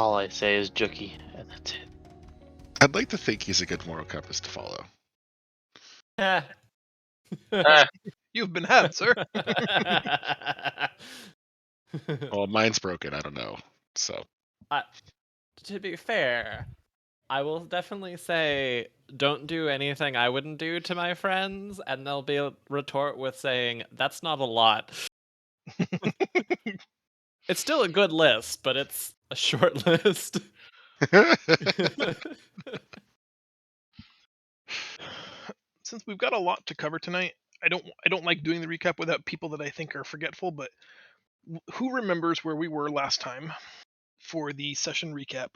All I say is Juki, and that's it. I'd like to think he's a good moral compass to follow. You've been had, sir. Well, mine's broken. I don't know. So To be fair, I will definitely say don't do anything I wouldn't do to my friends, and they'll be retort with saying that's not a lot. It's still a good list, but it's a short list. Since we've got a lot to cover tonight, I don't like doing the recap without people that I think are forgetful, but who remembers where we were last time for the session recap?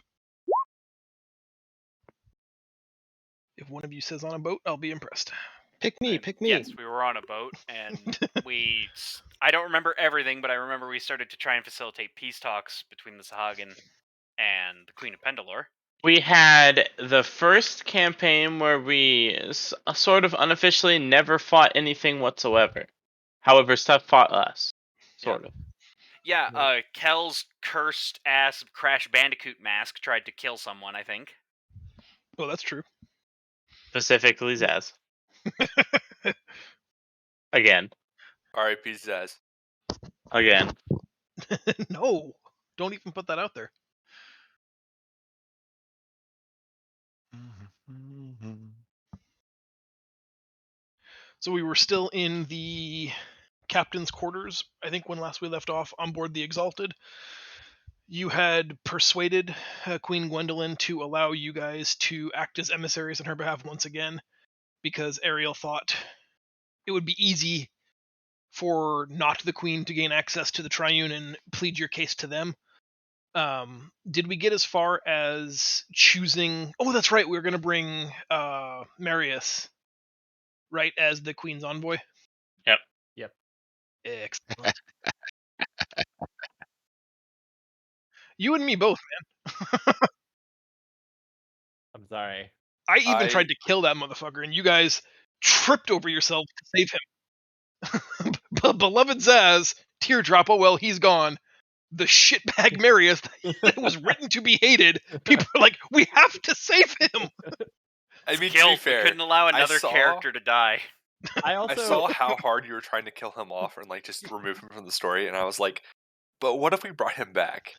If one of you says on a boat, I'll be impressed. Pick me. Yes, we were on a boat, and I don't remember everything, but I remember we started to try and facilitate peace talks between the Sahagin and the Queen of Pendilor. We had the first campaign where we sort of unofficially never fought anything whatsoever. However, stuff fought us. Sort of. Yeah, Kel's cursed ass Crash Bandicoot mask tried to kill someone, I think. Oh, that's true. Specifically Zaz. Again. R.I.P. Zaz. Again. No, don't even put that out there. So we were still in the captain's quarters, I think, when last we left off on board the Exalted. You had persuaded Queen Gwendolyn to allow you guys to act as emissaries on her behalf once again, because Ariel thought it would be easy for not the Queen to gain access to the Triune and plead your case to them. Did we get as far as choosing... Oh, that's right, we were going to bring Marius, right, as the Queen's envoy? Yep. Excellent. You and me both, man. I'm sorry. I even tried to kill that motherfucker, and you guys tripped over yourselves to save him. Beloved Zaz, teardrop, oh well, he's gone. The shitbag Marius that was written to be hated, people are like, we have to save him! I mean, to Guilt, be fair, we couldn't allow another character to die. I saw how hard you were trying to kill him off and just remove him from the story, and I was like, but what if we brought him back?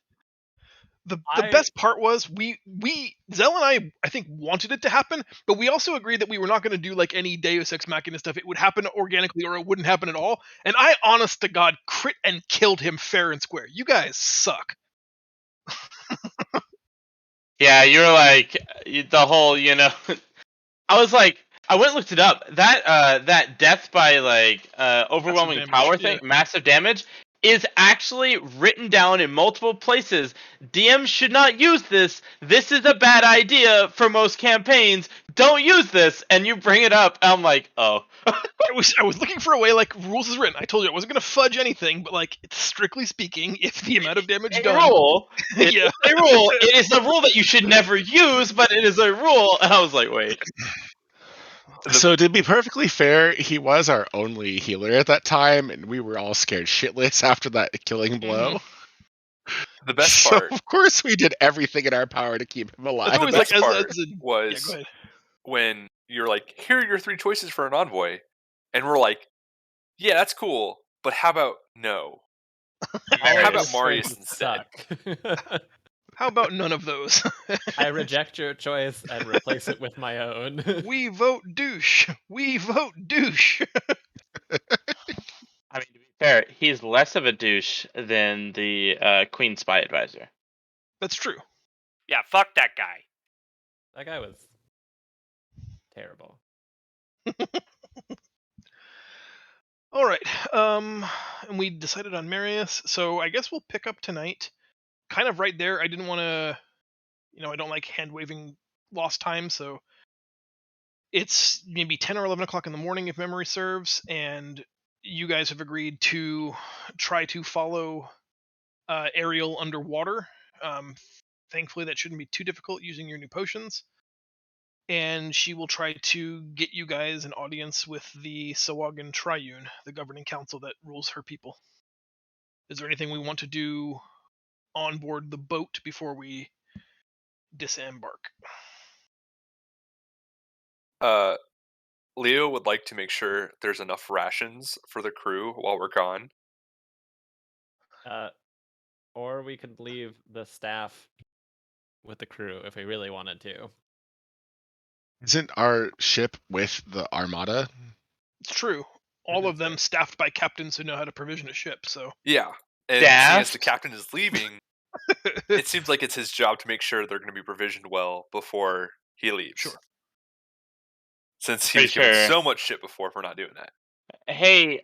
The best part was Zell and I think wanted it to happen, but we also agreed that we were not going to do any Deus Ex Machina stuff. It would happen organically or it wouldn't happen at all. And I, honest to God, crit and killed him fair and square. You guys suck. Yeah, you were like the whole, I was like, I went and looked it up. That death by overwhelming damage, power thing, massive damage, is actually written down in multiple places. DMs should not use this. This is a bad idea for most campaigns. Don't use this. And you bring it up. I'm like, oh. I was looking for a way rules is written. I told you I wasn't going to fudge anything, but strictly speaking, if the amount of damage done, rule. Yeah. It's a rule. It is a rule that you should never use, but it is a rule. And I was like, wait. So to be perfectly fair, he was our only healer at that time, and we were all scared shitless after that killing blow. The best part, of course, we did everything in our power to keep him alive. The best part was when you're like, here are your 3 choices for an envoy, and we're like, yeah, that's cool, but how about no? How about Marius instead? How about none of those? I reject your choice and replace it with my own. We vote douche. We vote douche. I mean, to be fair, he's less of a douche than the Queen Spy Advisor. That's true. Yeah, fuck that guy. That guy was terrible. All right. And we decided on Marius, so I guess we'll pick up tonight. Kind of right there. I didn't want to, I don't like hand-waving lost time, so it's maybe 10 or 11 o'clock in the morning if memory serves, and you guys have agreed to try to follow Ariel underwater. Thankfully, that shouldn't be too difficult using your new potions. And she will try to get you guys an audience with the Sahuagin Triune, the governing council that rules her people. Is there anything we want to do on board the boat before we disembark. Leo would like to make sure there's enough rations for the crew while we're gone. Or we could leave the staff with the crew if we really wanted to. Isn't our ship with the Armada? It's true. All of them staffed by captains who know how to provision a ship. So yeah, and seeing as the captain is leaving, it seems like it's his job to make sure they're going to be provisioned well before he leaves. Sure. Since he was given so much shit before for not doing that. Hey,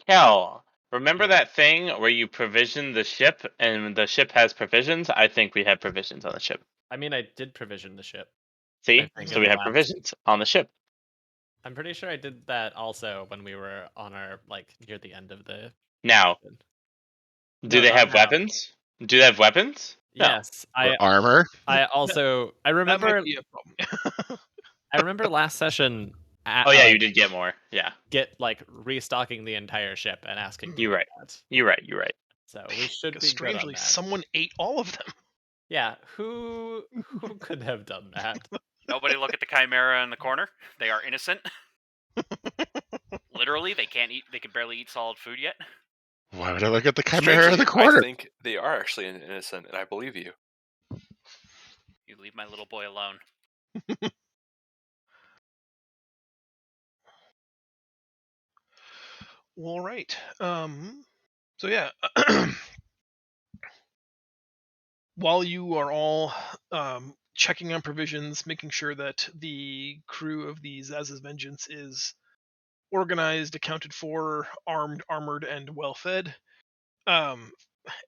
Kel, remember that thing where you provision the ship and the ship has provisions? I think we have provisions on the ship. I mean, I did provision the ship. See? So we have provisions on the ship. I'm pretty sure I did that also when we were on our, near the end of the... Now, do they have weapons? Do they have weapons? Yes. Or armor? I also... I remember... That might be a problem. I remember last session... you did get more. Yeah. Get, restocking the entire ship and asking... You're right. That. You're right. So we should be strangely, good on that. someone ate all of them. Yeah, who could have done that? Nobody look at the Chimera in the corner. They are innocent. Literally, they can't eat. They can barely eat solid food yet. Why would I look at the Chimera in the corner? I think they are actually innocent, and I believe you. You leave my little boy alone. All right. So yeah. While you are all checking on provisions, making sure that the crew of the Zaz's Vengeance is organized, accounted for, armed, armored, and well fed,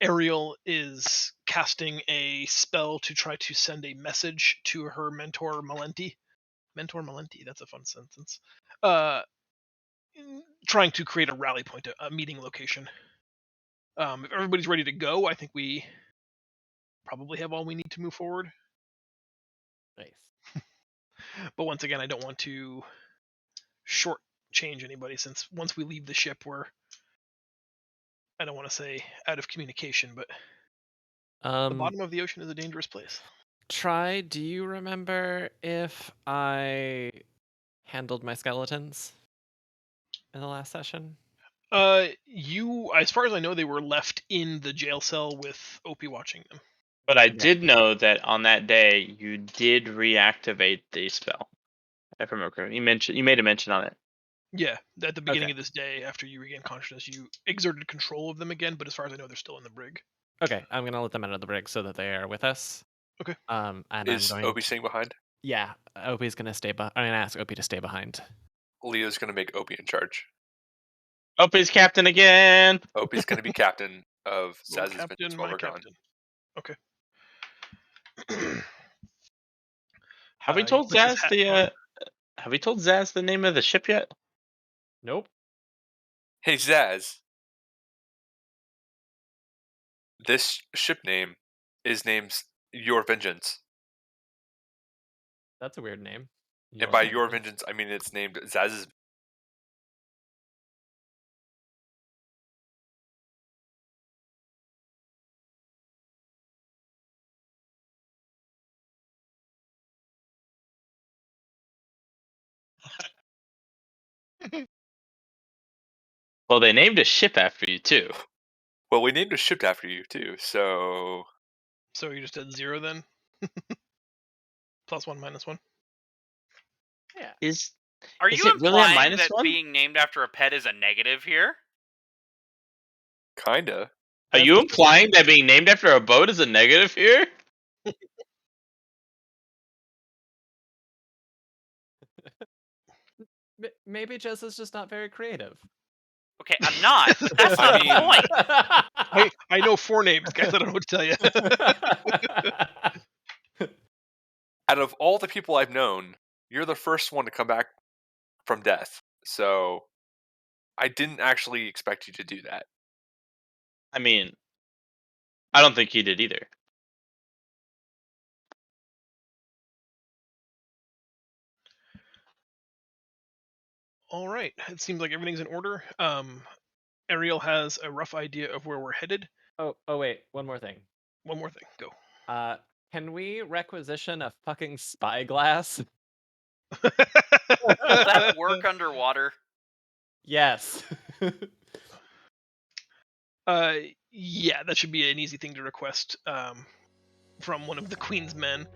Ariel is casting a spell to try to send a message to her mentor Malenti. Mentor Malenti, that's a fun sentence. Trying to create a rally point, a meeting location. If everybody's ready to go, I think we probably have all we need to move forward. Nice. But once again, I don't want to shortchange anybody, since once we leave the ship, we're, I don't want to say out of communication, but the bottom of the ocean is a dangerous place. Do you remember if I handled my skeletons in the last session? As far as I know, they were left in the jail cell with Opie watching them. But I did know that on that day you did reactivate the spell. If I remember correctly, you made a mention on it. Yeah, at the beginning of this day, after you regain consciousness, you exerted control of them again. But as far as I know, they're still in the brig. Okay, I'm gonna let them out of the brig so that they are with us. Okay. And is Opie staying behind? Yeah, Opie's gonna stay behind. I'm gonna ask Opie to stay behind. Leo's gonna make Opie in charge. Opie's captain again. Opie's gonna be captain of Zaz's Vengeance while we're gone. Okay. Have we told Zaz Have we told Zaz the name of the ship yet? Nope. Hey Zaz, this ship name is named Your Vengeance. That's a weird name. And by Your Vengeance, I mean it's named Zaz's. Well, they named a ship after you too. Well, we named a ship after you too, so. So you just did 0 then? +1, -1? Yeah. Are you implying that being named after a pet is a negative here? Kinda. Are you implying that being named after a boat is a negative here? Maybe Jess is just not very creative. Okay, I'm not. That's not the point. I know 4 names, guys. I don't know what to tell you. Out of all the people I've known, you're the first one to come back from death. So I didn't actually expect you to do that. I mean, I don't think he did either. All right. It seems like everything's in order. Ariel has a rough idea of where we're headed. Oh wait, one more thing. One more thing. Go. Can we requisition a fucking spyglass? Will that work underwater? Yes. Yeah, that should be an easy thing to request from one of the Queen's men.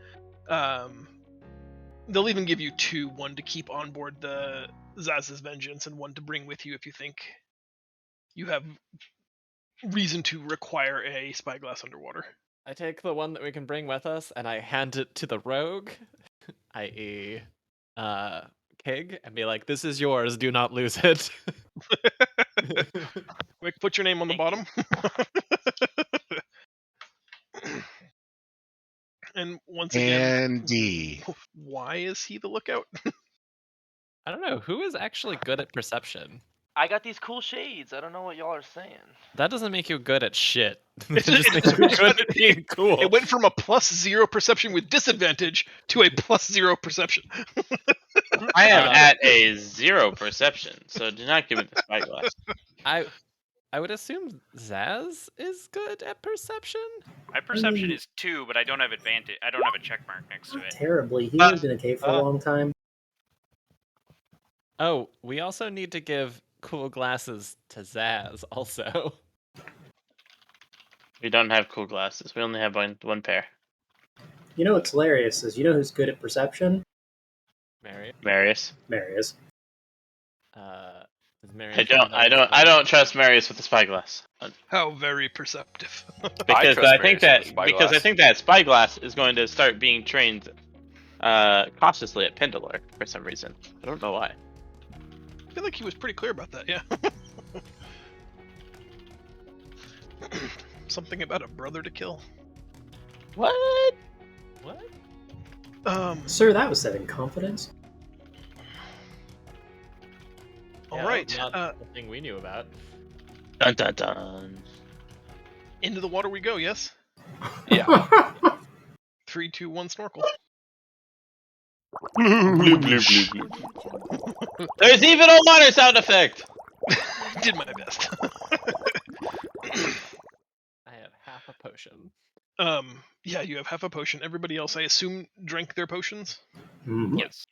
They'll even give you 2, one to keep on board the Zaz's Vengeance and one to bring with you if you think you have reason to require a spyglass underwater. I take the one that we can bring with us and I hand it to the rogue, i.e. Kig, and be like, this is yours, do not lose it. Quick, put your name on the bottom. And once again, Andy. why is he the lookout? I don't know, who is actually good at perception? I got these cool shades. I don't know what y'all are saying. That doesn't make you good at shit. It It just makes you good at being cool. It went from a +0 perception with disadvantage to a +0 perception. I am at a 0 perception, so do not give me the spyglass. I would assume Zaz is good at perception? My perception is 2, but I don't have advantage. I don't have a check mark next to it. Terribly. He lived in a cave for a long time. Oh, we also need to give cool glasses to Zaz also. We don't have cool glasses. We only have one pair. You know what's hilarious is, you know who's good at perception? Marius. Marius. Is Marius I don't trust Marius with the spyglass. How very perceptive. Because I think Marius with the spyglass. that spyglass is going to start being trained cautiously at Pendilor for some reason. I don't know why. I feel like he was pretty clear about that, yeah. Something about a brother to kill. What? Sir, that was said in confidence. Alright. Not the thing we knew about. Dun dun dun. Into the water we go, yes? Yeah. 3, 2, 1, snorkel. Bloop, bloop, bloop, bloop. There's even a water sound effect! Did my best. I have half a potion. Yeah, you have half a potion. Everybody else, I assume, drank their potions? Mhm. Yes.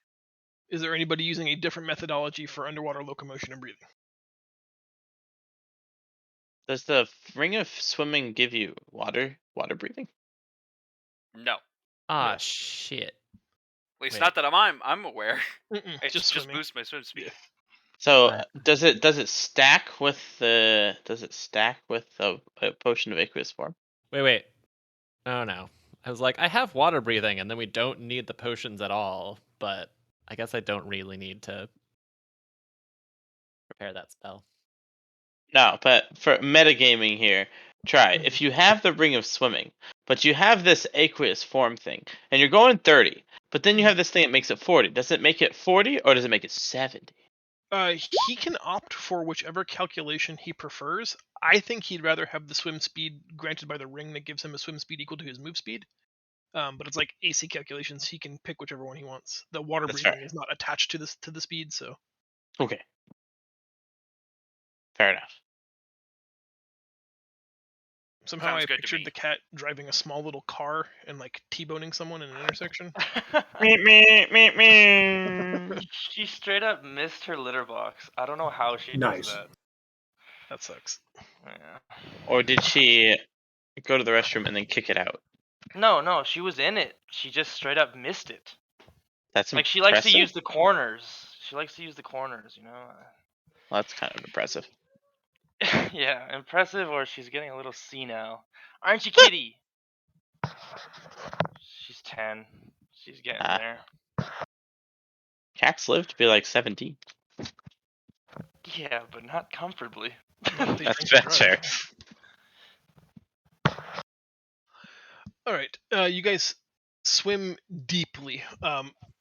Is there anybody using a different methodology for underwater locomotion and breathing? Does the ring of swimming give you water breathing? No. Ah, shit. At least Wait. not that I'm aware. Mm-mm, It just swimming. boosts my swim speed. So Right. does it stack with a potion of aqueous form? Wait. Oh no. I was like, I have water breathing, and then we don't need the potions at all, but I guess I don't really need to prepare that spell. No, but for metagaming here, try. If you have the ring of swimming, but you have this aqueous form thing, and you're going 30, but then you have this thing that makes it 40. Does it make it 40 or does it make it 70? He can opt for whichever calculation he prefers. I think he'd rather have the swim speed granted by the ring that gives him a swim speed equal to his move speed. But it's like AC calculations. He can pick whichever one he wants. The water That's breathing fair. is not attached to the speed, so Okay. Fair enough. somehow Sounds I good to pictured me. the cat driving a small little car and like T-boning someone in an intersection. She straight up missed her litter box. I don't know how she Nice. does that. That sucks. Yeah. Or did she go to the restroom and then kick it out? No, she was in it. She just straight up missed it. That's Like she likes to impressive. use the corners. She likes to use the corners, you know. Well, that's kind of impressive. Yeah, impressive, or she's getting a little senile. Aren't you, Kitty? She's 10. She's getting Ah. there. Cats live to be like 17. Yeah, but not comfortably. Not if they That's drink and fair. drive. All right, you guys swim deeply,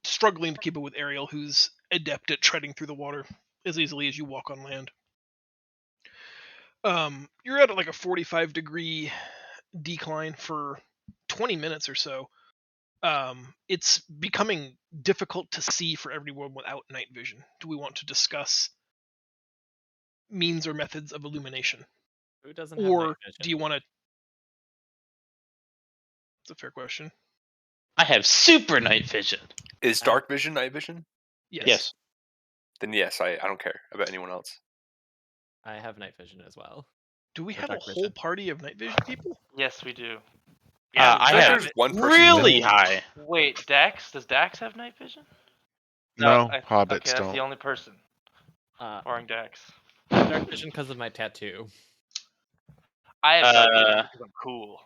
struggling to keep up with Ariel, who's adept at treading through the water as easily as you walk on land. You're at like a 45-degree decline for 20 minutes or so. It's becoming difficult to see for everyone without night vision. Do we want to discuss means or methods of illumination? Who doesn't have Or night vision? do you want to... That's a fair question. I have super night vision. Is dark vision night vision? Yes. Then yes, I don't care about anyone else. I have night vision as well. Do we Or have a dark whole vision. party of night vision people? Yes, we do. Yeah, I feel like have there's one person really that- high. Wait, Dax? Does Dax have night vision? No, Okay, hobbits that's don't. the only person. I Barring Dax. have dark vision because of my tattoo. I have dark vision Uh, because I'm cool.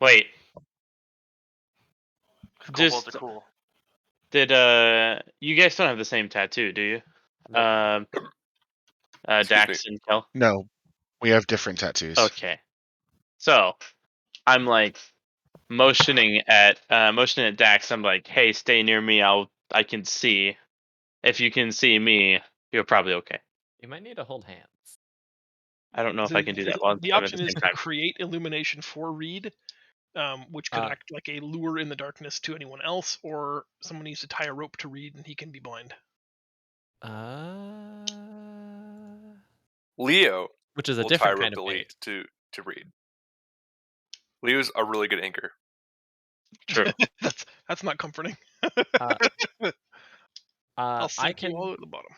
Wait, 'Cause kobolds just are cool. did you guys don't have the same tattoo, do you? Nope. Excuse Dax me. and Kel. No, we have different tattoos. Okay, so I'm like motioning at Dax. I'm like, hey, stay near me. I can see. If you can see me, you're probably okay. You might need to hold hands. I don't know if I can do that while The at option the is same to time. create illumination for Reed, which could act like a lure in the darkness to anyone else, or someone needs to tie a rope to Reed and he can be blind. Leo Which is a will tie different rope kind of to bait. lead to Reed. Leo's a really good anchor. True. That's not comforting. Uh, I'll I sink you can all at the bottom.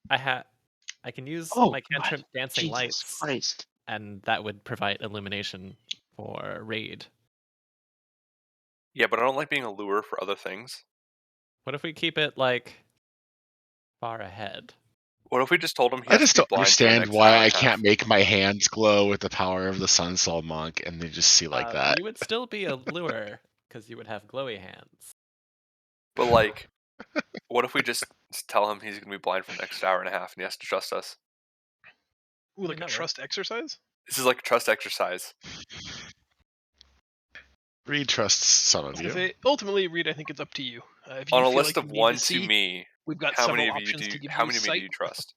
I can use Oh, my cantrip God. dancing Jesus lights, Christ. and that would provide illumination for Raid. Yeah, but I don't like being a lure for other things. What if we keep it like far ahead? What if we just told him he I has just to be don't blind for the understand next why hour I and a half? can't make my hands glow with the power of the Sun Soul Monk, and they just see like that. You would still be a lure because you would have glowy hands. But like, what if we just tell him he's going to be blind for the next hour and a half and he has to trust us? Ooh, like a That trust exercise? This is like a trust exercise. Reed trusts some of I you. say, ultimately, Reed, I think it's up to you. If you On a feel list like of you need 1 to to see, me, we've got how many several of you options to give how you many of me sight. do you trust?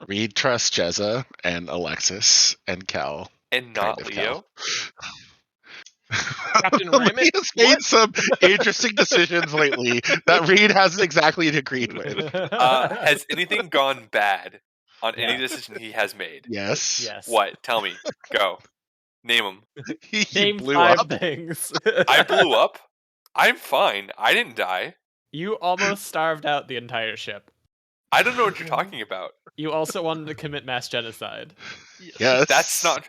Reed trusts Jezza and Alexis and Cal. And Kind not of Leo? Captain Ramet? Leo's made What? some interesting decisions lately that Reed hasn't exactly agreed with. Has anything gone bad on any Yeah. decision he has made? Yes. Yes. What? Tell me. Go. Name them. He Name blew 5 up. things. I blew up. I'm fine. I didn't die. You almost starved out the entire ship. I don't know what you're talking about. You also wanted to commit mass genocide. Yes. That's not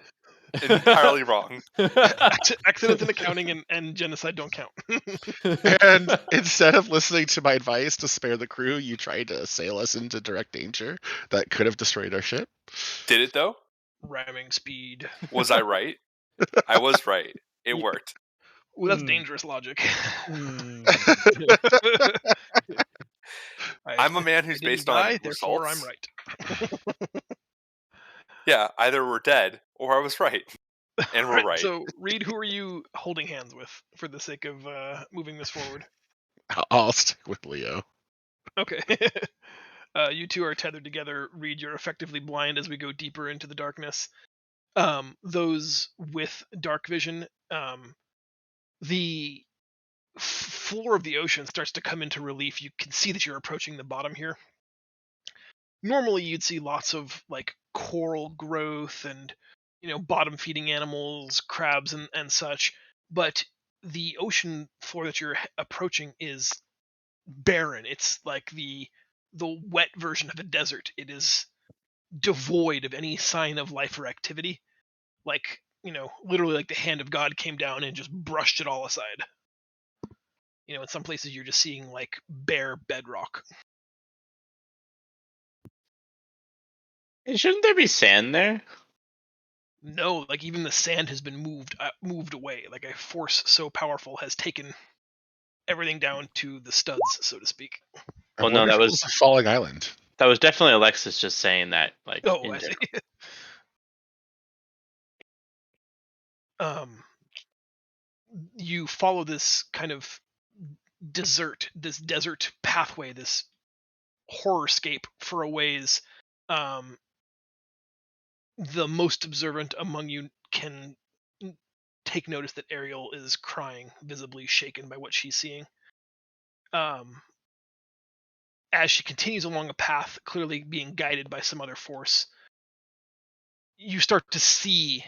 entirely wrong. Accidents in accounting and genocide don't count. And instead of listening to my advice to spare the crew, you tried to sail us into direct danger that could have destroyed our ship. Did it though? Ramming speed. Was I right? I was right. It worked. Ooh, that's dangerous logic. I'm a man I who's didn't based die, on therefore results. I'm right. Yeah, either we're dead or I was right. And we're right. So, Reed, who are you holding hands with for the sake of moving this forward? I'll stick with Leo. Okay. You two are tethered together. Reed, you're effectively blind as we go deeper into the darkness. Those with dark vision, the floor of the ocean starts to come into relief. You can see that you're approaching the bottom here. Normally, you'd see lots of like coral growth and bottom feeding animals, crabs and such. But the ocean floor that you're approaching is barren. It's like the wet version of a desert. It is devoid of any sign of life or activity. Like, literally like the hand of God came down and just brushed it all aside. In some places you're just seeing like bare bedrock. Shouldn't there be sand there? No, like even the sand has been moved away. Like a force so powerful has taken everything down to the studs, so to speak. I Well, no, wonder that if it was a falling island. that was definitely Alexis just saying that. Like, Oh, in I see. general. You follow this kind of desert pathway, this horrorscape for a ways. The most observant among you can take notice that Ariel is crying, visibly shaken by what she's seeing. As she continues along a path, clearly being guided by some other force, you start to see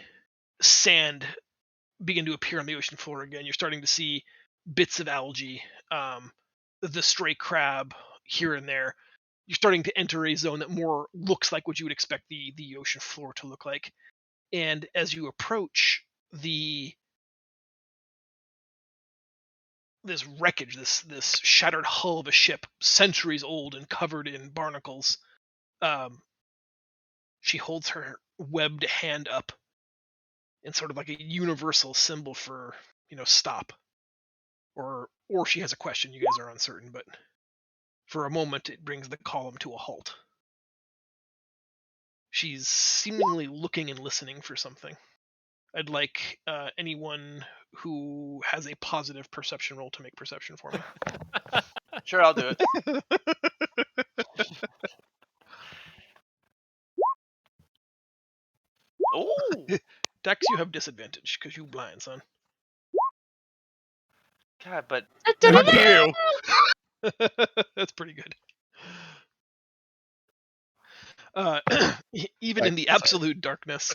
sand begin to appear on the ocean floor again. You're starting to see bits of algae, the stray crab here and there. You're starting to enter a zone that more looks like what you would expect the ocean floor to look like. And as you approach this wreckage, this shattered hull of a ship, centuries old and covered in barnacles, she holds her webbed hand up in sort of like a universal symbol for, stop. Or she has a question. You guys are uncertain, but for a moment it brings the column to a halt. She's seemingly looking and listening for something. I'd like anyone who has a positive perception roll to make perception for me. Sure, I'll do it. Ooh. Dex, you have disadvantage because you blind, son. God, but Fuck you. That's pretty good. Even Right, in the sorry. absolute darkness,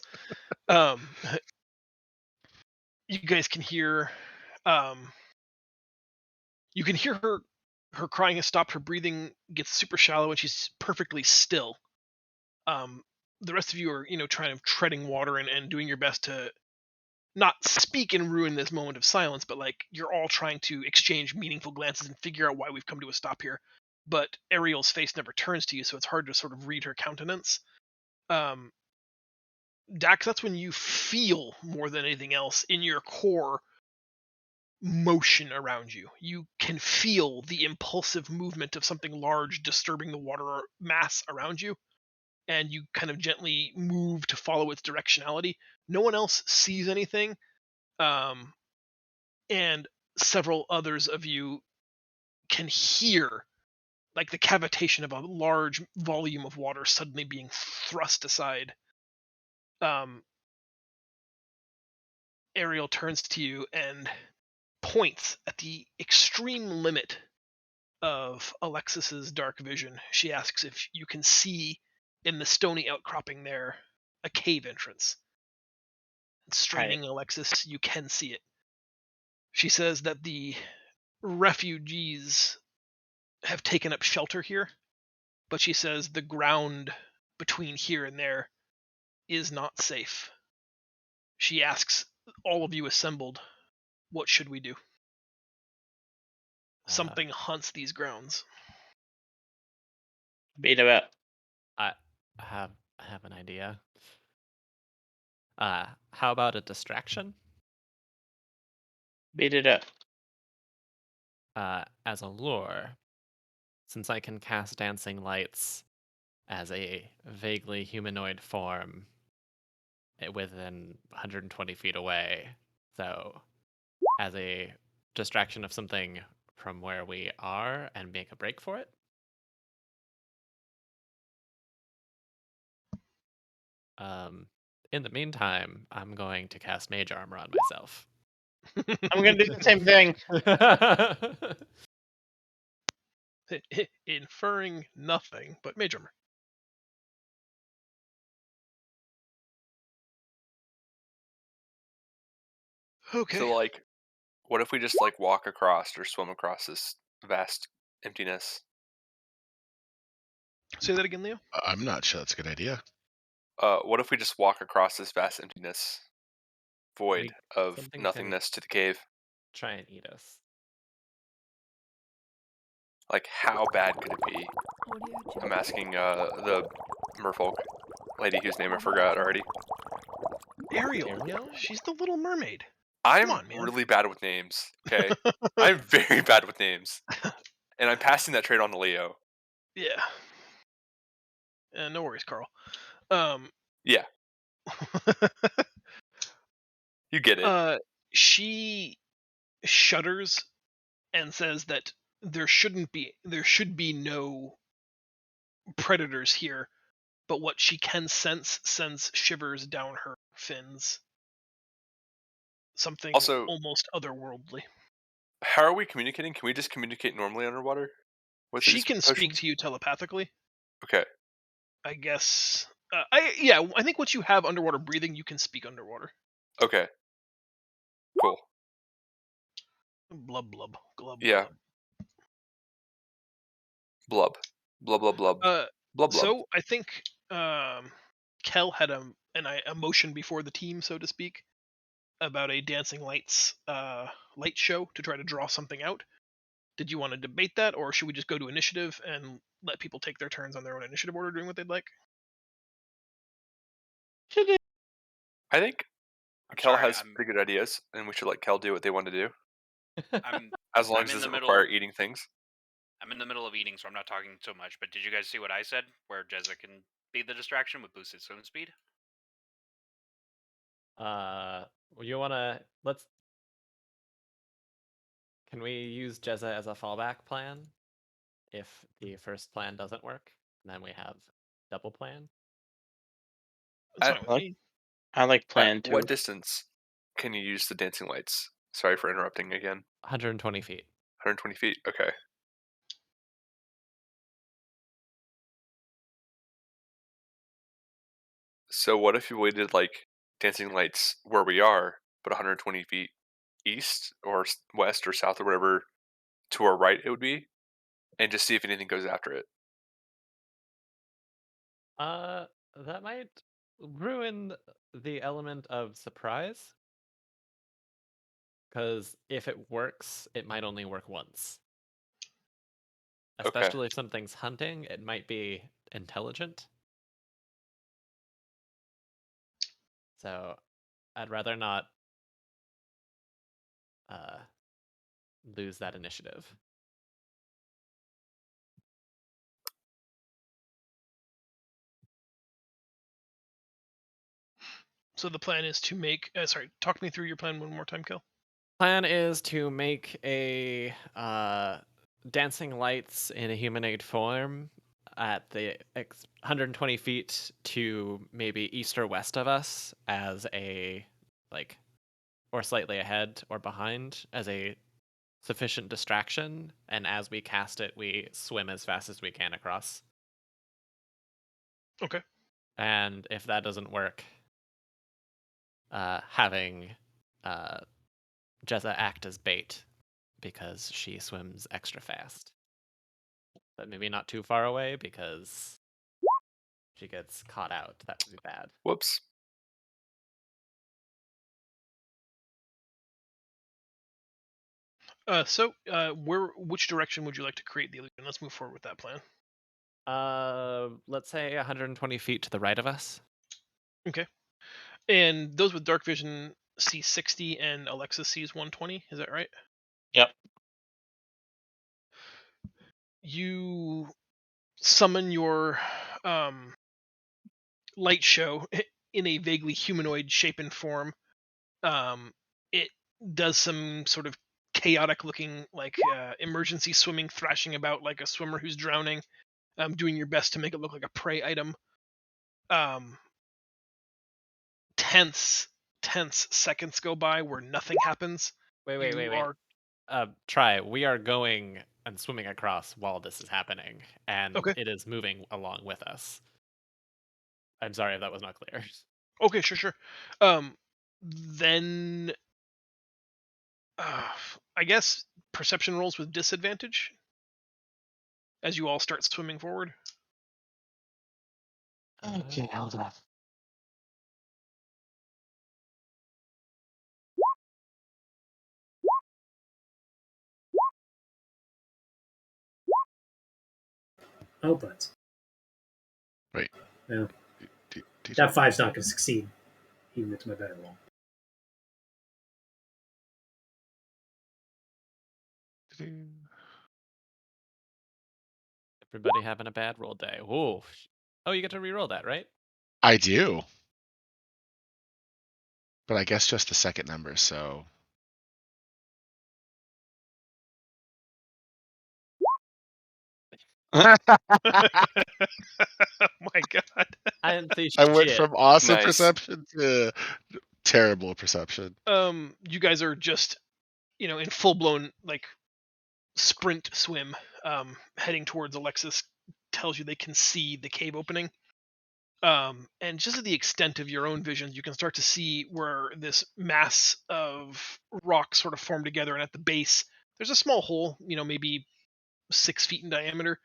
you guys can hear. You can hear her crying has stopped. Her breathing gets super shallow, and she's perfectly still. The rest of you are, trying to treading water and doing your best to not speak and ruin this moment of silence, but like you're all trying to exchange meaningful glances and figure out why we've come to a stop here. But Ariel's face never turns to you, so it's hard to sort of read her countenance. Dax, that's when you feel more than anything else in your core motion around you. You can feel the impulsive movement of something large disturbing the water mass around you, and you kind of gently move to follow its directionality. No one else sees anything, and several others of you can hear like the cavitation of a large volume of water suddenly being thrust aside. Ariel turns to you and points at the extreme limit of Alexis's dark vision. She asks if you can see in the stony outcropping there a cave entrance. Straining Alexis, you can see it. She says that the refugees have taken up shelter here, but she says the ground between here and there is not safe. She asks all of you assembled, what should we do? Something hunts these grounds. Beat him up. I have an idea. How about a distraction? Beat it up. As a lure, since I can cast dancing lights as a vaguely humanoid form within 120 feet away, so as a distraction of something from where we are and make a break for it. In the meantime, I'm going to cast Mage Armor on myself. I'm gonna do the same thing. Inferring nothing but Mage Armor. Okay. So, like, what if we just, like, walk across or swim across this vast emptiness? Say that again, Leo. I'm not sure that's a good idea. What if we just walk across this vast emptiness, void of something nothingness to the cave? Try and eat us. Like, how bad could it be? I'm asking the merfolk lady whose name I forgot already. Ariel? She's the Little Mermaid. I'm on, man. really bad with names, okay? I'm very bad with names. And I'm passing that trait on to Leo. Yeah. No worries, Carl. Yeah. You get it. She shudders and says that there should be no predators here, but what she can sense sends shivers down her fins. Something Also, almost otherworldly. How are we communicating? Can we just communicate normally underwater? She can speak to you telepathically. Okay. I guess. I think once you have underwater breathing, you can speak underwater. Okay. Cool. Blub blub glub. Yeah. Blub. Blub blub blub. Blub blub. So I think Kel had a motion before the team, so to speak, about a dancing lights light show to try to draw something out. Did you want to debate that, or should we just go to initiative and let people take their turns on their own initiative order doing what they'd like? I think I'm Kel sorry, has pretty good ideas, and we should let Kel do what they want to do. I'm As long I'm as in it the doesn't middle. require eating things. I'm in the middle of eating, so I'm not talking so much. But did you guys see what I said? Where Jezza can be the distraction with boosted swim speed? You wanna Can we use Jezza as a fallback plan if the first plan doesn't work? And then we have double plan. That's fine with me. I like plan At 2. what distance can you use the dancing lights? Sorry for interrupting again. 120 feet. 120 feet. Okay. So what if you waited like dancing lights where we are, but 120 feet east or west or south or whatever to our right it would be, and just see if anything goes after it? That might ruin the element of surprise. Because if it works, it might only work once. Okay. Especially if something's hunting, it might be intelligent. So I'd rather not lose that initiative. So the plan is to make. Sorry, talk me through your plan one more time, Kel. Plan is to make a dancing lights in a humanoid form at the 120 feet to maybe east or west of us as a or slightly ahead or behind as a sufficient distraction, and as we cast it, we swim as fast as we can across. Okay. And if that doesn't work, having Jezza act as bait because she swims extra fast. But maybe not too far away because she gets caught out. That would be bad. Whoops. Which direction would you like to create the illusion? Let's move forward with that plan. Let's say 120 feet to the right of us. Okay. And those with dark vision see 60 and Alexa sees 120. Is that right? Yep. You summon your light show in a vaguely humanoid shape and form. It does some sort of chaotic looking emergency swimming, thrashing about like a swimmer who's drowning, doing your best to make it look like a prey item. Tense seconds go by where nothing happens. Wait. Try. We are going and swimming across while this is happening, and Okay. it is moving along with us. I'm sorry if that was not clear. Okay, sure. Then I guess perception rolls with disadvantage as you all start swimming forward. Okay, hold on. Oh, but Wait. no, Do- that 5's not going to succeed, even with my better roll. Everybody having a bad roll day. Whoa. Oh, you get to re-roll that, right? I do. But I guess just the second number, so. Oh my god. I didn't see I went shit. from awesome Nice. perception to terrible perception. You guys are just, in full blown like sprint swim, heading towards Alexis. Tells you they can see the cave opening. And just at the extent of your own vision, you can start to see where this mass of rock sort of formed together, and at the base, there's a small hole, maybe 6 feet in diameter,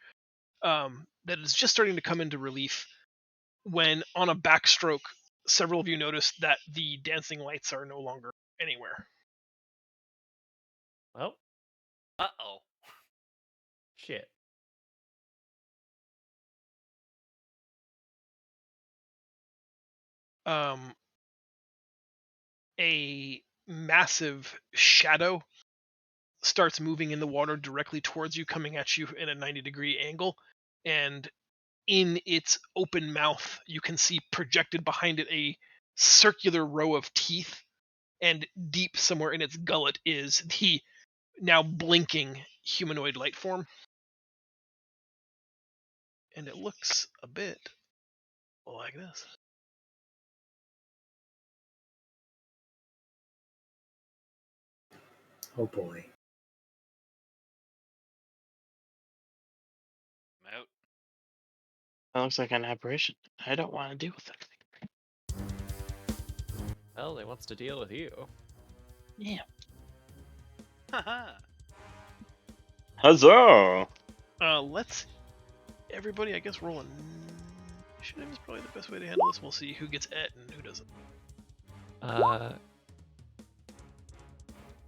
that is just starting to come into relief. When on a backstroke, several of you notice that the dancing lights are no longer anywhere. Well, Uh-oh. shit. A massive shadow starts moving in the water directly towards you, coming at you in a 90-degree angle, and in its open mouth, you can see projected behind it a circular row of teeth, and deep somewhere in its gullet is the now blinking humanoid light form. And it looks a bit like this. Oh boy. I'm out. That looks like an aberration. I don't want to deal with it. Well, it wants to deal with you. Yeah. Haha. Huzzah! Let's everybody, I guess, roll initiative is probably the best way to handle this. We'll see who gets et and who doesn't.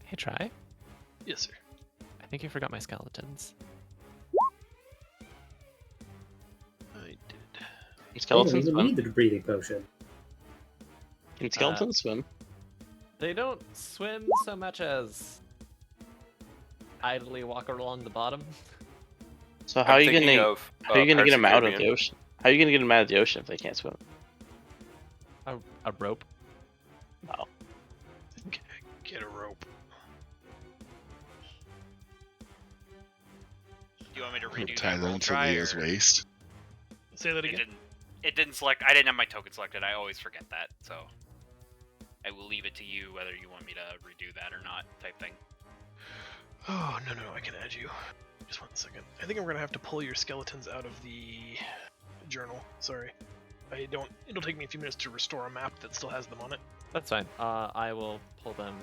Hey, try. Yes, sir. I think you forgot my skeletons. I did. Can You don't skeletons even swim? need the breathing potion. Can skeletons swim? They don't swim so much as idly walk along the bottom. So how are you thinking gonna of, how are you gonna Pirates get of them out of the Caribbean. ocean? How are you gonna get them out of the ocean if they can't swim? A rope. Oh, Get a rope. Do you want me to redo Tie that them roll to try, Leah's or- waist. Say that It again. didn't. It didn't select. I didn't have my token selected. I always forget that, so I will leave it to you whether you want me to redo that or not, type thing. Oh, no, I can add you. Just 1 second. I think I'm going to have to pull your skeletons out of the journal. Sorry. It'll take me a few minutes to restore a map that still has them on it. That's fine. I will pull them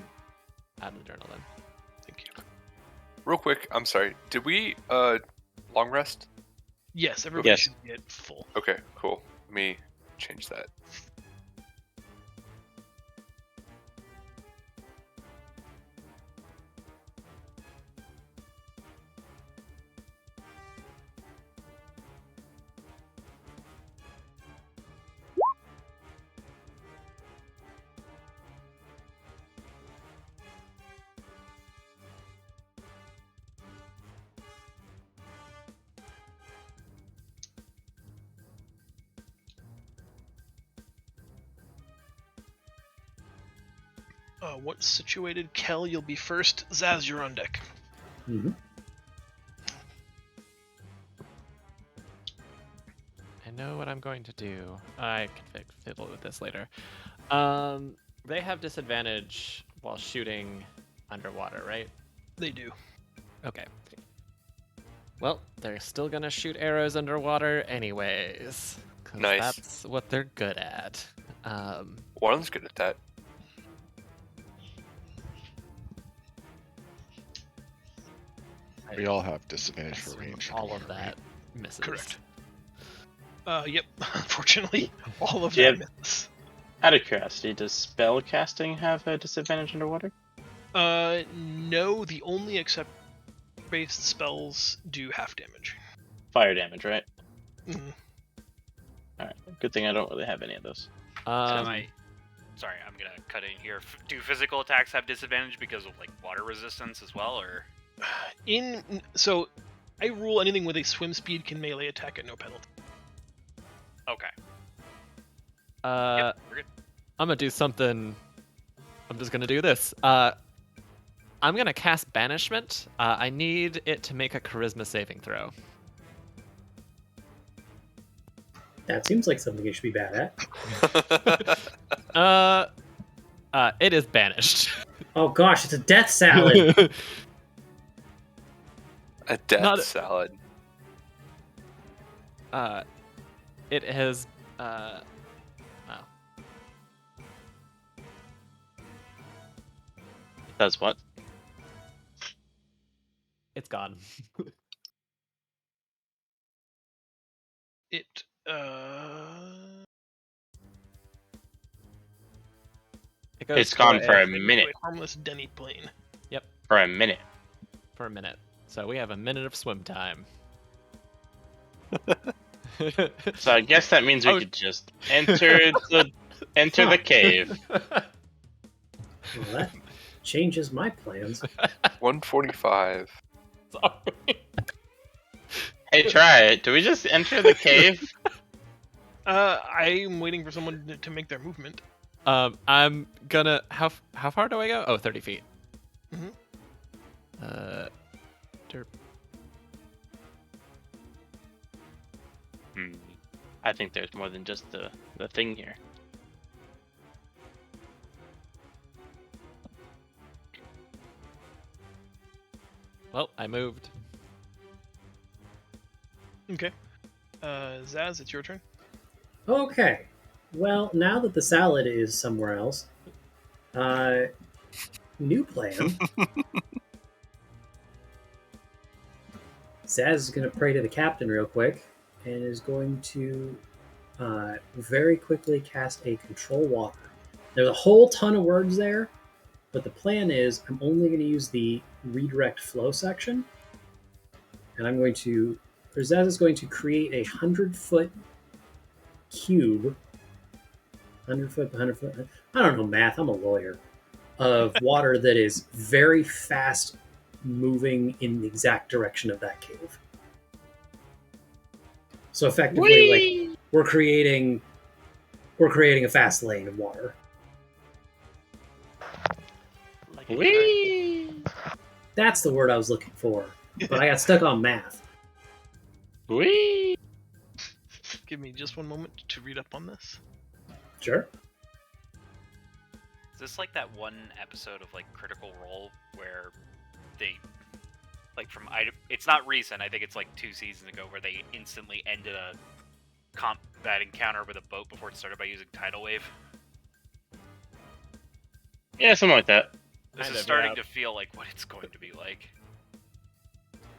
out of the journal then. Thank you. Real quick, I'm sorry. Did we long rest? Yes, everybody Yes. should get full. Okay, cool. Let me change that. Once situated, Kel, you'll be first. Zaz, you're on deck. Mm-hmm. I know what I'm going to do. I can fiddle with this later. They have disadvantage while shooting underwater, right? They do. Okay. Well, they're still gonna shoot arrows underwater anyways. 'Cause Nice. That's what they're good at. One of them's good at that. We all have disadvantage for assume range. all of that misses. Correct. Yep. Unfortunately, all of Yeah. that misses. out of curiosity, does spell casting have a disadvantage underwater? No. The only accept-based spells do half damage. Fire damage, right? Mhm. Alright. Good thing I don't really have any of those. Sorry, I'm gonna cut in here. Do physical attacks have disadvantage because of like water resistance as well, or? So, I rule anything with a swim speed can melee attack at no penalty. Okay. Yep, we're good. I'm gonna do something. I'm just gonna do this. I'm gonna cast Banishment. I need it to make a Charisma saving throw. That seems like something you should be bad at. It is banished. Oh gosh, it's a death salad. A death Not- salad. It has Oh. Does what? It's gone. It It goes It's gone for a into minute. a harmless Denny plane. Yep, For a minute. for a minute. So we have a minute of swim time. So I guess that means we could just enter the cave. Well, that changes my plans. 145. Sorry. Hey, try it. Do we just enter the cave? I'm waiting for someone to make their movement. I'm gonna. How far do I go? Oh, 30 feet. Mhm. Derp. I think there's more than just the thing here. Well, I moved. Okay. Zaz, it's your turn. Okay. Well, now that the salad is somewhere else, new plan. Zaz is going to pray to the captain real quick and is going to very quickly cast a control water. There's a whole ton of words there, but the plan is I'm only going to use the redirect flow section, and I'm going to, or Zaz is going to create a 100-foot cube, 100 foot, 100 foot, I don't know math, I'm a lawyer, of water that is very fast moving in the exact direction of that cave. So effectively, like we're creating a fast lane of water. Like Whee! That's the word I was looking for, but I got stuck on math. Whee! Give me just one moment to read up on this. Sure. Is this like that one episode of like Critical Role where they, like it's not recent, I think it's like 2 seasons ago, where they instantly ended a combat encounter with a boat before it started by using tidal wave? Yeah, something like that. This Kind is of, starting yeah. to feel like what it's going to be like.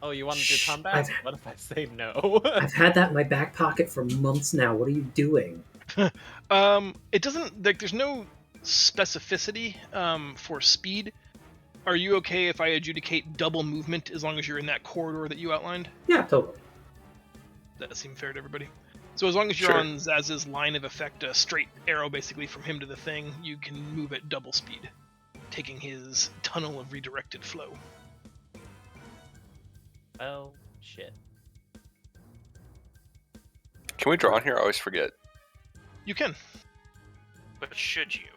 Oh, you want to do Shh, combat? What if I say no? I've had that in my back pocket for months now. What are you doing? It doesn't, like, there's no specificity for speed. Are you okay if I adjudicate double movement as long as you're in that corridor that you outlined? Yeah, totally. Does that seem fair to everybody? So as long as you're Sure. on Zaz's line of effect, a straight arrow basically from him to the thing, you can move at double speed, taking his tunnel of redirected flow. Oh, shit. Can we draw on here? I always forget. You can. But should you?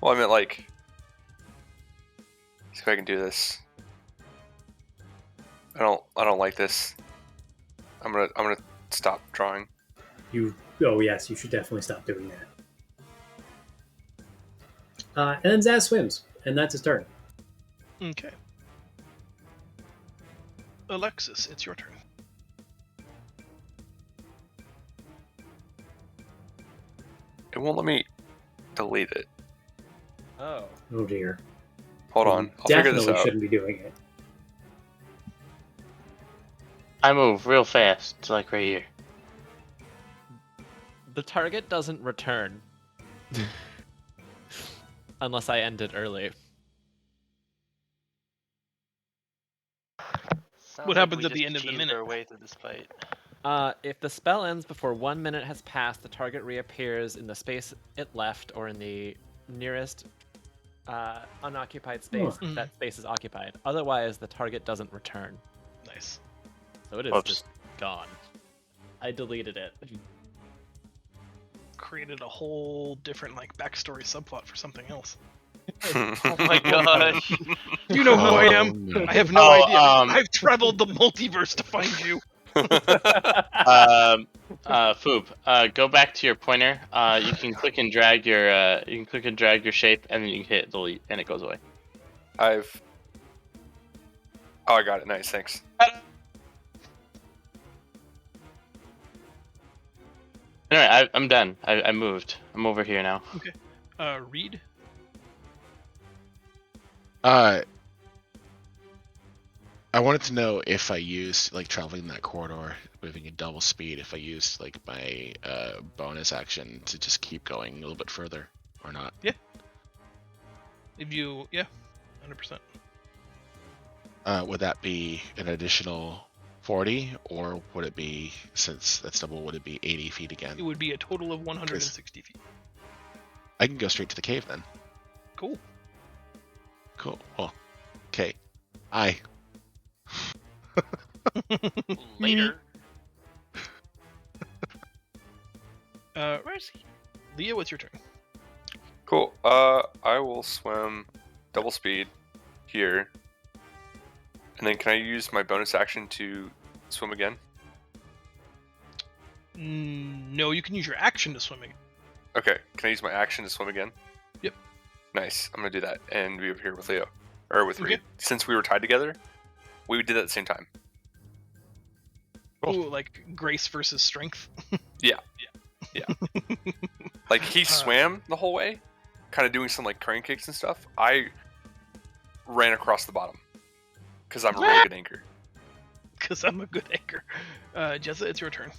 Well, I meant like, see if I can do this. I don't like this. I'm gonna stop drawing. Oh yes, you should definitely stop doing that. And then Zaz swims, and that's his turn. Okay. Alexis, it's your turn. It won't let me delete it. Oh. Oh dear. Hold You on, I'll figure definitely this out. shouldn't be doing it. I move real fast, like right here. The target doesn't return. Unless I end it early. Sounds What like happens we at the just end of the cheesed minute? our way through this fight. If the spell ends before 1 minute has passed, the target reappears in the space it left or in the nearest unoccupied space Oh. that space is occupied. Otherwise, the target doesn't return. Nice. So it is Whoops. just gone. I deleted it. Created a whole different like backstory subplot for something else. Oh my gosh. You know who I am. no. I have no Oh, idea. I've traveled the multiverse to find you. Foop, go back to your pointer. You can click and drag your shape, and then you can hit delete, and it goes away. Oh, I got it. Nice, thanks. Anyway, I'm done. I moved. I'm over here now. Okay. Reed. I wanted to know if I used like traveling that corridor, moving at double speed, if I used like my bonus action to just keep going a little bit further or not. Yeah. If you 100%. Would that be an additional 40, or would it be, since that's double, would it be 80 feet again? It would be a total of 160 feet. I can go straight to the cave then. Cool. Cool. Well, okay. Aye. Later. Where's he? Leah, what's your turn? Cool. I will swim double speed here. And then can I use my bonus action to swim again? No, you can use your action to swim again. Okay. Can I use my action to swim again? Yep. Nice. I'm gonna do that and be over here with Leo. Or with Okay. Reed. Since we were tied together, we did that at the same time. Cool. Ooh, like grace versus strength. Yeah. Like he swam the whole way, kind of doing some like crane kicks and stuff. I ran across the bottom because I'm a really good anchor. Because I'm a good anchor. Jessa, it's your turn.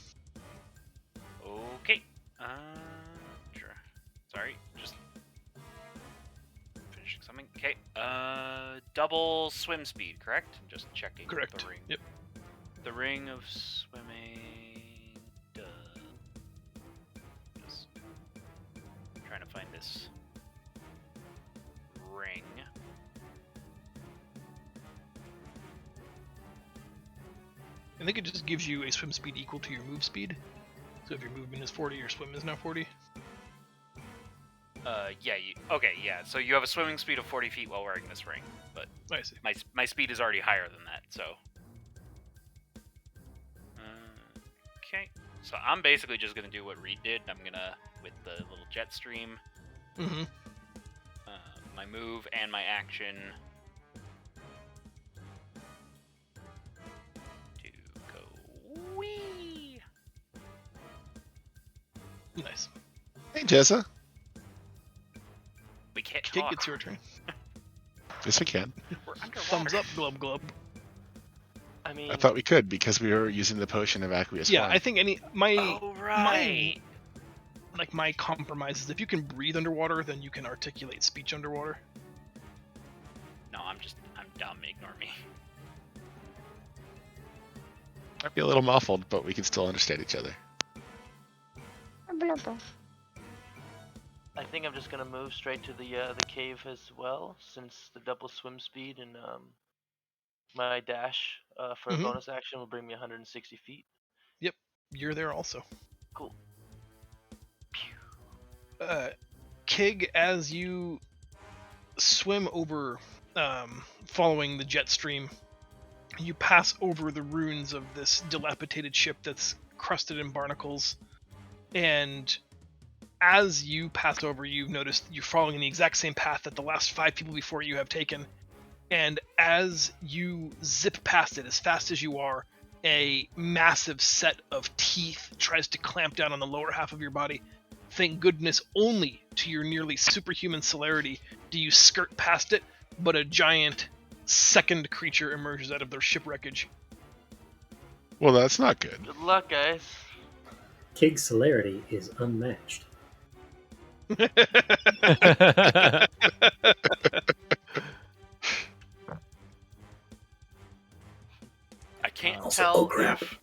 Okay. Sure. Sorry, just finishing something. Okay. Double swim speed, correct? I'm just checking Correct. the ring. Yep. The ring of swimming. Just trying to find this ring. I think it just gives you a swim speed equal to your move speed. So if your movement is 40, your swim is now 40. Yeah. Okay. Yeah. So you have a swimming speed of 40 feet while wearing this ring, but I see. my speed is already higher than that. So. Okay. So I'm basically just gonna do what Reed did. I'm gonna, with the little jet stream, Mm-hmm. my move and my action, to go wee. Nice. Hey, Jessa. We can't Kig, talk. it's your turn. Yes, we can. We're underwater. Thumbs up, glub glub. I mean, I thought we could because we were using the potion of aqueous Yeah, form. I think my Oh right. my compromise is if you can breathe underwater, then you can articulate speech underwater. No, I'm dumb. Ignore me. Might be a little muffled, but we can still understand each other. I think I'm just gonna move straight to the cave as well, since the double swim speed and my dash for a Mhm. bonus action will bring me 160 feet. You're there also. Cool. Kig, as you swim over, following the jet stream, you pass over the ruins of this dilapidated ship that's crusted in barnacles, and as you pass over, you've noticed you're following the exact same path that the last 5 people before you have taken, and as you zip past it as fast as you are, a massive set of teeth tries to clamp down on the lower half of your body. Thank goodness only to your nearly superhuman celerity do you skirt past it, but a giant second creature emerges out of their shipwreckage. Well, that's not good. Good luck, guys. Kig's celerity is unmatched. I can't Also- tell oh, crap. if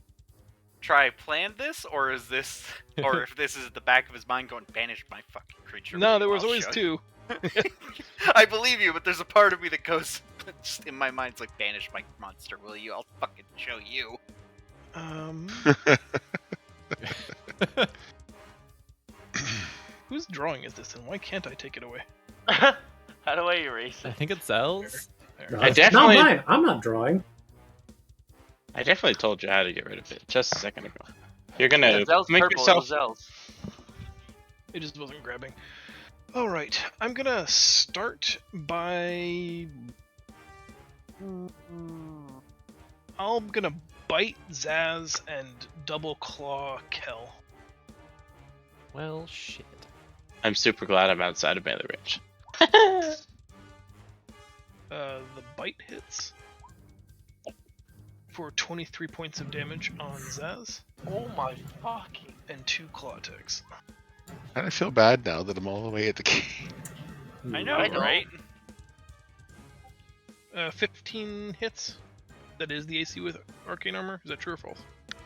Try planned this, or is this, or if this is at the back of his mind going, banish my fucking creature. No, with there you, was I'll always show 2. I believe you, but there's a part of me that goes, just in my mind, it's like, banish my monster, will you? I'll fucking show you. Whose drawing is this, and why can't I take it away? How do I erase I it? think it's Zell's. No, I it's definitely- not mine. I'm not drawing. I definitely told you how to get rid of it just a second ago. You're gonna Yeah, Zell's make purple. yourself. It was Zell's. It just wasn't grabbing. Alright, I'm gonna start by... I'm gonna bite Zaz and double claw Kel. Well, shit. I'm super glad I'm outside of melee range. The bite hits for 23 points of damage on Zaz. Oh my fucking. And 2 claw attacks. I feel bad now that I'm all the way at the cave. I know, I know. right? 15 hits. That is the AC with arcane armor. Is that true or false?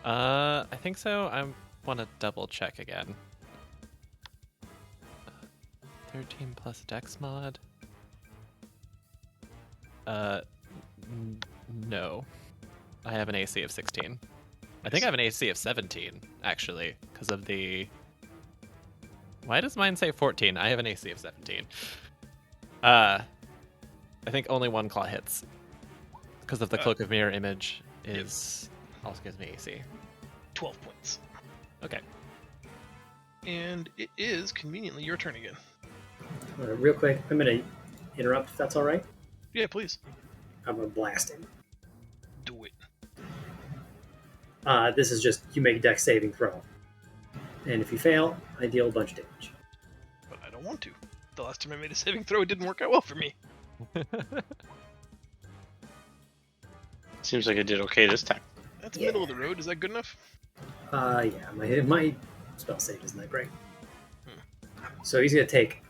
I think so. I want to double check again. 13 plus Dex mod. No. I have an AC of 16. I think I have an AC of 17, actually, because of the... Why does mine say 14? I have an AC of 17. I think only 1 claw hits. Because of the Cloak of Mirror image is... also gives me AC. 12 points. Okay. And it is conveniently your turn again. Real quick, I'm going to interrupt if that's all right. Yeah, please. I'm going to blast him. Do it. This is just, you make a dex saving throw. And if you fail, I deal a bunch of damage. But I don't want to. The last time I made a saving throw, it didn't work out well for me. Seems like I did okay this time. That's middle of the road. Is that good enough? Yeah, my spell save isn't that great. So he's going to take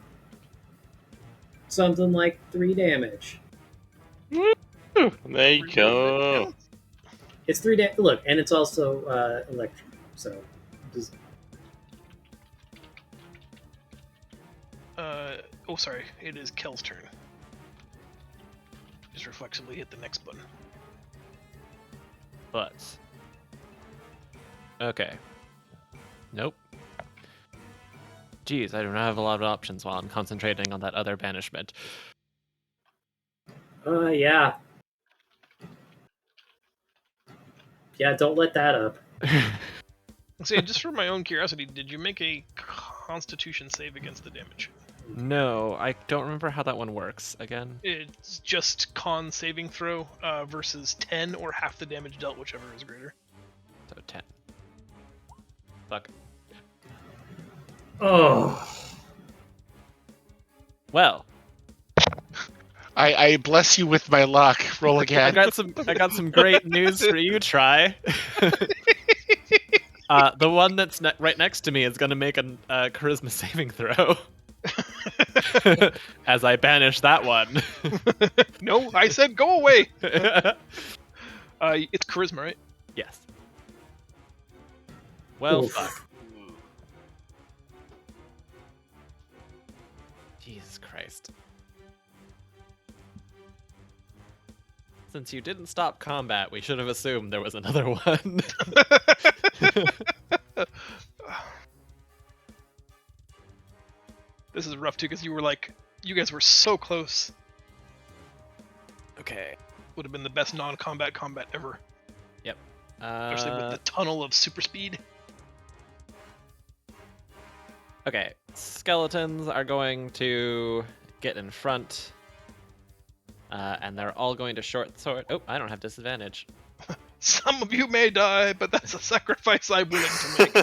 something like 3 damage. There you go. It's 3 damage. Look, and it's also electric. So, oh, sorry. It is Kel's turn. Just reflexively hit the next button. But... Okay. Nope. Geez, I do not have a lot of options while I'm concentrating on that other banishment. yeah. Yeah, don't let that up. So, just for my own curiosity, did you make a Constitution save against the damage? No, I don't remember how that one works. Again? It's just con saving throw versus 10 or half the damage dealt, whichever is greater. So 10. Fuck. Oh. Well, I bless you with my luck. Roll again. I got some great news for you, Try. The one that's right next to me is going to make a charisma saving throw. As I banish that one. No, I said go away. It's charisma, right? Yes. Well, Oof. fuck. Jesus Christ. Since you didn't stop combat, we should have assumed there was another one. This is rough too, because you guys were so close. Okay. Would have been the best non-combat combat ever. Yep. Especially with the tunnel of super speed. Okay. Skeletons are going to get in front. And they're all going to short sword. Oh, I don't have disadvantage. Some of you may die, but that's a sacrifice I'm willing to make.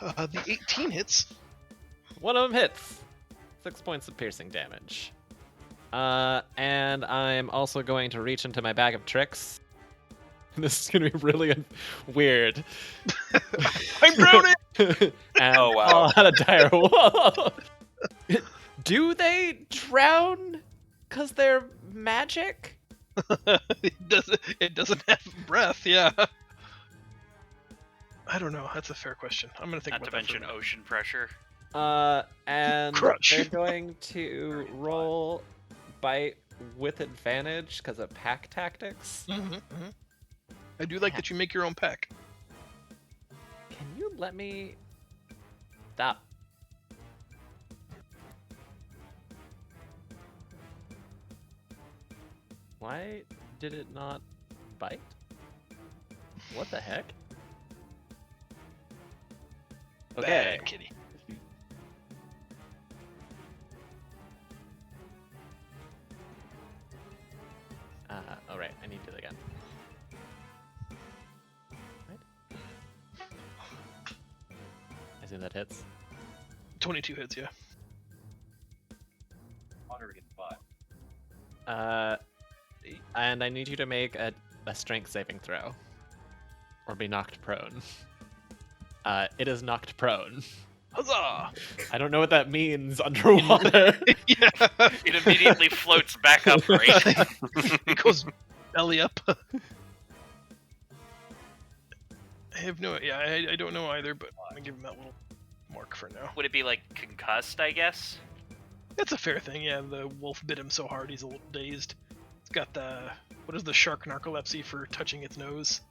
The 18 hits. One of them hits. 6 points of piercing damage. And I'm also going to reach into my bag of tricks. This is going to be really weird. I'm drowning! And Oh, wow. fall out a dire wall. Do they drown because they're magic? It doesn't have breath, yeah. I don't know. That's a fair question. I'm gonna think Not to about that. mention ocean pressure. And Crutch. they're going to roll bite with advantage because of pack tactics. I do like that you make your own pack. Can you let me stop? Why did it not bite? What the heck? Okay. Bad kitty. Alright, I need to do it again. think that hits. 22 hits, yeah. And I need you to make a strength saving throw. Or be knocked prone. It is knocked prone. Huzzah! I don't know what that means underwater. Yeah. It immediately floats back up, right? It goes belly up. I have no, yeah, I don't know either, but I'm gonna give him that little mark for now. Would it be like concussed, I guess? That's a fair thing, yeah. The wolf bit him so hard he's a little dazed. It's got the, what is the shark narcolepsy for touching its nose?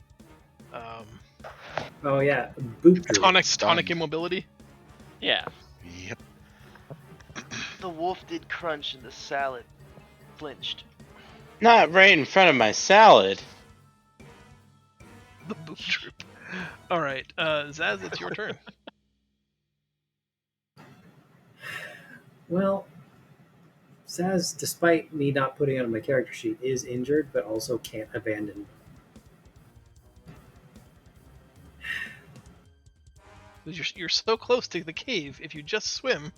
Oh yeah, boot droop. Tonic immobility. Yeah. Yep. The wolf did crunch and the salad flinched. Not right in front of my salad. The boot droop. Alright, Zaz, it's your turn. Well, Saz, despite me not putting it on my character sheet, is injured, but also can't abandon. You're so close to the cave, if you just swim.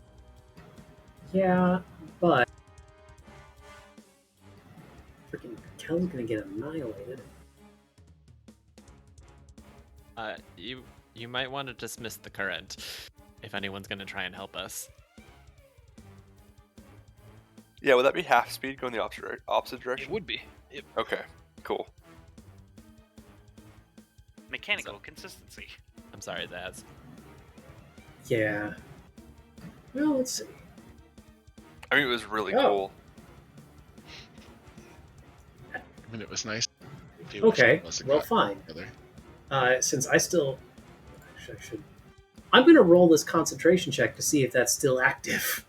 Yeah, but freaking Kel's gonna get annihilated. You might want to dismiss the current if anyone's gonna try and help us. Yeah, would that be half speed going the opposite direction? It would be. Yep. Okay, cool. Mechanical consistency. I'm sorry, Zaz. Yeah. Well, let's see. I mean, it was really Oh. cool. I mean, it was nice. Okay, well, fine. Since I still, actually, I should. I'm gonna roll this concentration check to see if that's still active.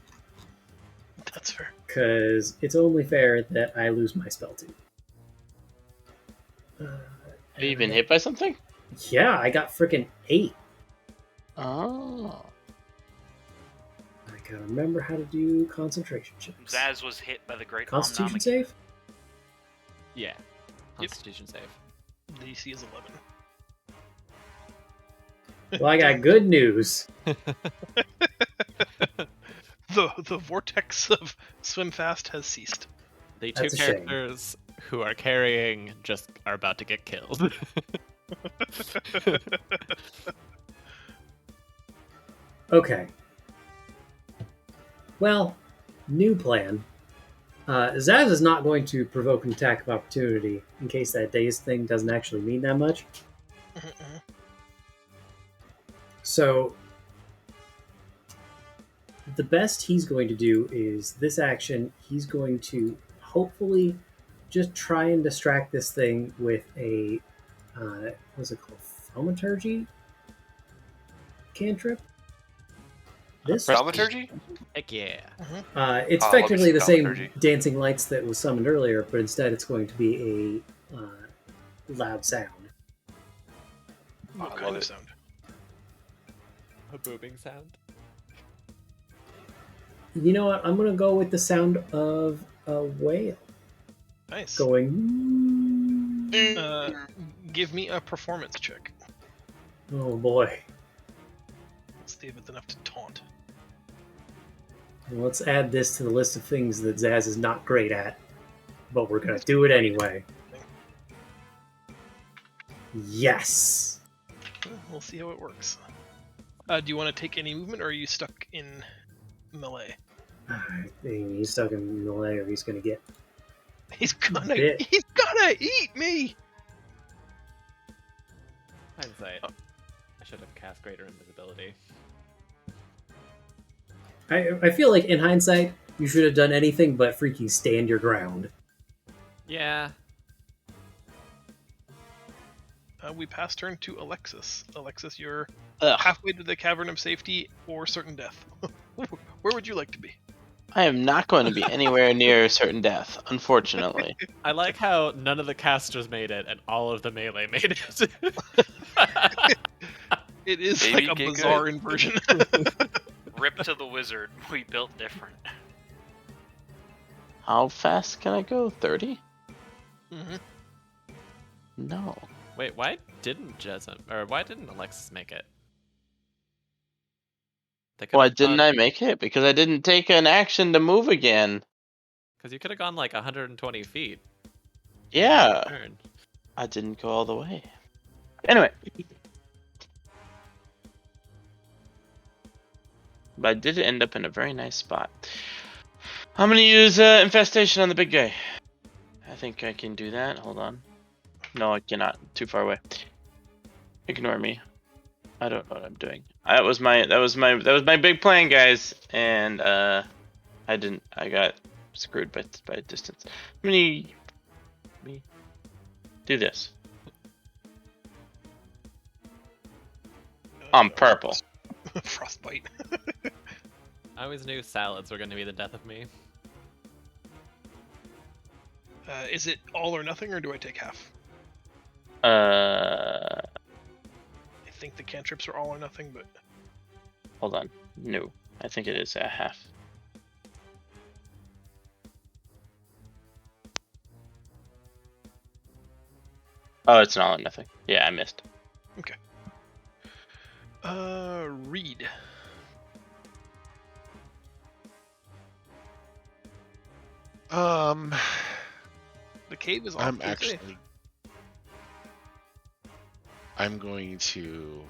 That's fair. Because it's only fair that I lose my spell too. Have you been hit by something? Yeah, I got freaking 8. Oh. I gotta remember how to do concentration checks. Zaz was hit by the Great Constitution Omnomicon. save? Yeah. Constitution save. The DC is 11. Well, I got good news. The vortex of swim fast has ceased. The two That's a shame. characters who are carrying just are about to get killed. Okay. Well, new plan. Zaz is not going to provoke an attack of opportunity in case that dazed thing doesn't actually mean that much. So, the best he's going to do is this action. He's going to hopefully just try and distract this thing with a, what's it called? Thaumaturgy cantrip? This? Thaumaturgy? Heck yeah. It's Oh, I love effectively the some same thaumaturgy. dancing lights that was summoned earlier, but instead it's going to be a loud sound. What I kind love of it. sound? A booming sound. You know what? I'm going to go with the sound of a whale Nice. going. Give me a performance check. Oh boy. Let's see if it's enough to taunt. Well, let's add this to the list of things that Zaz is not great at, but we're going to do it anyway. Yes! We'll see how it works. Do you want to take any movement, or are you stuck in melee? I think he's stuck in melee, or he's going to get. He's gonna Bit. eat me! Hindsight. Oh. I should have cast greater invisibility. I feel like in hindsight, you should have done anything but freaking stand your ground. Yeah. We pass turn to Alexis. Alexis, you're Ugh. halfway to the Cavern of Safety or certain death. Where would you like to be? I am not going to be anywhere near certain death, unfortunately. I like how none of the casters made it and all of the melee made it. It is Baby, like a get bizarre good. inversion. Rip to the wizard. We built different. How fast can I go? 30? Mhm. No. Wait, why didn't Alexis make it? Why didn't I make it? Because I didn't take an action to move again. Because you could have gone like 120 feet. Yeah. Turn. I didn't go all the way. Anyway. But I did end up in a very nice spot. I'm gonna use Infestation on the big guy. I think I can do that. Hold on. No, I cannot. Too far away. Ignore me. I don't know what I'm doing. That was my big plan, guys. And I got screwed by distance. Let me do this. I'm purple. Frostbite. I always knew salads were going to be the death of me. Is it all or nothing, or do I take half? I think the cantrips are all or nothing, but... Hold on. No. I think it is a half. Oh, it's an all or nothing. Yeah, I missed. Okay. Reed. The cave is I'm going to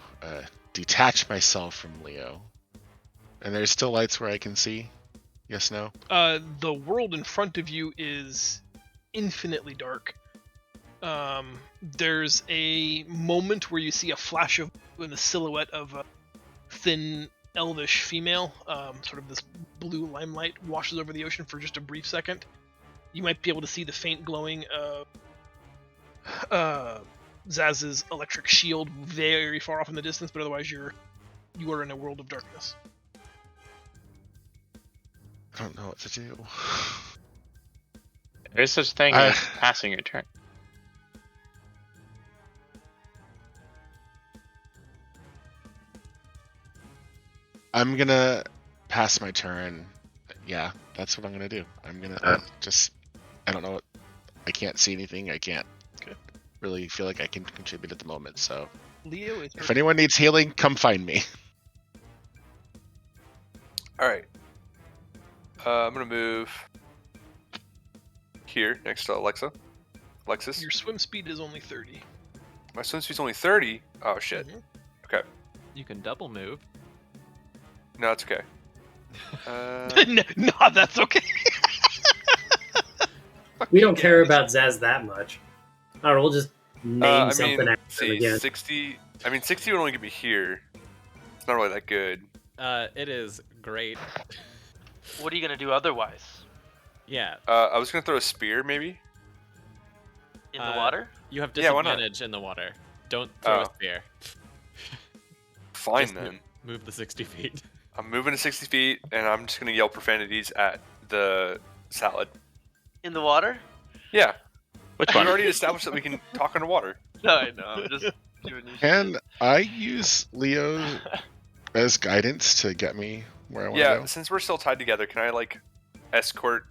detach myself from Leo. And there's still lights where I can see? Yes, no? The world in front of you is infinitely dark. There's a moment where you see a flash of in the silhouette of a thin elvish female. Sort of this blue limelight washes over the ocean for just a brief second. You might be able to see the faint glowing of Zaz's electric shield very far off in the distance, but otherwise you are in a world of darkness. I don't know what to do. There's such thing as passing your turn. I'm gonna pass my turn. Yeah, that's what I'm gonna do. I'm gonna I don't know what. I can't see anything. I can't really feel like I can contribute at the moment. So, Leo, if anyone needs healing, come find me. All right. I'm gonna move here next to Alexis. Your swim speed is only 30. My swim speed's only 30. Oh shit. Mm-hmm. Okay. You can double move. No, it's okay. No, that's okay. We don't care about Zaz that much. Alright, we'll just name something after him again. 60. I mean, 60 would only get me here. It's not really that good. It is great. What are you gonna do otherwise? Yeah. I was gonna throw a spear, maybe. In the water? You have Yeah, why not? disadvantage in the water. Don't throw a spear. Fine Just then. Move the 60 feet. I'm moving to 60 feet, and I'm just gonna yell profanities at the salad. In the water? Yeah. Which We one? already established that we can talk underwater. No, I know. I'm just doing this. Can I use Leo as guidance to get me where I want to Yeah, go? since we're still tied together, can I escort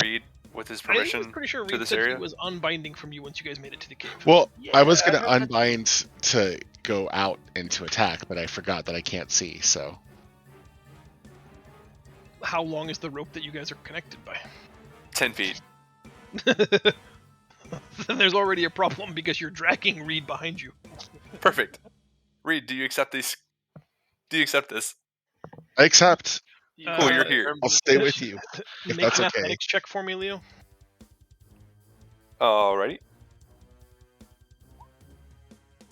Reed with his I was permission pretty sure to Reed this said area? he was unbinding from you once you guys made it to the cave. Well, I was Yeah, going to I heard unbind to go out and to attack, but I forgot that I can't see, so... How long is the rope that you guys are connected by? 10 feet. Then there's already a problem because you're dragging Reed behind you. Perfect. Reed, do you accept these? Do you accept this? I accept. Cool, you're here. I'll stay with you, if Make that's an okay. athletics check for me, Leo. Alrighty.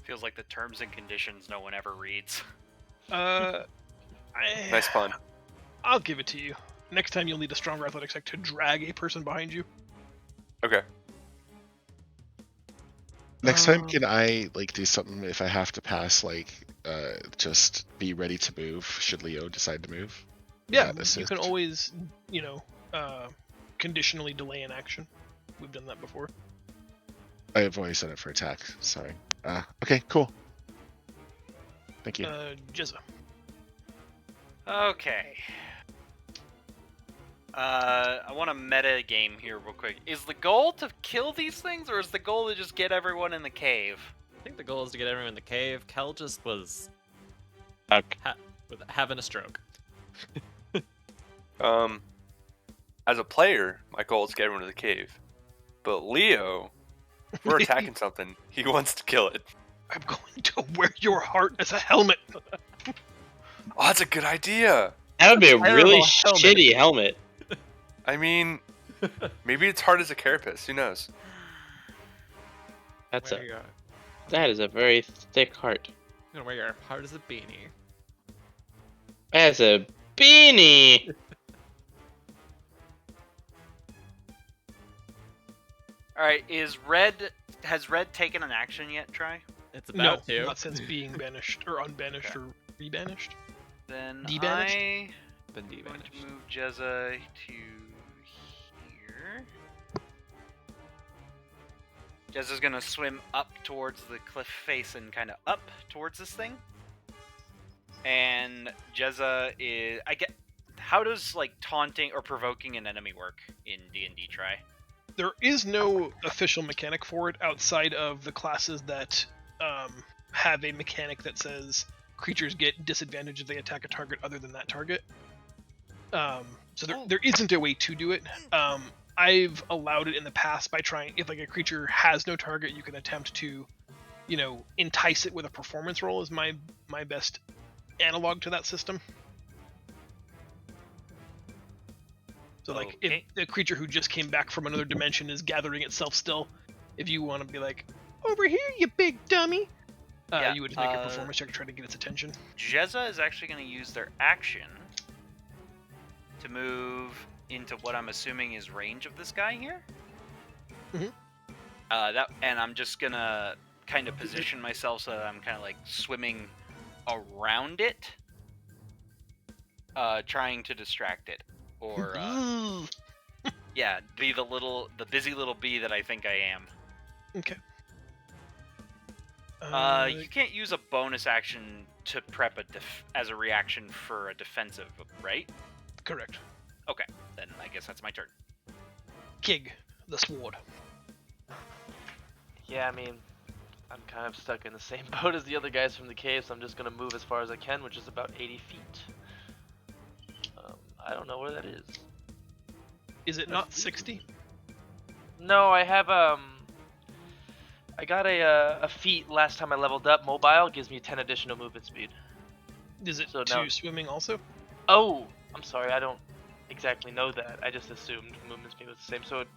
Feels like the terms and conditions no one ever reads. Nice pun. I'll give it to you. Next time you'll need a stronger athletics check to drag a person behind you. Okay. Next time, can I do something if I have to pass? Just be ready to move. Should Leo decide to move? Yeah, Assist. you can always, conditionally delay an action. We've done that before. I've always done it for attack. Sorry. Okay, cool. Thank you. Jizza. Okay. I want to meta game here real quick. Is the goal to kill these things, or is the goal to just get everyone in the cave? I think the goal is to get everyone in the cave. Kel just was with having a stroke. As a player, my goal is to get everyone to the cave. But Leo, if we're attacking something, he wants to kill it. I'm going to wear your heart as a helmet. Oh, that's a good idea. That would be a Terrible really helmet. shitty helmet. I mean, maybe it's hard as a carapace. Who knows? That is a very thick heart. I'm gonna wear your heart as a beanie. As a beanie. All right, has Red taken an action yet? Try. It's No, about to. not since being banished or unbanished or rebanished. Then Debanished? I Been am going devanished. to move Jezza to here. Jezza's gonna swim up towards the cliff face and kind of up towards this thing. And Jezza is how does like taunting or provoking an enemy work in D&D? Try. There is no official mechanic for it outside of the classes that have a mechanic that says creatures get disadvantage if they attack a target other than that target. So there isn't a way to do it. I've allowed it in the past by trying, if like a creature has no target, you can attempt to, entice it with a performance roll is my best analog to that system. So like if the creature who just came back from another dimension is gathering itself still, if you want to be like, over here, you big dummy, you would just make a performance check to try to get its attention. Jezza is actually going to use their action to move into what I'm assuming is range of this guy here. Mm-hmm. And I'm just gonna kind of position myself so that I'm kind of like swimming around it, trying to distract it, or yeah, be the busy little bee that I think I am. Okay. You can't use a bonus action to prep as a reaction for a defensive, right? Correct. Okay, then I guess that's my turn. Kig, the sword. Yeah, I mean, I'm kind of stuck in the same boat as the other guys from the cave, so I'm just going to move as far as I can, which is about 80 feet. I don't know where that is. Is it not 60? No, I have, I got a feat last time I leveled up. Mobile gives me 10 additional movement speed. Is it So to now- swimming also? Oh, I'm sorry, I don't exactly know that. I just assumed movement speed was the same, so it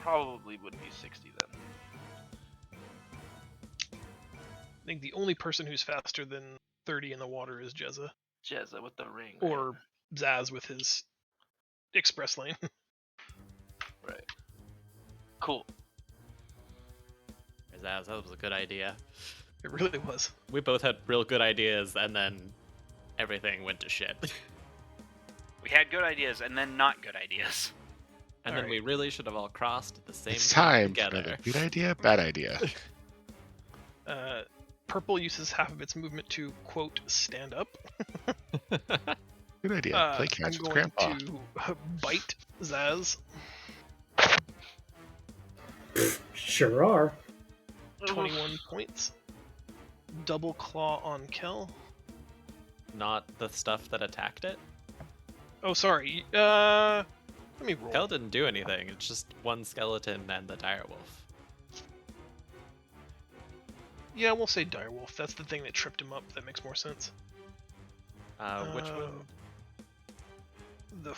probably would be 60 then. I think the only person who's faster than 30 in the water is Jezza. Jezza with the ring. Or Zaz with his express lane. Right. Cool. That was a good idea. It really was. We both had real good ideas, and then everything went to shit. We had good ideas and then not good ideas. And then we really should have all crossed at the same It's time time. together. Good idea, bad idea. Purple uses half of its movement to, quote, stand up. Good idea. Play catch I'm with going Grandpa. to bite Zaz. Sure are. 21 points. Double claw on Kel. Not the stuff that attacked it? Oh, sorry. Let me roll. Kel didn't do anything. It's just one skeleton and the direwolf. Yeah, we'll say direwolf. That's the thing that tripped him up. That makes more sense. Which one? The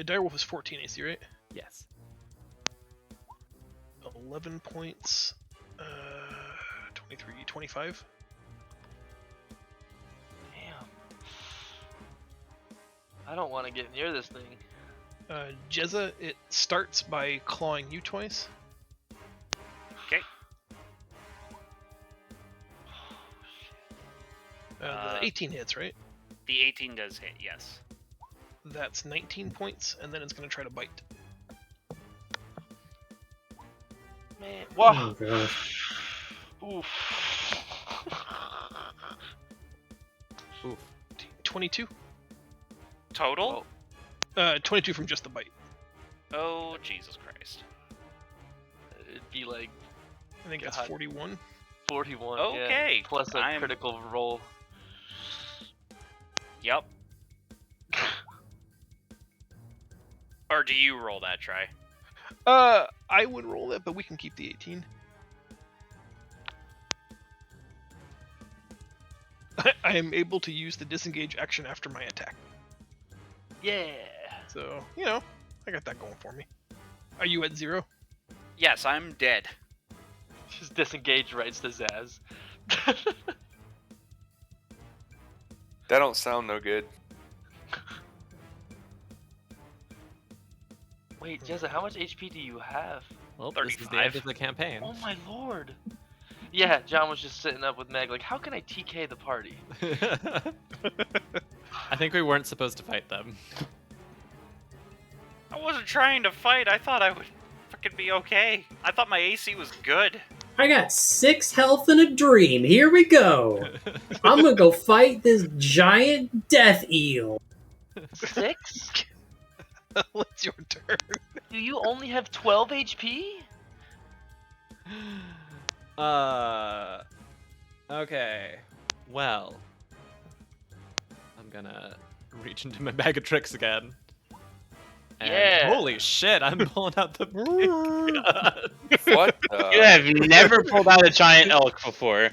direwolf is 14 AC, right? Yes. 11 points. 23, 25. Damn. I don't want to get near this thing. Jezza, it starts by clawing you twice. Okay. The 18 hits, right? The 18 does hit, yes. That's 19 points, and then it's going to try to bite. Man, Oh wow. gosh. Oof. Oof. 22? Total? 22 from just the bite. Oh, Jesus Christ. It'd be like I think that's God. 41. 41. Okay, Yeah, plus a I'm- critical roll. Yep. Or do you roll that, Try? I would roll it, but we can keep the 18. I am able to use the disengage action after my attack. Yeah. So, I got that going for me. Are you at 0? Yes, I'm dead. Just disengage rights to Zaz. That don't sound no good. Wait, Jezza, how much HP do you have? Well, this is the end of the campaign. Oh my lord. Yeah, John was just sitting up with Meg like, how can I TK the party? I think we weren't supposed to fight them. I wasn't trying to fight. I thought I would fucking be okay. I thought my AC was good. I got 6 health and a dream. Here we go. I'm gonna go fight this giant death eel. 6? It's your turn. Do you only have 12 HP? Okay. Well, I'm gonna reach into my bag of tricks again. And Yeah. holy shit, I'm pulling out the big gun. What? You have never pulled out a giant elk before.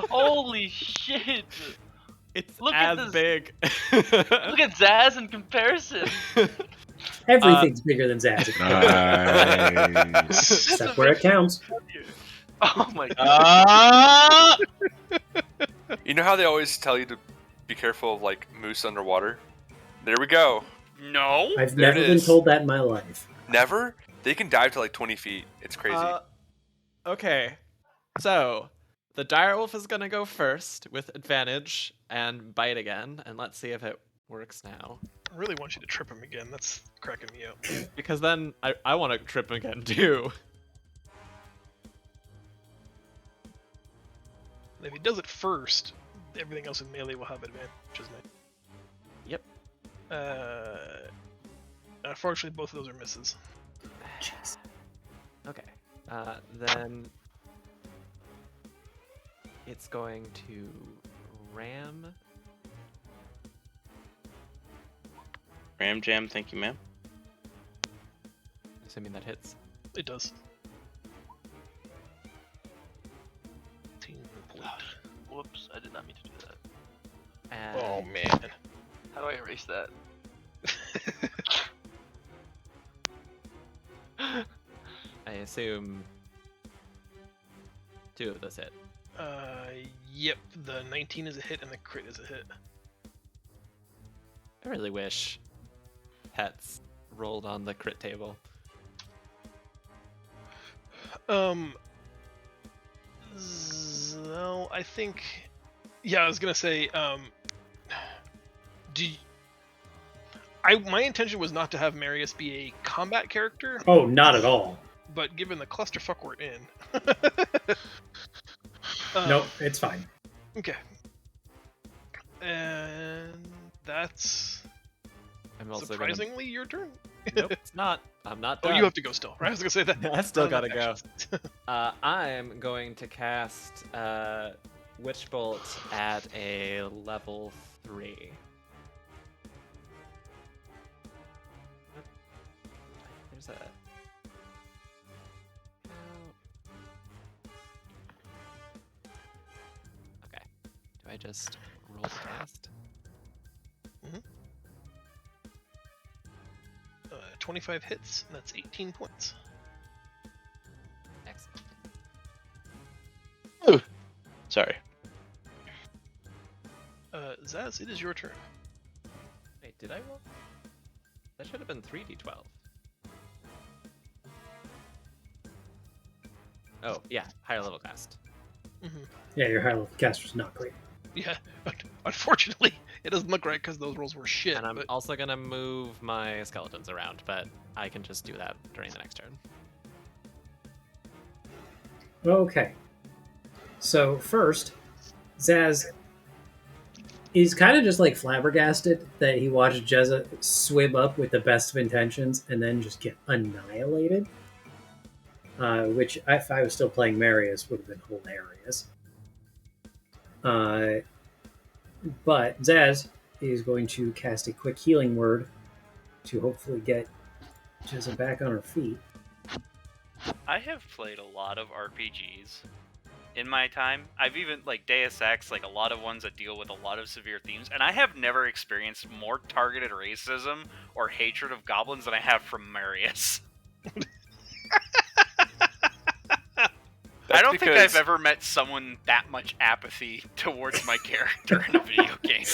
Holy shit! It's Look at as this. big. Look at Zaz in comparison. Everything's bigger than Zaz. Nice. Except where it counts. Oh my god. You know how they always tell you to be careful of like moose underwater? There we go. No. I've There never it been is. told that in my life. Never? They can dive to like 20 feet. It's crazy. Okay. So, the direwolf is gonna go first with advantage and bite again, and let's see if it works now. I really want you to trip him again. That's cracking me up. Because then I want to trip him again too. And if he does it first, everything else in melee will have advantage, isn't it? Yep. Unfortunately, both of those are misses. Jeez. Okay. Then it's going to ram. Ram jam, thank you, ma'am. Assuming that hits. It does. 18 point. Whoops, I did not mean to do that. And Oh man. How do I erase that? I assume 2 of those hit. Yep. The 19 is a hit and the crit is a hit. I really wish pets rolled on the crit table. No, I think. Yeah, I was gonna say. My intention was not to have Marius be a combat character, Oh, not at all. but given the clusterfuck we're in. Nope, it's fine. Okay. And that's I'm also surprisingly your turn. gonna. Nope, it's not. I'm not Oh, done. you have to go still, right? I was gonna say that. I still None gotta of go. actions. I'm going to cast Witch Bolt at a level 3. There's a. Okay. Do I just roll the cast? 25 hits, and that's 18 points. Excellent. Sorry. Zaz, it is your turn. Wait, did I roll? That should have been 3d12. Oh, yeah, higher level cast. Yeah, your high level caster's not great. Yeah, unfortunately, it doesn't look right because those rolls were shit. And I'm but also gonna move my skeletons around, but I can just do that during the next turn. Okay. So, first, Zaz is kind of just like flabbergasted that he watched Jezza swim up with the best of intentions and then just get annihilated. Which, if I was still playing Marius, would have been hilarious. But Zaz is going to cast a quick healing word to hopefully get Jezza back on her feet. I have played a lot of RPGs in my time. I've even, like, Deus Ex, like, a lot of ones that deal with a lot of severe themes, and I have never experienced more targeted racism or hatred of goblins than I have from Marius. I don't think I've ever met someone that much apathy towards my character in a video game.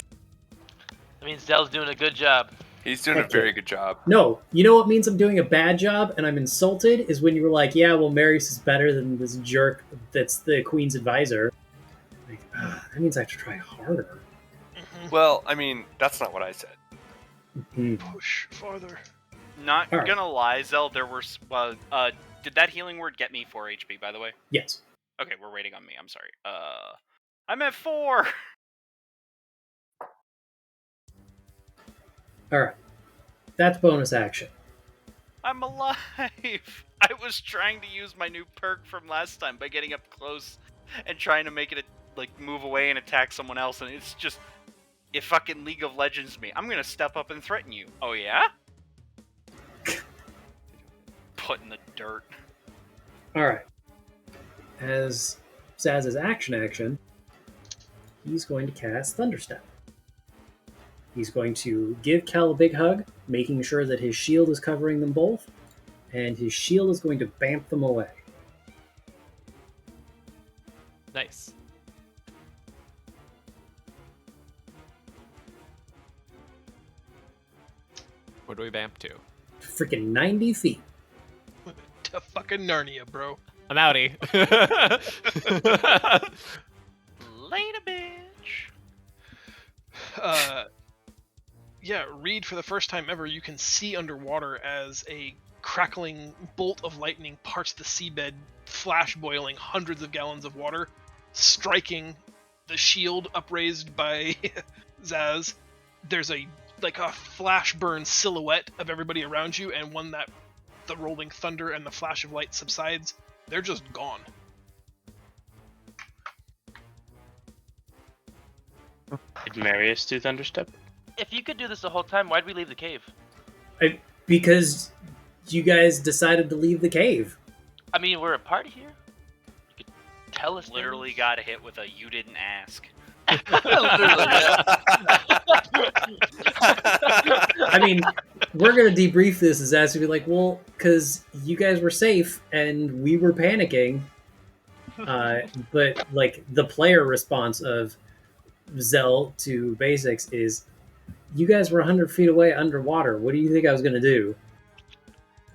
That means Dell's doing a good job. He's doing a very good job. No, you know what means I'm doing a bad job and I'm insulted is when you were like, yeah, well, Marius is better than this jerk that's the Queen's advisor. Like, that means I have to try harder. Well, I mean, that's not what I said. Push farther. Not gonna lie, Zell, there were... did that healing word get me 4 HP, by the way? Yes. Okay, we're waiting on me. I'm sorry. I'm at 4! Alright. That's bonus action. I'm alive! I was trying to use my new perk from last time by getting up close and trying to make it, move away and attack someone else, and it's just... It fucking League of Legends me. I'm gonna step up and threaten you. Oh, yeah? Put in the dirt. Alright. As Zaz's action, he's going to cast Thunderstep. He's going to give Cal a big hug, making sure that his shield is covering them both, and his shield is going to bamf them away. Nice. Where do we bamf to? Freaking 90 feet. To fucking Narnia, bro. I'm outie. Later, bitch. Yeah, Reed, for the first time ever, you can see underwater as a crackling bolt of lightning parts the seabed, flash boiling hundreds of gallons of water, striking the shield upraised by Zaz. There's a flash burn silhouette of everybody around you, and when the rolling thunder and the flash of light subsides, they're just gone. Did Marius do Thunderstep? If you could do this the whole time, why'd we leave the cave? Because you guys decided to leave the cave. I mean, we're a party here. You could tell us. Literally things. got hit with a "you didn't ask." I mean, we're going to debrief this as Zaz to be like, well, because you guys were safe and we were panicking. But, the player response of Zell to basics is, you guys were 100 feet away underwater. What do you think I was going to do?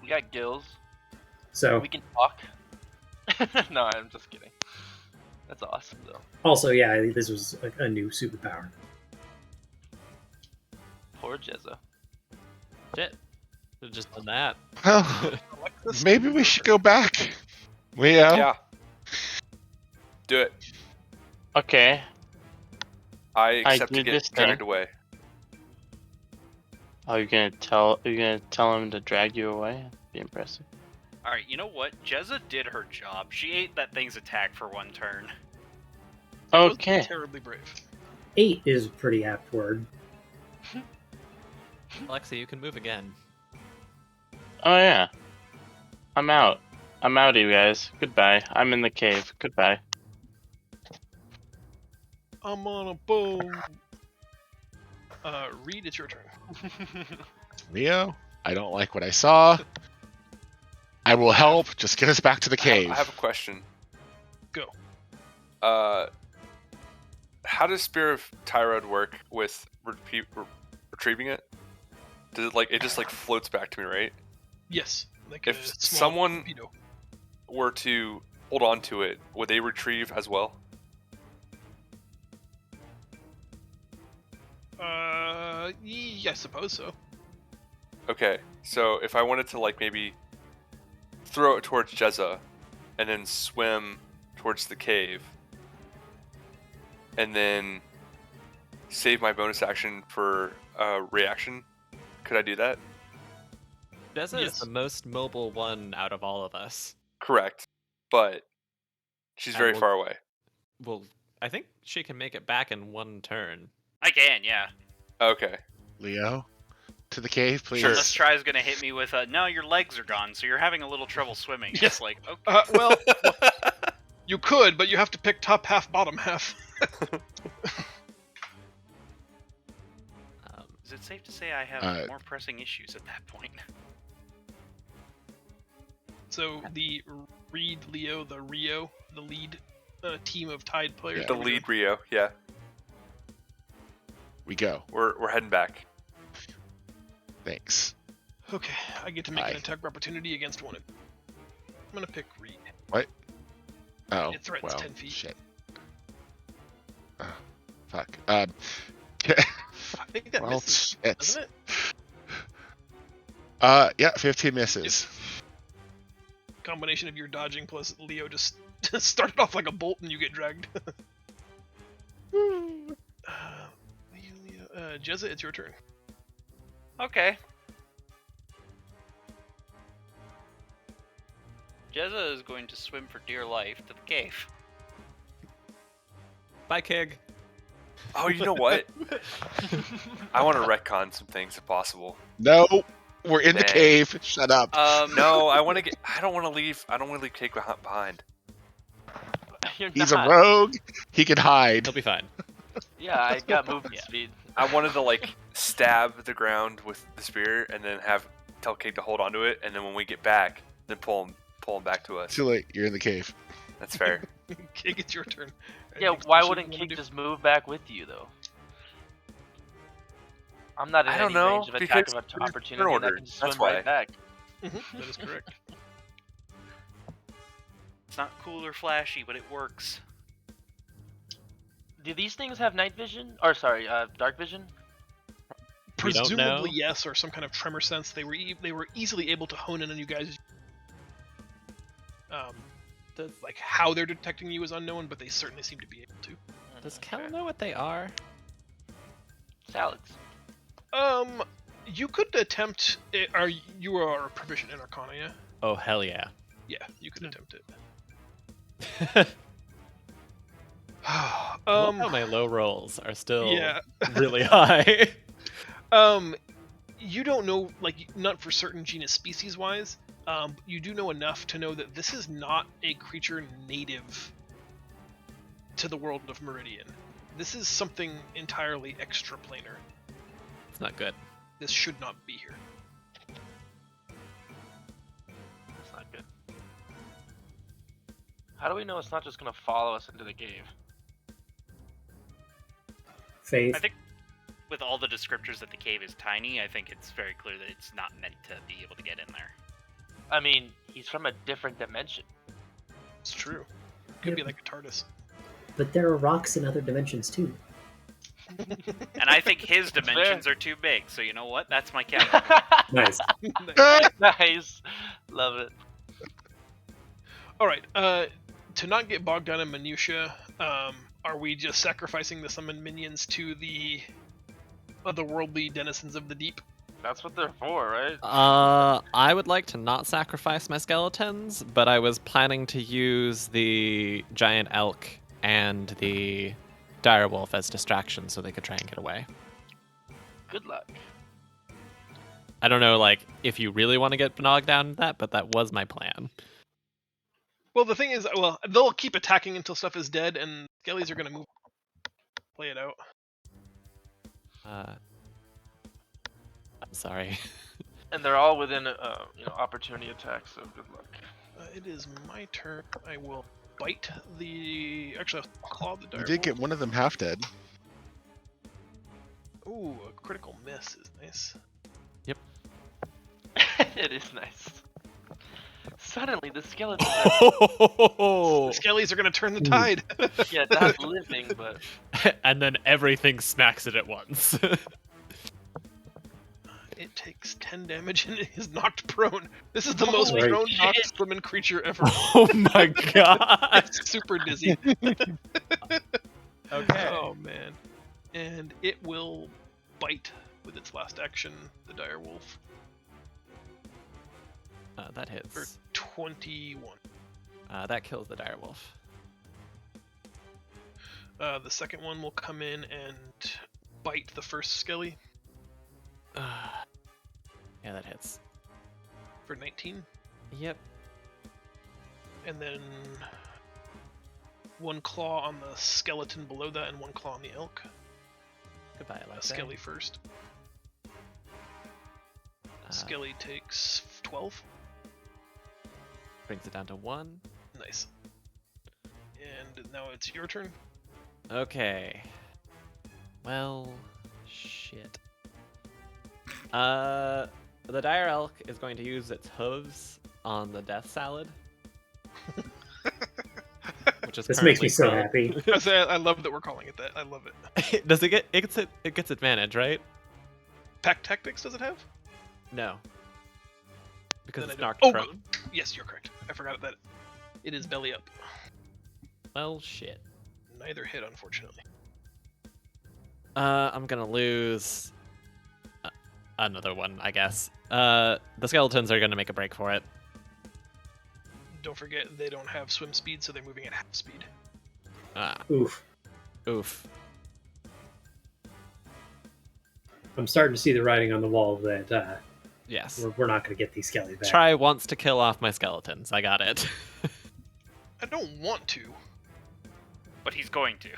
We got gills. So we can talk. No, I'm just kidding. That's awesome, though. Also, yeah, this was a new superpower. Poor Jezza. Shit. Should've just done that. Well, maybe we should go back. Yeah. Do it. Okay. I accept to do this get dragged thing. away. Oh, you're gonna tell him to drag you away? That'd be impressive. Alright, you know what? Jezza did her job. She ate that thing's attack for 1 turn. Okay. Terribly brave. 8 is a pretty apt word. Alexa, you can move again. Oh yeah. I'm out. I'm out, you guys. Goodbye. I'm in the cave. Goodbye. I'm on a boat. Reed, it's your turn. Leo, I don't like what I saw. I will help. Just get us back to the cave. I have a question. Go. How does Spear of Tyrod work with retrieving it? Does it just floats back to me, right? Yes. Like If a small someone torpedo. were to hold on to it, would they retrieve as well? I suppose so. Okay, so if I wanted to maybe throw it towards Jezza, and then swim towards the cave, and then save my bonus action for reaction, could I do that? Jezza Yes. is the most mobile one out of all of us. Correct, but she's very will- far away. Well, I think she can make it back in one turn. I can, yeah. Okay. Leo, to the cave, please. Sure. Unless Try's gonna hit me with no, your legs are gone, so you're having a little trouble swimming. Yeah. It's like, okay. Well, you could, but you have to pick top half, bottom half. Is it safe to say I have more pressing issues at that point? So the Reed, Leo, the Rio, the lead team of Tide players. The lead Rio, yeah. We go. We're heading back. Thanks. Okay, I get to make Aye. an attack opportunity against one of them. I'm gonna pick Reed. What? Oh, It threatens well, 10 feet. shit. Oh, fuck. I think that well, misses, shit. doesn't it? Yeah, 15 misses. Combination of your dodging plus Leo just started off like a bolt and you get dragged. Jezza, it's your turn. Okay. Jezza is going to swim for dear life to the cave. Bye, Kig. Oh, you know what? I want to retcon some things if possible. No, we're in the Dang. cave. Shut up. No, I want to get. I don't want to leave. I don't want to leave Cake behind. You're He's not. a rogue. He can hide. He'll be fine. Yeah, I got movement speed. I wanted to like stab the ground with the spear and then tell Cake to hold onto it, and then when we get back, then pull him back to us. Too late. You're in the cave. That's fair. Kig, it's your turn. Yeah, Next why question wouldn't you wanna Kig do? just move back with you though? I'm not in I don't any know, range of attack because of we're in opportunity, and I order, can just that's swim right why. back. That is correct. It's not cool or flashy, but it works. Do these things have night vision? Or sorry, dark vision? We don't know. Presumably yes, or some kind of tremor sense. They were easily able to hone in on you guys. Like how they're detecting you is unknown, but they certainly seem to be able to. Does Kel know what they are? Salads. You could attempt. You are proficient in Arcana, yeah? Oh, hell yeah. Yeah, you could attempt it. Oh, my low rolls are still Yeah. really high. You don't know, like, not for certain genus species wise. You do know enough to know that this is not a creature native to the world of Meridian. This is something entirely extraplanar. It's not good. This should not be here. That's not good. How do we know it's not just gonna follow us into the cave? Faith. I think with all the descriptors that the cave is tiny, I think it's very clear that it's not meant to be able to get in there. I mean, he's from a different dimension. It's true. Could be like a TARDIS. But there are rocks in other dimensions too. And I think his dimensions are too big, so you know what? That's my counter. Nice. Nice. Love it. Alright, to not get bogged down in minutia, are we just sacrificing the summoned minions to the otherworldly denizens of the deep? That's what they're for, right? I would like to not sacrifice my skeletons, but I was planning to use the giant elk and the direwolf as distractions so they could try and get away. Good luck. I don't know, like, if you really want to get bogged down in that, but that was my plan. Well, the thing is, they'll keep attacking until stuff is dead, and skellies are gonna move. Play it out. I'm sorry. And they're all within, opportunity attack, so good luck. It is my turn. I will bite the. Actually, I'll claw the You direwolf. did get one of them half dead. Ooh, a critical miss is nice. It is nice. Suddenly, the skeletons The skellies are gonna turn the tide. yeah, not living, but... And then everything smacks it at once. It takes 10 damage and it is knocked prone. This is the most Holy prone shit. knocked swimming creature ever. Oh my god. It's super dizzy. Okay. Oh man. And it will bite with its last action, the direwolf, That for hits. 21. That kills the direwolf. The second one will come in and bite the first skelly Yeah, that hits. for 19. Yep. And then one claw on the skeleton below that and one claw on the elk. Goodbye, Alexei. Skelly first. Skelly takes 12. Brings it down to 1. Nice. And now it's your turn. Okay. Well, shit. The dire elk is going to use its hooves on the death salad. Which is This makes me so currently happy. I love that we're calling it that. I love it. Does it get it gets advantage, right? Pack tactics, does it have? No. Because Then it's I don't- knocked Oh, prone. yes, you're correct. I forgot that it is belly up. Well, shit. Neither hit, unfortunately. I'm gonna lose another one, I guess. The skeletons are gonna make a break for it. Don't forget, they don't have swim speed, so they're moving at half speed. Oof. Oof. I'm starting to see the writing on the wall that Yes. we're not going to get these skelly back. Try wants to kill off my skeletons. I got it. I don't want to. But he's going to.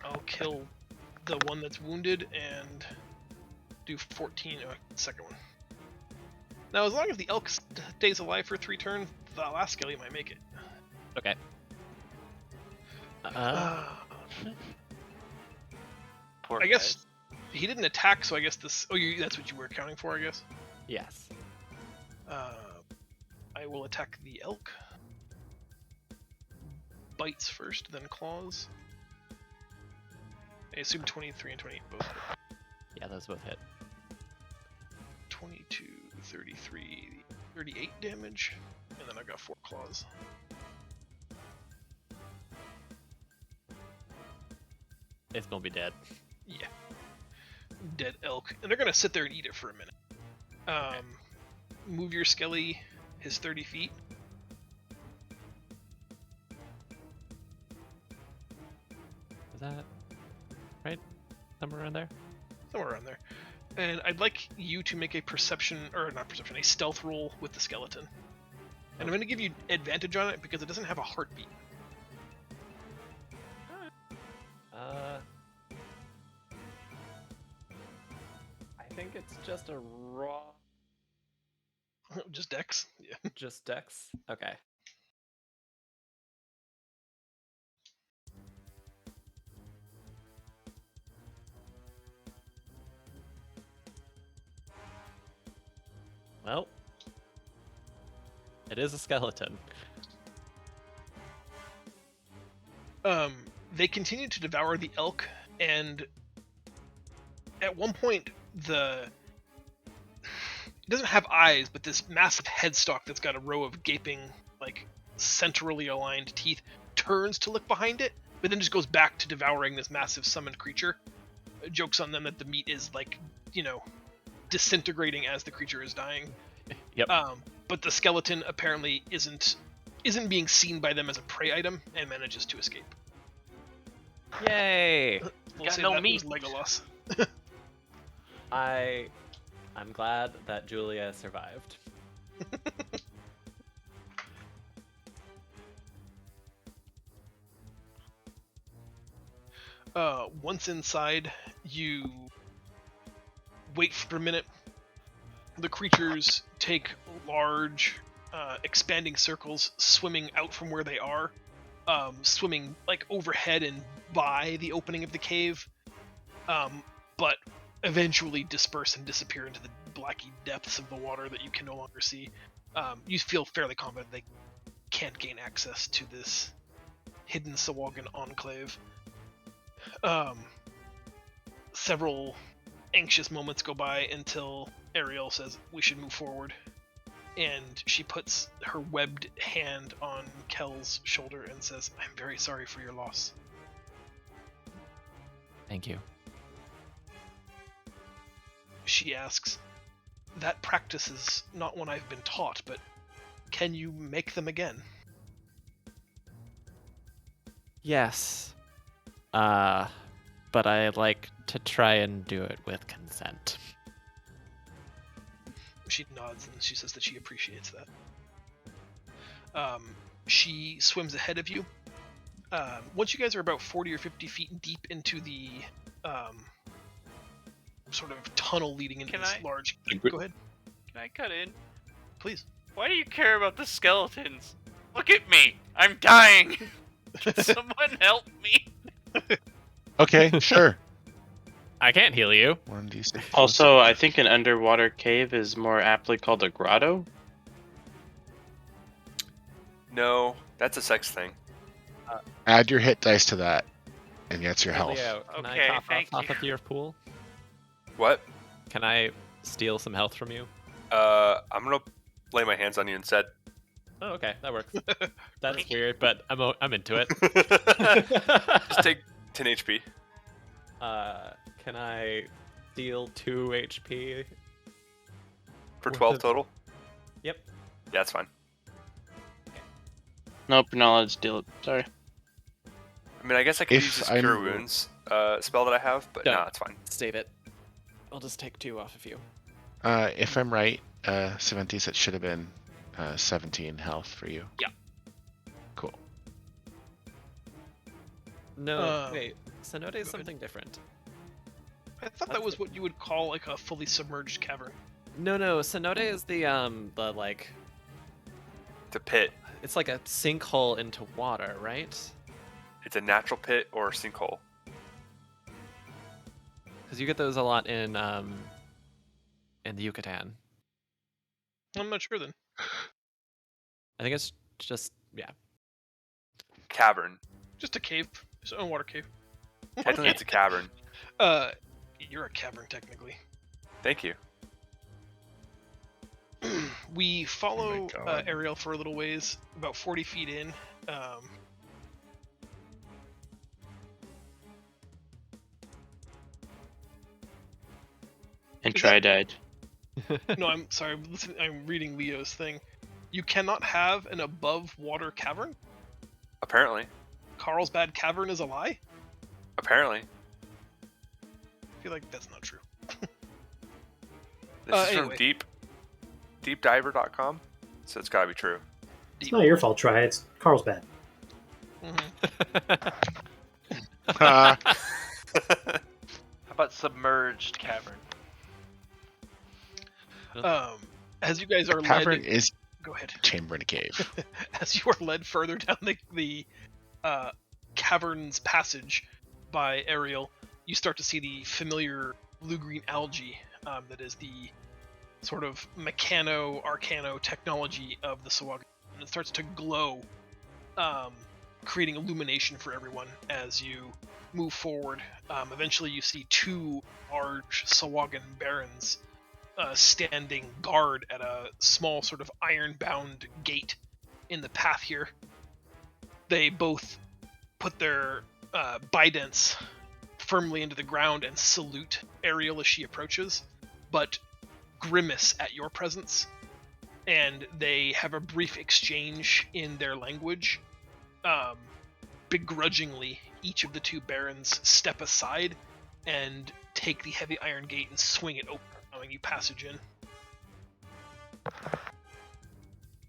I'll kill the one that's wounded and do 14 second one. Now, as long as the elk stays alive for 3 turns, the last skelly might make it. Okay. Poor I guess guy. he didn't attack, so I guess this... Oh, that's what you were accounting for, I guess? Yes. I will attack the elk. Bites first, then claws. I assume 23 and 28 both hit. Yeah, those both hit. 22, 33, 38 damage, and then I've got 4 claws. It's gonna be dead. Yeah. Dead elk. And they're gonna sit there and eat it for a minute. Move your skelly his 30 feet. Is that right? Somewhere around there? Somewhere around there. And I'd like you to make a a stealth roll with the skeleton. And I'm going to give you advantage on it because it doesn't have a heartbeat. I think it's just a raw... Just dex. Yeah. Just dex? Okay. Well, it is a skeleton. They continue to devour the elk, and at one point, it doesn't have eyes, but this massive headstock that's got a row of gaping, like, centrally aligned teeth turns to look behind it, but then just goes back to devouring this massive summoned creature. Jokes on them that the meat is, like, disintegrating as the creature is dying. Yep. But the skeleton apparently isn't being seen by them as a prey item and manages to escape. Yay! We'll Got say no that meat. was Legolas. I'm glad that Julia survived. Once inside, you wait for a minute. The creatures take large, expanding circles, swimming out from where they are, swimming like overhead and by the opening of the cave, but eventually disperse and disappear into the blacky depths of the water that you can no longer see. You feel fairly confident they can't gain access to this hidden Sawagan enclave. Several anxious moments go by until Ariel says, "We should move forward." And she puts her webbed hand on Kel's shoulder and says, "I'm very sorry for your loss." Thank you. She asks, "That practice is not one I've been taught, but can you make them again?" Yes. But I like to try and do it with consent. She nods and she says that she appreciates that. She swims ahead of you. Once you guys are about 40 or 50 feet deep into the sort of tunnel leading into this large... Go ahead. Can I cut in? Please. Why do you care about the skeletons? Look at me! I'm dying! Can someone help me? Okay, sure. I can't heal you. 1d6. Also, I think an underwater cave is more aptly called a grotto. No, that's a sex thing. Add your hit dice to that, and that's your health. Leo, can Okay, I cough thank off you. of your pool? What? Can I steal some health from you? I'm gonna lay my hands on you instead. Oh, okay, that works. That's weird, but I'm into it. Just take 10 HP. Can I steal 2 HP? For 12 total? Yep. Yeah, that's fine. Nope, you're not allowed to deal it. Sorry. I mean, I guess I could If use this I'm- Cure Wounds spell that I have, but No. nah, it's fine. Save it. I'll just take 2 off of you. If I'm right, Saventis, it should have been 17 health for you. Yeah. Cool. No, wait. Cenote is something different. I thought that was what you would call like a fully submerged cavern. No, Cenote is the like... It's a pit. It's like a sinkhole into water, right? It's a natural pit or a sinkhole. Because you get those a lot in the Yucatan. I'm not sure then. I think it's just, yeah. Cavern. Just a cave. It's an underwater cave. Technically, it's a cavern. You're a cavern technically. Thank you. We follow Oh my God. Ariel for a little ways, about 40 feet in. And Is Try that- died. No, I'm sorry. I'm reading Leo's thing. You cannot have an above water cavern? Apparently. Carlsbad Cavern is a lie? Apparently. I feel like that's not true. This is Anyway. from deepdiver.com, so it's gotta be true. It's not your fault, Try. It's Carlsbad. Mhm. Uh, How about Submerged Cavern? As you guys are cavern led, is go ahead. chamber in a cave. As you are led further down the cavern's passage by Ariel, you start to see the familiar blue-green algae that is the sort of mechano-arcano technology of the Sawagan. And it starts to glow, creating illumination for everyone as you move forward. Eventually you see 2 large Sawagan barons standing guard at a small sort of iron-bound gate in the path here. They both put their bidents firmly into the ground and salute Ariel as she approaches, but grimace at your presence, and they have a brief exchange in their language. Begrudgingly, each of the 2 barons step aside and take the heavy iron gate and swing it open, allowing you passage in.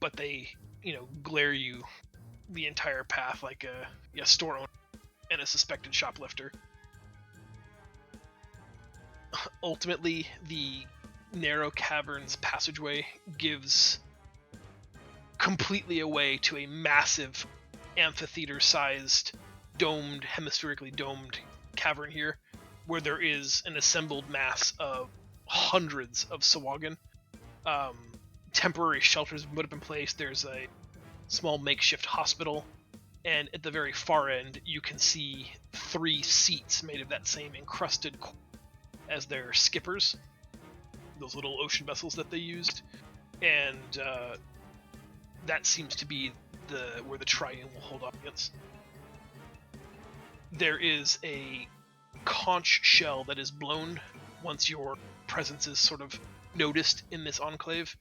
But they, glare you the entire path like a store owner and a suspected shoplifter. Ultimately, the narrow cavern's passageway gives completely away to a massive amphitheater-sized, hemispherically domed cavern here, where there is an assembled mass of hundreds of Sawagan. Temporary shelters have been put up in place. There's a small makeshift hospital, and at the very far end, you can see 3 seats made of that same encrusted coal as their skippers, those little ocean vessels that they used, and that seems to be where the Triune will hold audience. There is a conch shell that is blown once your presence is sort of noticed in this enclave,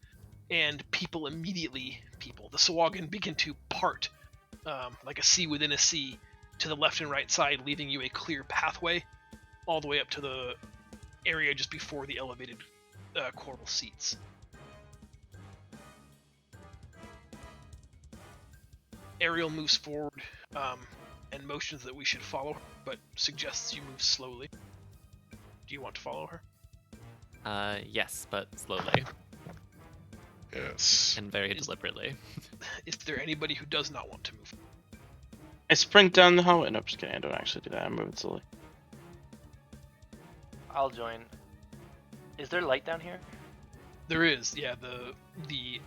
and the Sawagan begin to part like a sea within a sea, to the left and right side, leaving you a clear pathway all the way up to the area just before the elevated coral seats. Ariel moves forward and motions that we should follow her, but suggests you move slowly. Do you want to follow her? Yes, but slowly Yes. and very deliberately. Is there anybody who does not want to move? I sprint down the hallway. No, I'm just kidding. I don't actually do that. I'm moving slowly. I'll join. Is there light down here? There is, yeah. The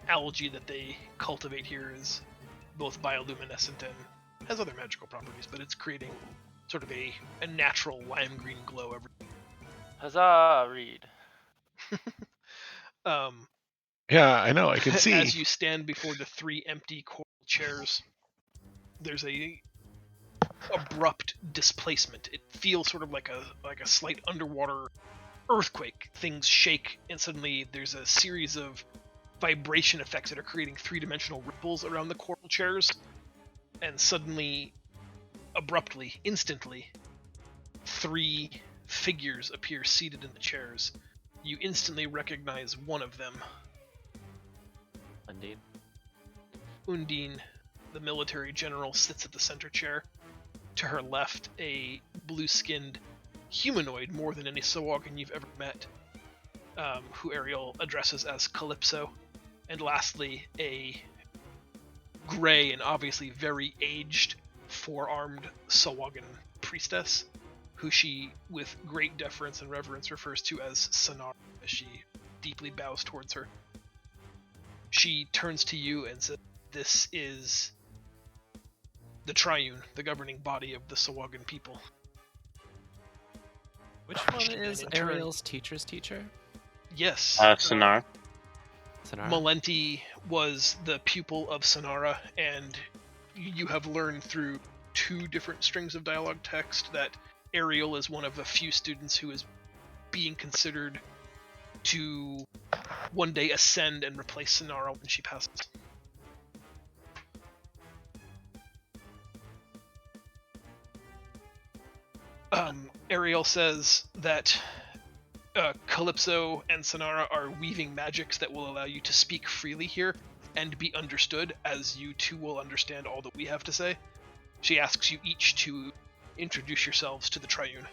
algae that they cultivate here is both bioluminescent and has other magical properties, but it's creating sort of a natural lime green glow every. Huzzah, Reed. Yeah, I know. I can see. As you stand before the 3 empty coral chairs, there's a abrupt displacement. It feels sort of like a slight underwater earthquake. Things shake, and suddenly there's a series of vibration effects that are creating 3-dimensional ripples around the coral chairs. And suddenly, abruptly, instantly, 3 figures appear seated in the chairs. You instantly recognize one of them. Indeed. Undine, the military general, sits at the center chair. To her left, a blue-skinned humanoid, more than any Sahuagin you've ever met, who Ariel addresses as Calypso. And lastly, a gray and obviously very aged 4-armed Sahuagin priestess, who she, with great deference and reverence, refers to as Sonara as she deeply bows towards her. She turns to you and says, "This is the Triune, the governing body of the Sahuagin people." Which one is Ariel's teacher's teacher? Yes. Sonar. Sonara? Malenti was the pupil of Sonara, and you have learned through 2 different strings of dialogue text that Ariel is one of a few students who is being considered to one day ascend and replace Sonara when she passes. Ariel says that Calypso and Sonara are weaving magics that will allow you to speak freely here and be understood, as you too will understand all that we have to say. She asks you each to introduce yourselves to the Triune.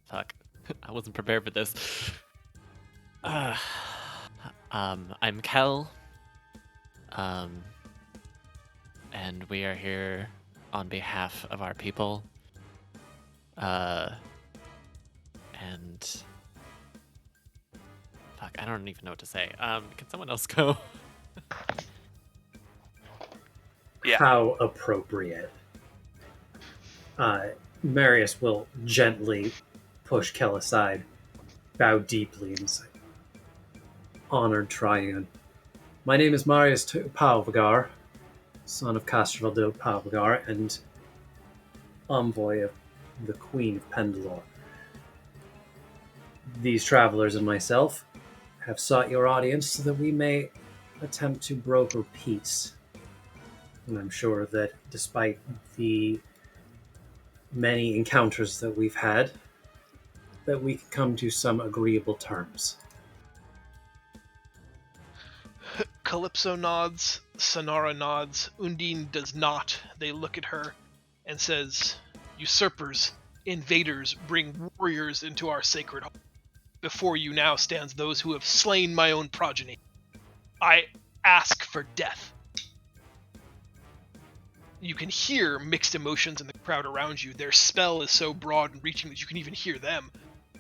Fuck. I wasn't prepared for this. I'm Kel. And we are here on behalf of our people. And fuck, I don't even know what to say. Can someone else go? Yeah. How appropriate. Marius will gently push Kel aside, bow deeply, and say, "Honored Triune. My name is Marius Palvagar, son of Castrovaldo Palvagar, and envoy of the Queen of Pendilor. These travelers and myself have sought your audience so that we may attempt to broker peace. And I'm sure that despite the many encounters that we've had, that we can come to some agreeable terms." Calypso nods, Sonara nods, Undine does not. They look at her and says, "Usurpers, invaders, bring warriors into our sacred hall. Before you now stands those who have slain my own progeny. I ask for death." You can hear mixed emotions in the crowd around you. Their spell is so broad and reaching that you can even hear them.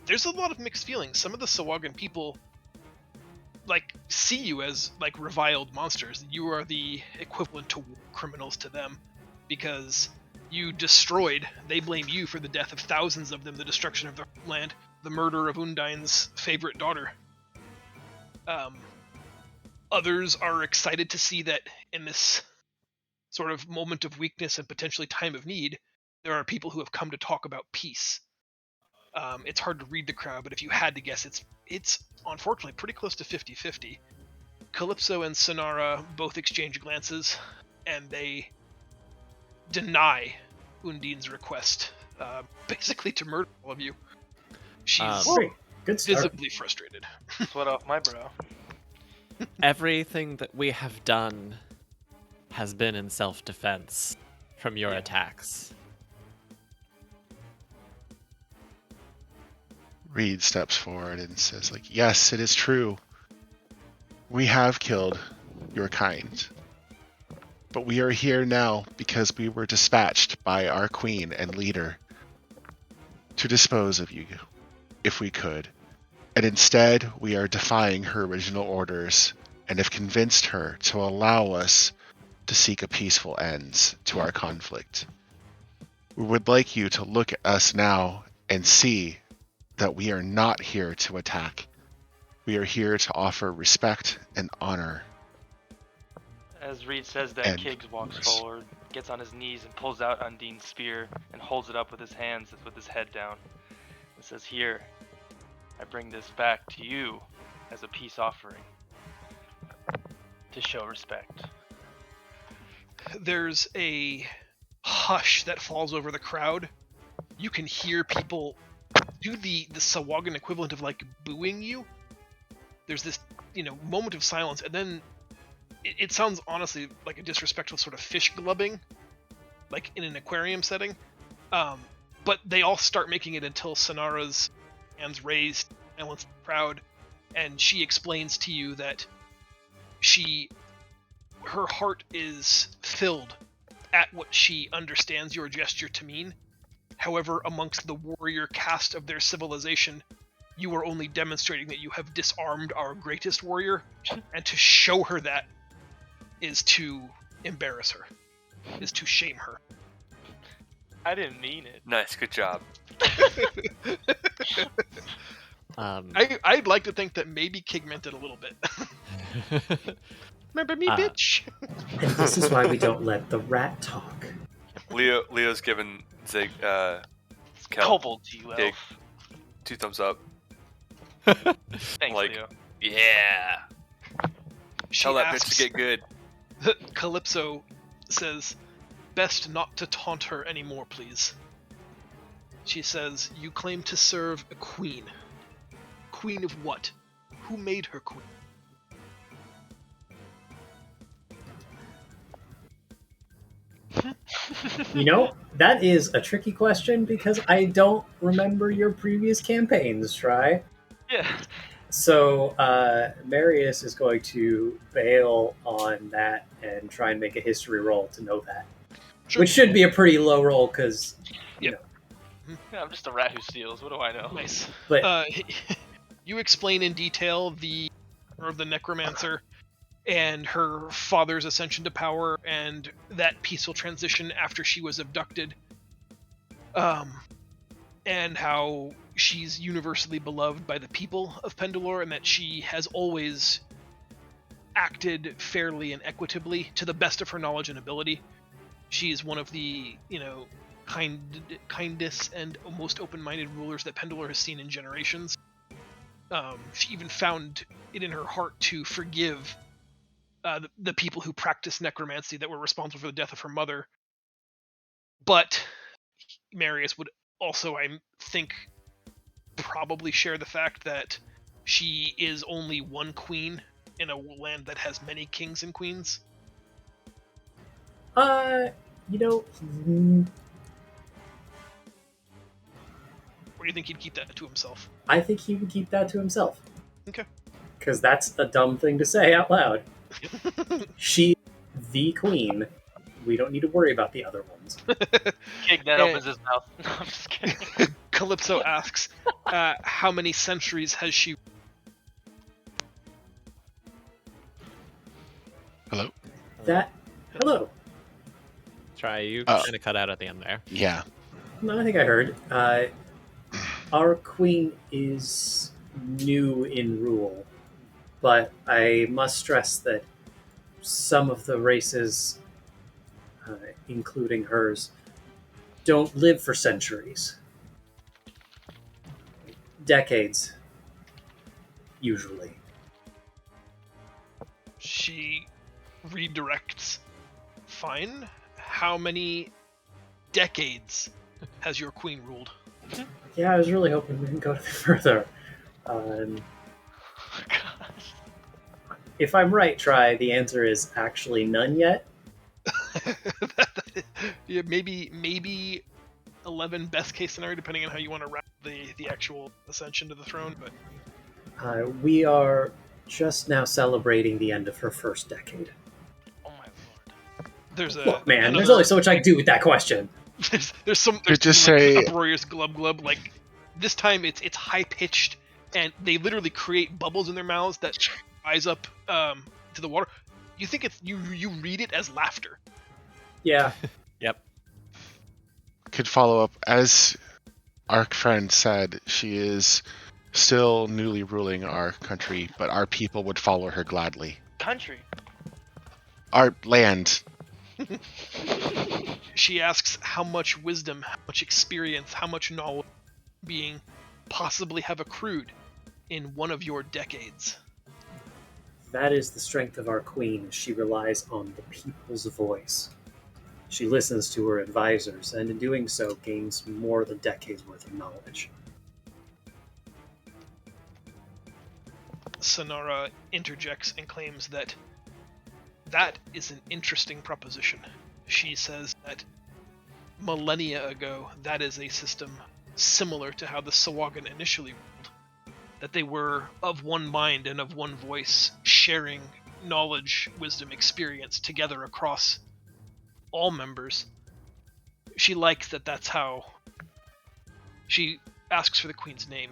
There's a lot of mixed feelings. Some of the Sahuagin people see you as reviled monsters. You are the equivalent to war criminals to them, because you destroyed. They blame you for the death of thousands of them, the destruction of their land, the murder of Undine's favorite daughter. Others are excited to see that in this sort of moment of weakness and potentially time of need, there are people who have come to talk about peace. It's hard to read the crowd, but if you had to guess, it's unfortunately pretty close to 50-50. Calypso and Sonara both exchange glances, and they deny Undine's request, basically to murder all of you. She's Great. Good start. visibly frustrated. Sweat off my brow. Everything that we have done has been in self-defense from your attacks. Reed steps forward and says, like, yes, it is true. We have killed your kind. But we are here now because we were dispatched by our queen and leader to dispose of you, if we could. And instead, we are defying her original orders and have convinced her to allow us to seek a peaceful end to our conflict. We would like you to look at us now and see that we are not here to attack. We are here to offer respect and honor. As Reed says that, And Kiggs walks mercy. forward, gets on his knees, and pulls out Undine's spear and holds it up with his hands, with his head down. And says, "Here, I bring this back to you as a peace offering to show respect." There's a hush that falls over the crowd. You can hear people do the Sawagan equivalent of like booing you. There's this, moment of silence, and then it sounds honestly like a disrespectful sort of fish glubbing, like in an aquarium setting. But they all start making it until Sonara's hands raised and looks proud, and she explains to you that her heart is filled at what she understands your gesture to mean. However, amongst the warrior caste of their civilization, you are only demonstrating that you have disarmed our greatest warrior, and to show her that is to embarrass her, is to shame her. I didn't mean it. Nice, good job. I'd like to think that maybe Kig meant it a little bit. Remember me, bitch? And this is why we don't let the rat talk. Leo's given Zig Kobold to you, Kig elf. 2 thumbs up. Thanks, like- Leo. Yeah. She Tell that bitch asks, to get good. Calypso says, "Best not to taunt her anymore, please." She says, "You claim to serve a queen. Queen of what? Who made her queen?" That is a tricky question because I don't remember your previous campaigns, Try. Yeah. So Marius is going to bail on that and try and make a history roll to know that. Sure. Which should be a pretty low roll because, Yeah, I'm just a rat who steals. What do I know? Nice. But You explain in detail the necromancer and her father's ascension to power and that peaceful transition after she was abducted. And how she's universally beloved by the people of Pendilor, and that she has always acted fairly and equitably to the best of her knowledge and ability. She is one of the, kindest and most open-minded rulers that Pendilor has seen in generations. She even found it in her heart to forgive the people who practiced necromancy that were responsible for the death of her mother. But Marius would also, I think, probably share the fact that she is only one queen in a land that has many kings and queens. mm, Or do you think he'd keep that to himself? I think he would keep that to himself. Okay. Because that's a dumb thing to say out loud. She, the queen. We don't need to worry about the other ones. Kig then opens his mouth. No, I'm just kidding. Calypso asks, how many centuries has she... Hello? Hello. Try, you Oh. kind of cut out at the end there. Yeah. No, I think I heard. Our queen is new in rule, but I must stress that some of the races, including hers, don't live for centuries. Decades. Usually. She redirects. Fine. How many decades has your queen ruled? Yeah, I was really hoping we didn't go further. If I'm right, Try, the answer is actually none yet. Yeah, maybe 11 best case scenario, depending on how you want to wrap the actual ascension to the throne. But We are just now celebrating the end of her first decade. Oh my lord. there's a Look, man, there's another- only so much I can do with that question. there's some just say say- uproarious glub. Like this time it's high pitched, and they literally create bubbles in their mouths that rise up to the water. You think it's you read it as laughter. Yeah. Yep. Could follow up, as our friend said, she is still newly ruling our country, but our people would follow her gladly. Country. Our land. She asks how much wisdom, how much experience, how much knowledge being possibly have accrued in one of your decades. That is the strength of our queen. She relies on the people's voice. She listens to her advisors, and in doing so gains more than decades worth of knowledge. Sonara interjects and claims that that is an interesting proposition. She says that millennia ago, that is a system similar to how the Sawagan initially ruled. That they were of one mind and of one voice, sharing knowledge, wisdom, experience together across all members. She likes that that's how. She asks for the queen's name.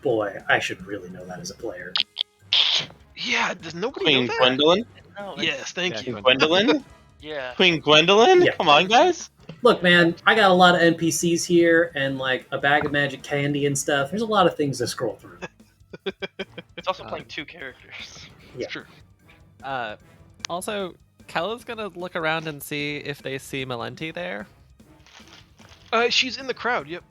Boy, I should really know that as a player. Yeah, does nobody Queen know that? Gwendolyn? No. Yes, thank you. Gwendolyn? Yeah. Queen Gwendolyn? Yeah. Come on, guys. Look, man, I got a lot of NPCs here and like a bag of magic candy and stuff. There's a lot of things to scroll through. It's also playing two characters. Yeah. It's true. Also, Kella's gonna look around and see if they see Melenti there. She's in the crowd, yep.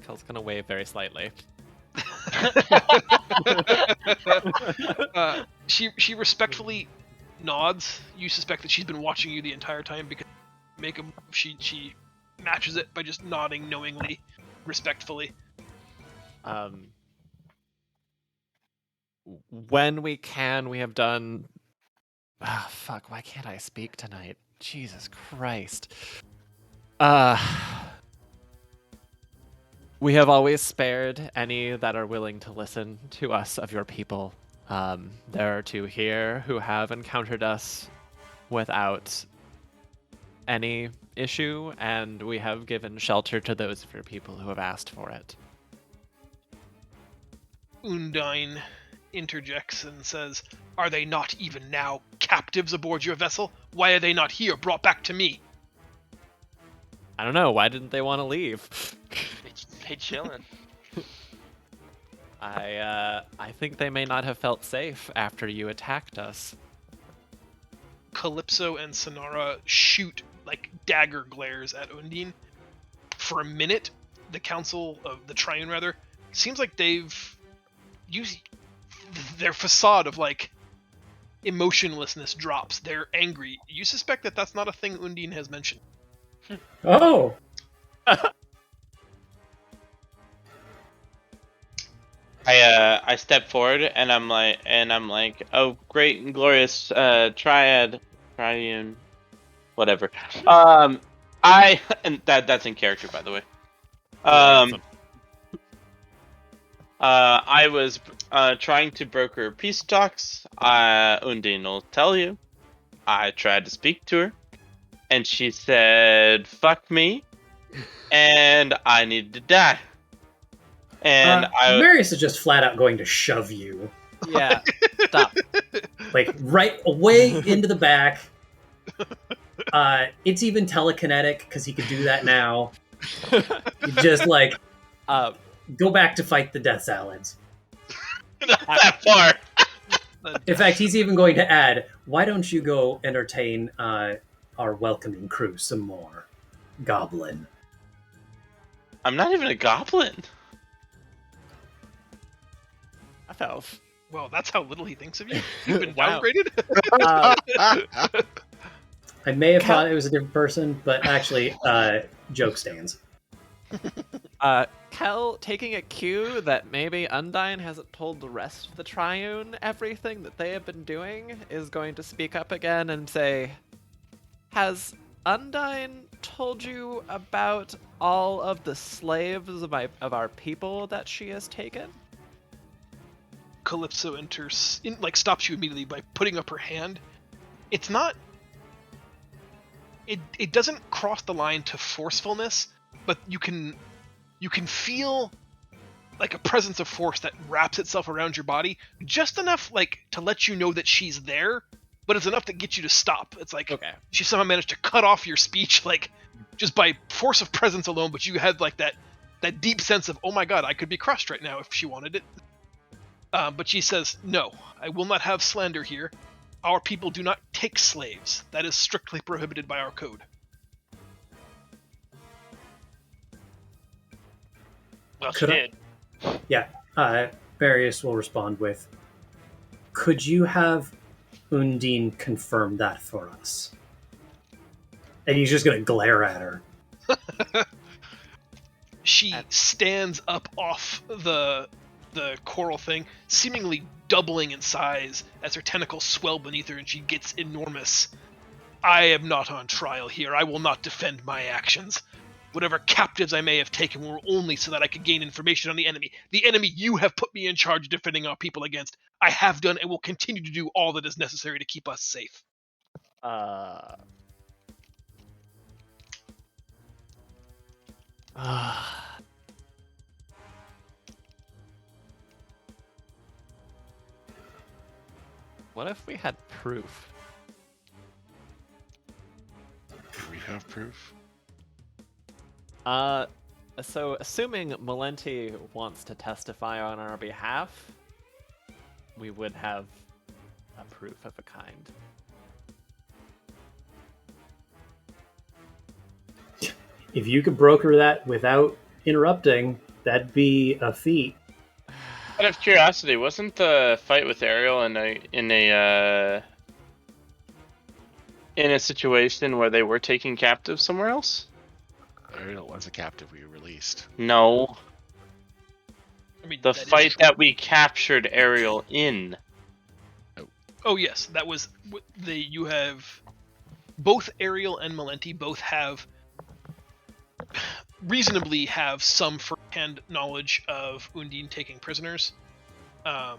Kel's gonna wave very slightly. She respectfully nods. You suspect that she's been watching you the entire time because make a move. She matches it by just nodding knowingly, respectfully. When we can, we have done. Ah, fuck! Why can't I speak tonight? Jesus Christ. We have always spared any that are willing to listen to us of your people. There are two here who have encountered us without any issue, and we have given shelter to those of your people who have asked for it. Undine interjects and says, "Are they not even now captives aboard your vessel? Why are they not here, brought back to me?" I don't know. Why didn't they want to leave? They chillin'. I think they may not have felt safe after you attacked us. Calypso and Sonara shoot like dagger glares at Undine. For a minute, the council of the Triune rather seems like they've used their facade of like emotionlessness drops. They're angry. You suspect that that's not a thing Undine has mentioned. Oh! I step forward and I'm like, oh, great and glorious triune, whatever. And that's in character, by the way. I was trying to broker peace talks. Undine will tell you. I tried to speak to her, and she said, "Fuck me," and I needed to die. And Marius is just flat out going to shove you. Yeah, stop. Like, right away into the back. It's even telekinetic, because he could do that now. Just, like, go back to fight the death salads. not that far. In fact, he's even going to add, why don't you go entertain our welcoming crew some more? goblin. I'm not even a goblin. Half elf. Well, that's how little he thinks of you. You've been Wow. downgraded. I may have Cal- thought it was a different person, but actually, joke stands. Kel taking a cue that maybe Undyne hasn't told the rest of the Triune everything that they have been doing is going to speak up again and say, has Undyne told you about all of the slaves of our people that she has taken? Calypso enters, stops you immediately by putting up her hand. It's not. It doesn't cross the line to forcefulness, but you can feel like a presence of force that wraps itself around your body, just enough to let you know that she's there, but it's enough to get you to stop. It's like Okay. she somehow managed to cut off your speech, just by force of presence alone. But you had that deep sense of, oh my god, I could be crushed right now if she wanted it. But she says, no, I will not have slander here. Our people do not take slaves. That is strictly prohibited by our code. Well, she Could I- did. Yeah, Varius will respond with, could you have Undine confirm that for us? And he's just going to glare at her. She stands up off the coral thing, seemingly doubling in size as her tentacles swell beneath her and she gets enormous. I am not on trial here. I will not defend my actions. Whatever captives I may have taken were only so that I could gain information on the enemy. The enemy you have put me in charge of defending our people against. I have done and will continue to do all that is necessary to keep us safe. What if we had proof? Do we have proof? So assuming Malenti wants to testify on our behalf, we would have a proof of a kind. If you could broker that without interrupting, that'd be a feat. Out of curiosity, wasn't the fight with Ariel in a situation where they were taking captive somewhere else? Ariel was a captive we released. No. I mean, The that is fight true. that we captured Ariel in. Oh yes, that was you have both Ariel and Malenti both reasonably have some first-hand knowledge of Undine taking prisoners. I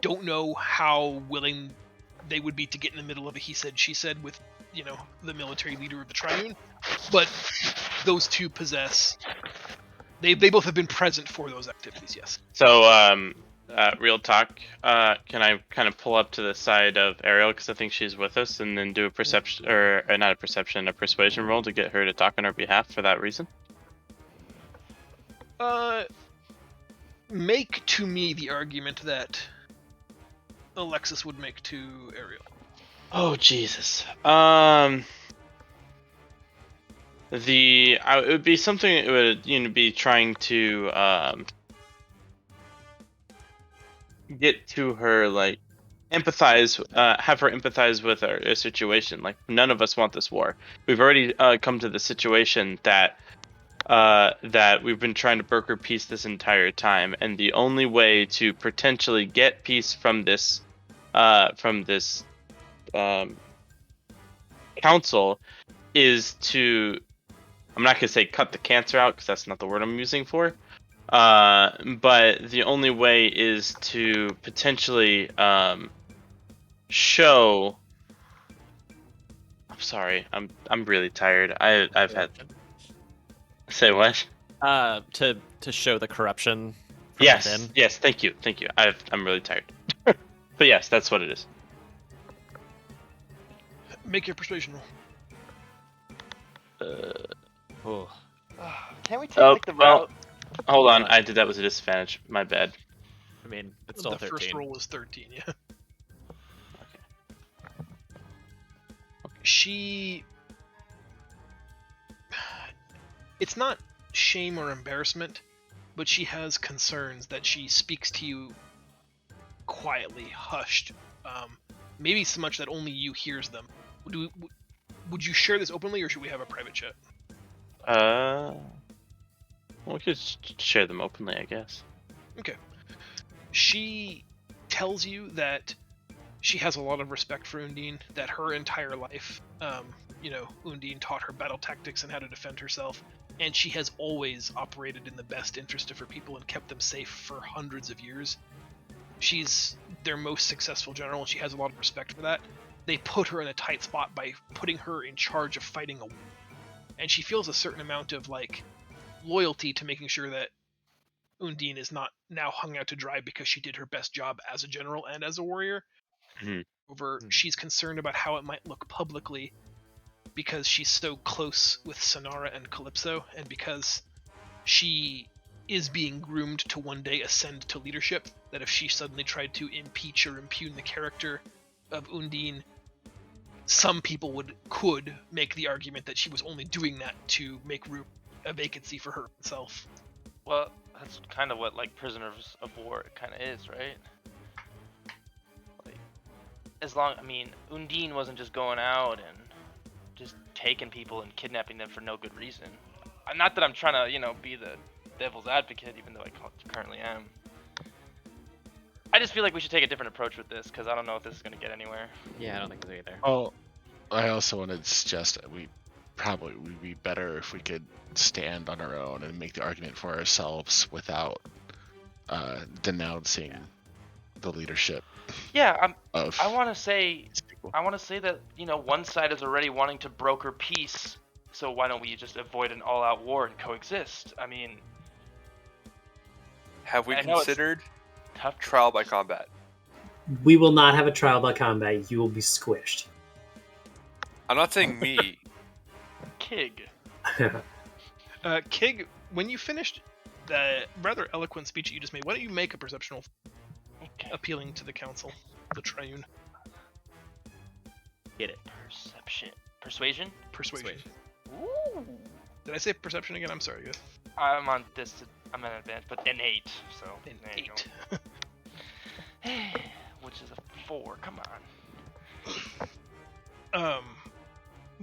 don't know how willing they would be to get in the middle of a he said she said with the military leader of the Triune, but those two possess. They both have been present for those activities. Yes. So, real talk. Can I kind of pull up to the side of Ariel because I think she's with us, and then do a perception or not a perception, a persuasion roll to get her to talk on our behalf for that reason? Make to me the argument that Alexis would make to Ariel. Oh Jesus. It would be something that would be trying to get to her, empathize, have her empathize with our situation. Like, none of us want this war. We've already come to the situation that we've been trying to broker peace this entire time, and the only way to potentially get peace from this council is to, I'm not gonna say cut the cancer out because that's not the word I'm using for. But the only way is to potentially show. I'm sorry. I'm really tired. I've had. Say what? To show the corruption from Yes. within. Yes. Thank you. I'm really tired. But yes, that's what it is. Make your persuasion roll. Oh. Can't we take the route? Hold on. I did that with a disadvantage. My bad. I mean, it's still The 13. first roll was 13. Yeah. She it's not shame or embarrassment, but she has concerns that she speaks to you quietly, hushed, maybe so much that only you hears them. Would you share this openly, or should we have a private chat? We could share them openly, I guess. Okay. She tells you that she has a lot of respect for Undine, that her entire life, Undine taught her battle tactics and how to defend herself, and she has always operated in the best interest of her people and kept them safe for hundreds of years. She's their most successful general, and she has a lot of respect for that. They put her in a tight spot by putting her in charge of fighting a war. And she feels a certain amount of, loyalty to making sure that Undine is not now hung out to dry because she did her best job as a general and as a warrior. She's concerned about how it might look publicly because she's so close with Sonara and Calypso, and because she is being groomed to one day ascend to leadership, that if she suddenly tried to impeach or impugn the character of Undine, some people could make the argument that she was only doing that to make room a vacancy for herself. Well, that's kind of what prisoners of war kind of is, right? Undine wasn't just going out and just taking people and kidnapping them for no good reason. Not that I'm trying to, be the devil's advocate, even though I currently am. I just feel like we should take a different approach with this, because I don't know if this is going to get anywhere. Yeah, I don't think so either. Oh, I also wanted to suggest that would be better if we could stand on our own and make the argument for ourselves without denouncing the leadership. Yeah, I want to say that one side is already wanting to broker peace, so why don't we just avoid an all-out war and coexist? Have we considered tough trial by combat? We will not have a trial by combat. You will be squished. I'm not saying me. Kig. Kig, when you finished the rather eloquent speech that you just made, why don't you make a perceptional appealing to the council, the Triune? Get it. Persuasion? Persuasion. Ooh. Did I say perception again? I'm sorry, guys. I'm on advanced, but an 8, so An there you 8. go. Which is a 4. Come on.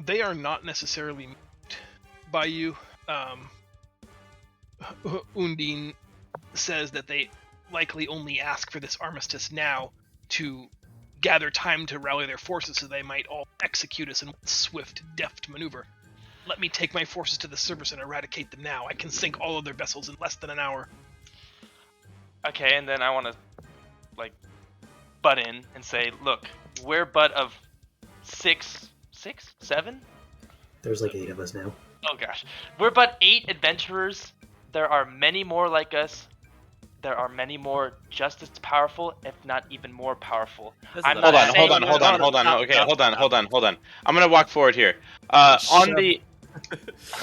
They are not necessarily moved by you. Undine says that they likely only ask for this armistice now to gather time to rally their forces so they might all execute us in one swift, deft maneuver. Let me take my forces to the surface and eradicate them now. I can sink all of their vessels in less than an hour. Okay, and then I want to, butt in and say, look, we're but of 7? There's 8 of us now. Oh gosh. We're but 8 adventurers. There are many more like us. There are many more just as powerful, if not even more powerful. Hold on. Okay, hold on. I'm gonna walk forward here.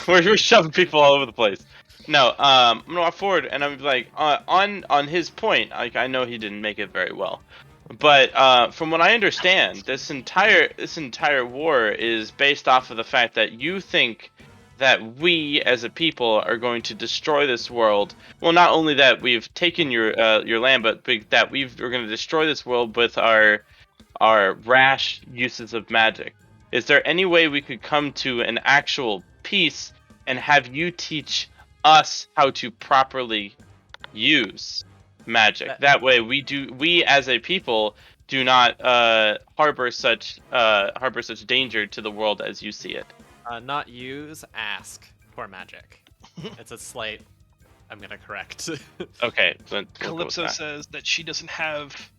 We're shoving people all over the place. No, I'm gonna walk forward and I'm like, on his point. I know he didn't make it very well, but from what I understand, this entire war is based off of the fact that you think that we as a people are going to destroy this world. Well, not only that we've taken your land, but that we're going to destroy this world with our rash uses of magic. Is there any way we could come to an actual peace and have you teach us how to properly use magic? That way, we as a people do not harbor such danger to the world as you see it. Not use, ask for magic. It's a slight. I'm gonna correct. Okay. Calypso says that she doesn't have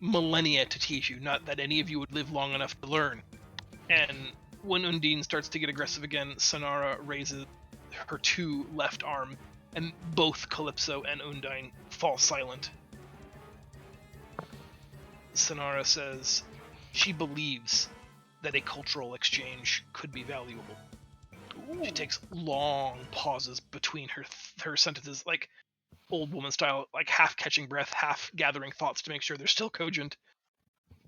millennia to teach you, not that any of you would live long enough to learn. And when Undine starts to get aggressive again, Sonara raises her 2 left arm, and both Calypso and Undine fall silent. Sonara says she believes that a cultural exchange could be valuable. Ooh. She takes long pauses between her sentences, like old woman style, half catching breath, half gathering thoughts to make sure they're still cogent.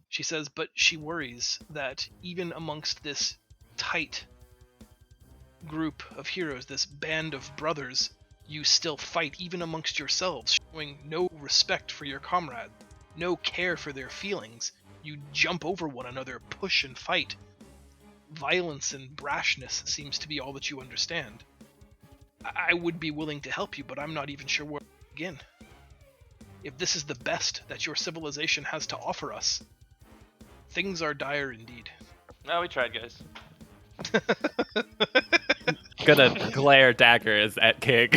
She says, but she worries that even amongst this tight group of heroes, this band of brothers, you still fight even amongst yourselves, showing no respect for your comrades, no care for their feelings. You jump over one another, push and fight. Violence and brashness seems to be all that you understand. I would be willing to help you, but I'm not even sure where to begin. If this is the best that your civilization has to offer us, things are dire indeed. No, we tried, guys. Gonna glare daggers at King.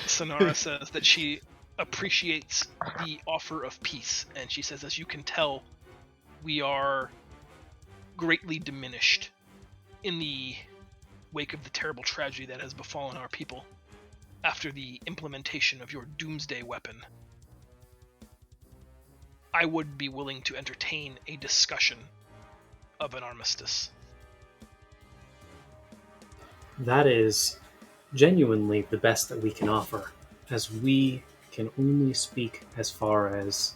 Sonara says that she appreciates the offer of peace, and she says, as you can tell, we are greatly diminished in the wake of the terrible tragedy that has befallen our people after the implementation of your doomsday weapon. I would be willing to entertain a discussion of an armistice. That is genuinely the best that we can offer, as we can only speak as far as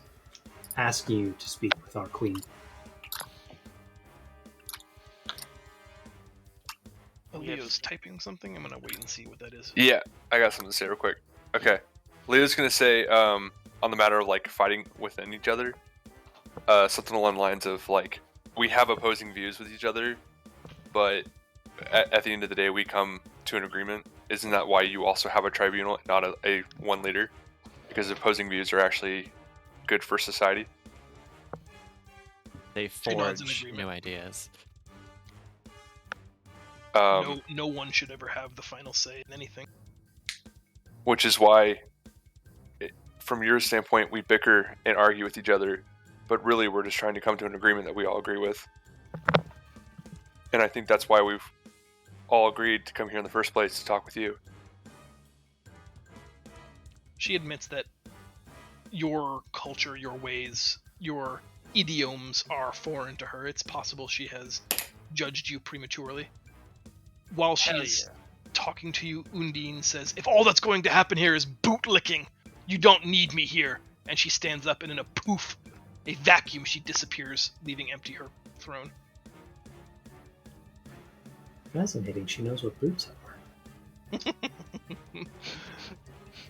asking you to speak with our queen. Leo's typing something. I'm gonna wait and see what that is. Yeah, I got something to say real quick. Okay, Leo's gonna say on the matter of like fighting within each other, something along the lines of like we have opposing views with each other, but at the end of the day we come to an agreement. Isn't that why you also have a tribunal, not a one leader? Because opposing views are actually good for society. They forge new ideas. No one should ever have the final say in anything. Which is why, from your standpoint, we bicker and argue with each other, but really we're just trying to come to an agreement that we all agree with. And I think that's why we've all agreed to come here in the first place to talk with you. She admits that your culture, your ways, your idioms are foreign to her. It's possible she has judged you prematurely. While she's talking to you, Undine says, if all that's going to happen here is bootlicking, you don't need me here. And she stands up, and in a poof, a vacuum, she disappears, leaving empty her throne. Fascinating. She knows what boots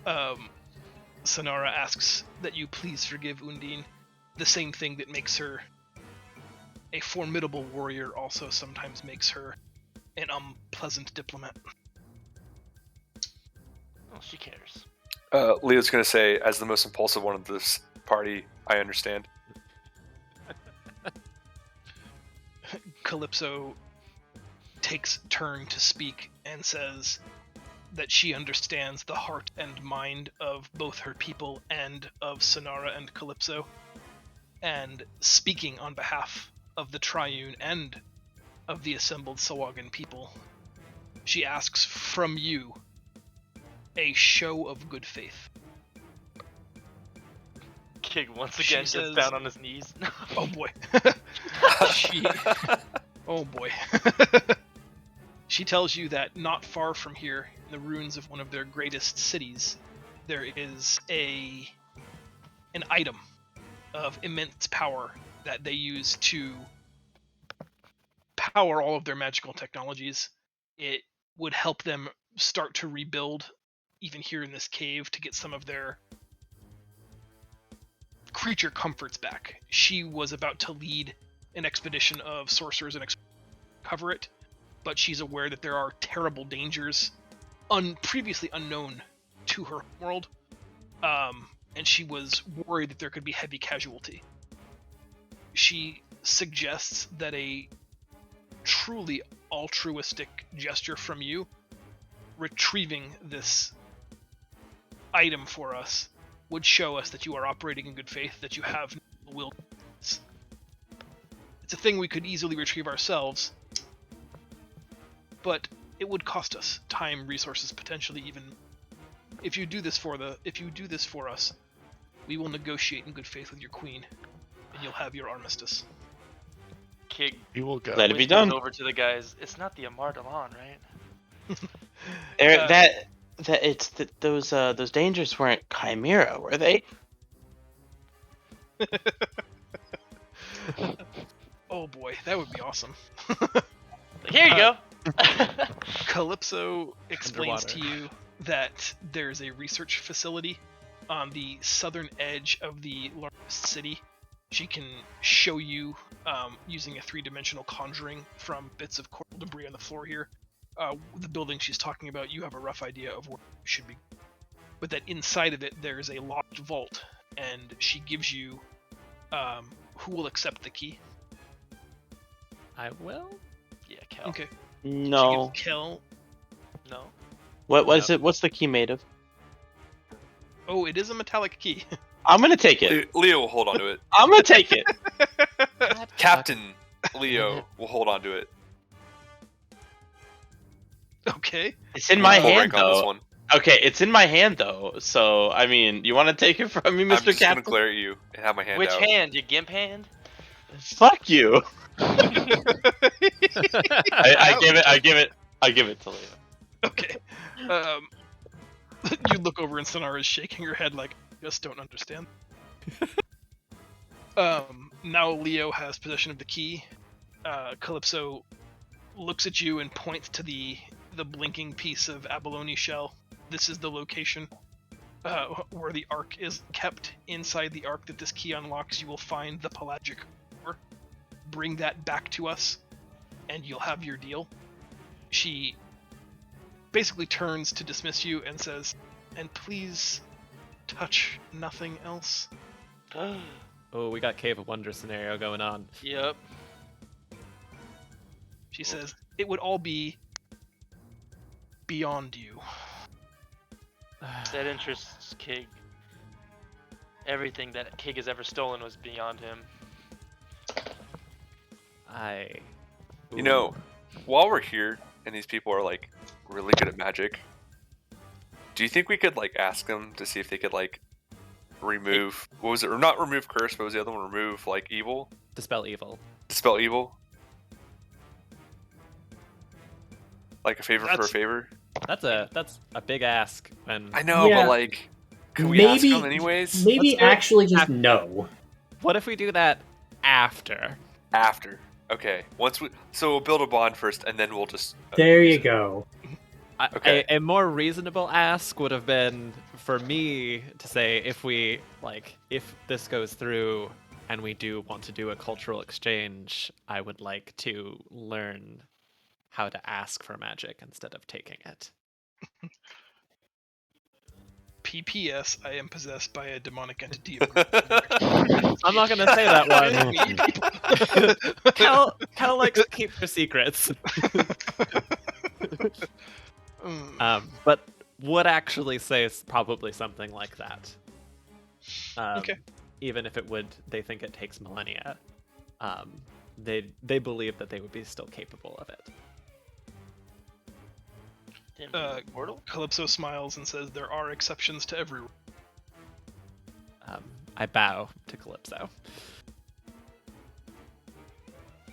are. Sonara asks that you please forgive Undine. The same thing that makes her a formidable warrior also sometimes makes her an unpleasant diplomat. Well, she cares. Leo's going to say, as the most impulsive one of this party, I understand. Calypso takes turn to speak and says that she understands the heart and mind of both her people and of Sonara and Calypso, and speaking on behalf of the Triune and of the assembled Sawagan people, she asks from you a show of good faith. Kig once again gets down on his knees. Oh boy. Oh boy. She tells you that not far from here, in the ruins of one of their greatest cities, there is an item of immense power that they use to power all of their magical technologies. It would help them start to rebuild, even here in this cave, to get some of their creature comforts back. She was about to lead an expedition of sorcerers and cover it, but she's aware that there are terrible dangers previously unknown to her world, and she was worried that there could be heavy casualty. She suggests that a truly altruistic gesture from you, retrieving this item for us, would show us that you are operating in good faith, that you have no will. It's a thing we could easily retrieve ourselves, but it would cost us time, resources, potentially even. If you do this for us, we will negotiate in good faith with your queen, and you'll have your armistice. Kig, We will go. Let it be done. Over to the guys. It's not the Amar Dalan, right? Those dangers weren't chimera, were they? Oh boy, that would be awesome. Here you go. Calypso explains to Underwater. you that there's a research facility on the southern edge of the largest city. She can show you, using a three-dimensional conjuring from bits of coral debris on the floor here, the building she's talking about. You have a rough idea of where you should be. But that inside of it, there's a locked vault, and she gives you, who will accept the key? I will. Yeah, Kel. Okay. No. She gives Kel. No. What was No. it? What's the key made of? Oh, it is a metallic key. I'm gonna take it. Leo will hold on to it. I'm gonna take it. Captain Leo will hold on to it. Okay. It's in my Full hand rank on this though. one. Okay, it's in my hand though. So I mean, you want to take it from me, I'm Mr. just gonna Captain? glare at you and have my hand Which out. hand? Your gimp hand? Fuck you. I give it to Leo. Okay. You look over and Sonara is shaking her head like, just don't understand. Now Leo has possession of the key. Calypso looks at you and points to the blinking piece of abalone shell. This is the location where the ark is kept. Inside the ark that this key unlocks, you will find the pelagic ore. Bring that back to us, and you'll have your deal. She basically turns to dismiss you and says, and please touch nothing else. Oh, we got Cave of Wonder scenario going on. Yep. She says, it would all be beyond you. That interests Kig. Everything that Kig has ever stolen was beyond him. You know, while we're here and these people are like really good at magic, do you think we could like ask them to see if they could like remove what was it? Or not remove curse, but what was the other one? Remove like evil? Dispel evil. Dispel evil? Like a favor for a favor? That's a big ask. When I know, Yeah. but like, could we ask Maybe- them anyways? Maybe Let's do it actually just after. no. what if we do that after? After. Okay. So we'll build a bond first, and then we'll just. There you go. Okay. A more reasonable ask would have been for me to say if this goes through and we do want to do a cultural exchange, I would like to learn how to ask for magic instead of taking it. PPS, I am possessed by a demonic entity. I'm not gonna say that one. Cal likes to keep her secrets. But would actually say probably something like that. Okay. Even if they think it takes millennia, they believe that they would be still capable of it. Mortal? Calypso smiles and says, there are exceptions to every rule. I bow to Calypso.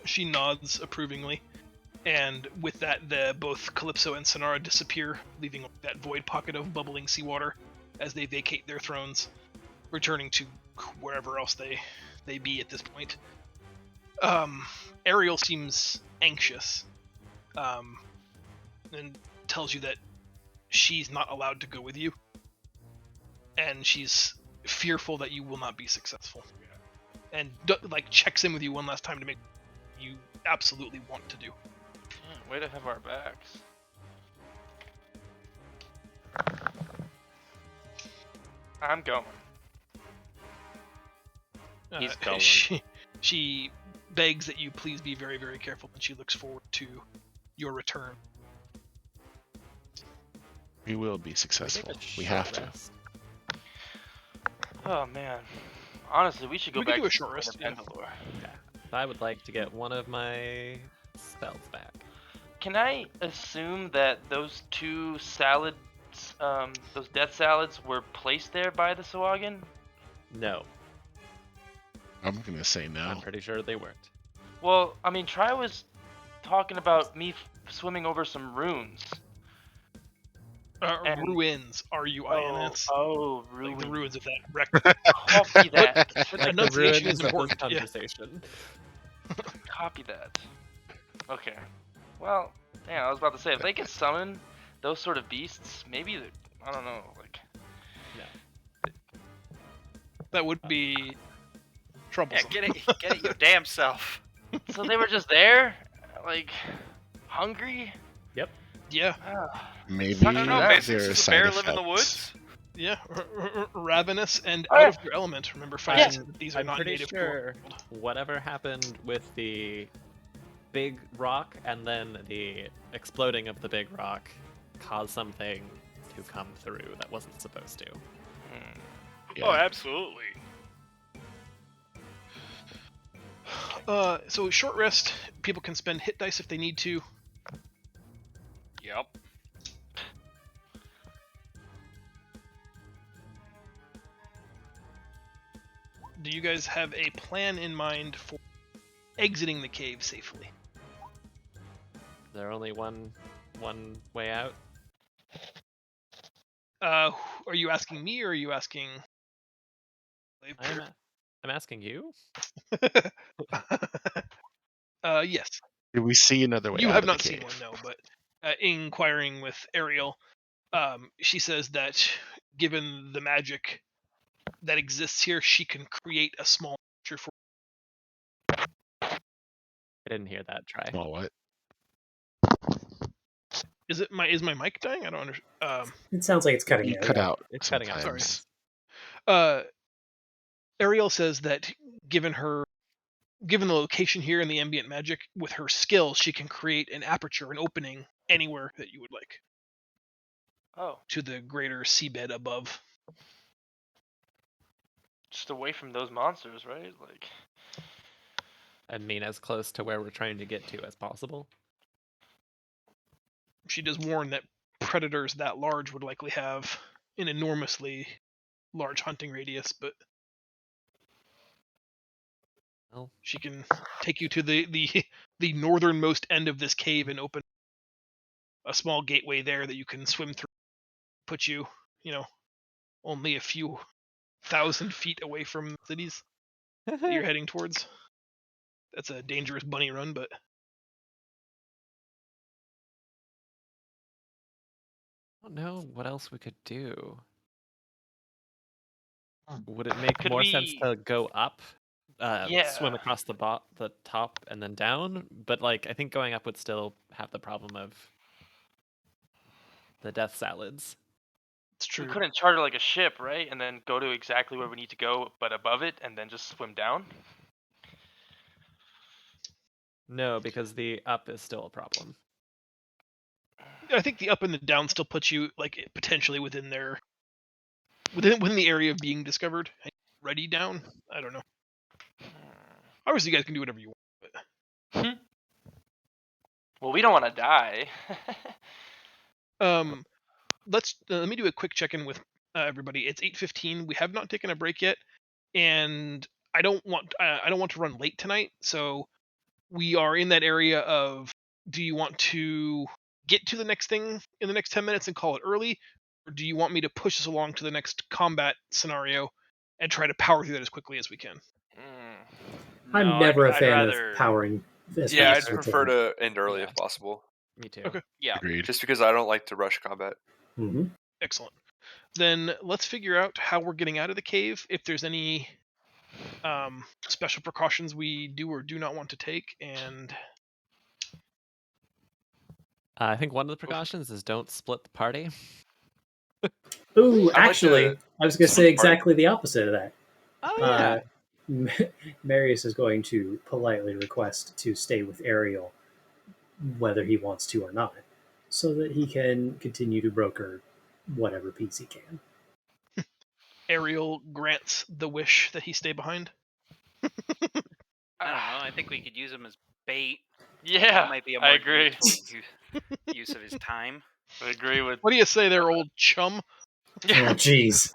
She nods approvingly, and with that, both Calypso and Sonara disappear, leaving that void pocket of bubbling seawater as they vacate their thrones, returning to wherever else they be at this point. Ariel seems anxious, and tells you that she's not allowed to go with you, and she's fearful that you will not be successful, and checks in with you one last time to make you absolutely want to do. Yeah, way to have our backs. I'm going. He's going. She begs that you please be very, very careful, and she looks forward to your return. We will be successful. We have to. Oh man. Honestly, we should go We could back do a to short rest, yeah. Pendilor. I would like to get one of my spells back. Can I assume that those two salads, those death salads, were placed there by the Sawagan? No, I'm gonna say no. I'm pretty sure they weren't. Well, I mean, Try was talking about me swimming over some runes. And- Ruins, R-U-I-N-S. Oh, Like ruins. the ruins of that wreck. Copy that. But Like the enunciation ruins is of this important. Yeah. conversation. Copy that. Okay. Well, yeah, I was about to say, if they can summon those sort of beasts, maybe, I don't know, like... No. That would be troublesome. Yeah, get it your damn self. So they were just there? Like, hungry? Yep. Yeah. Maybe I don't know, that. basically there are just a bear side live in the effects. woods. Yeah, ravenous and Oh, out yeah. of their element. Remember, finding that these are I'm not pretty native to sure our world. whatever happened with the big rock and then the exploding of the big rock caused something to come through that wasn't supposed to. Yeah. Oh, absolutely. So short rest. People can spend hit dice if they need to. Yep. Do you guys have a plan in mind for exiting the cave safely? Is there only one way out? Are you asking me or are you asking? I'm asking you. Yes. Do we see another way You out have of not the seen cave? one, no. But inquiring with Ariel, she says that given the magic that exists here, she can create a small creature for. I didn't hear that. Try. Well, what? Is my mic dying? I don't understand. It sounds like it's cutting You out. cut yeah. out It's cutting out. sometimes. Ariel says that given the location here and the ambient magic, with her skill, she can create an aperture, an opening anywhere that you would like Oh, to the greater seabed above. just away from those monsters, right? Like, I mean, as close to where we're trying to get to as possible. She does warn that predators that large would likely have an enormously large hunting radius, but Well, she can take you to the northernmost end of this cave and open a small gateway there that you can swim through, put you, only a few thousand feet away from cities that you're heading towards. That's a dangerous bunny run, but I don't know what else we could do. Would it make Could more sense we- to go up, swim Yeah. across the top, and then down? But like, I think going up would still have the problem of the death salads. it's we true. couldn't charter like a ship, right? And then go to exactly where we need to go, but above it, and then just swim down? No, because the up is still a problem. I think the up and the down still puts you like potentially within within the area of being discovered. Ready down? I don't know. Obviously, you guys can do whatever you want. Well, we don't want to die. Let me do a quick check-in with everybody. It's 8:15. We have not taken a break yet, and I don't want to run late tonight. So we are in that area of, do you want to get to the next thing in the next 10 minutes and call it early, or do you want me to push us along to the next combat scenario and try to power through that as quickly as we can? I'm No, never a I'd fan rather... of powering. As Yeah, fast I'd as we prefer can. to end early Yeah. if possible. Me too. Okay. Yeah. Agreed. Just because I don't like to rush combat. Mm-hmm. Excellent. Then let's figure out how we're getting out of the cave, if there's any special precautions we do or do not want to take, and I think one of the precautions is don't split the party. Ooh, I'd like actually, to I was going to say split the party. exactly the opposite of that. Oh Marius is going to politely request to stay with Ariel, whether he wants to or not, so that he can continue to broker whatever peace he can. Ariel grants the wish that he stay behind. I don't know. I think we could use him as bait. Yeah, That might be a I more agree. useful use of his time. I agree with. What do you say there, old chum? Oh, jeez.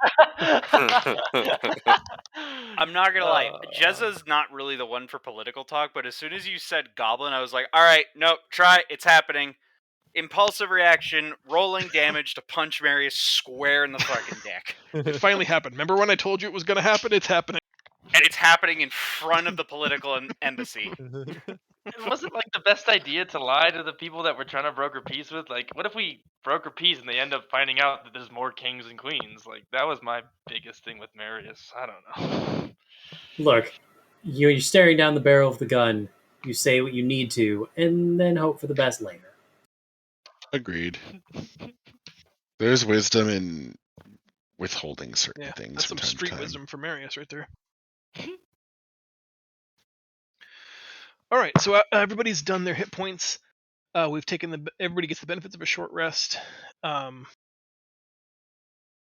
I'm not gonna lie, Jezza's not really the one for political talk, but as soon as you said goblin, I was like, alright, nope, try, it's happening. Impulsive reaction, rolling damage to punch Marius square in the fucking dick. It finally happened. Remember when I told you it was going to happen? It's happening. And it's happening in front of the political embassy. It wasn't like the best idea to lie to the people that we're trying to broker peace with. Like, what if we broker peace and they end up finding out that there's more kings and queens? Like, that was my biggest thing with Marius. I don't know. Look, you're staring down the barrel of the gun. You say what you need to, and then hope for the best later. Agreed. There's wisdom in withholding certain Yeah, things that's from some time to street time. wisdom from Marius right there. All right, so everybody's done their hit points. We've taken everybody gets the benefits of a short rest.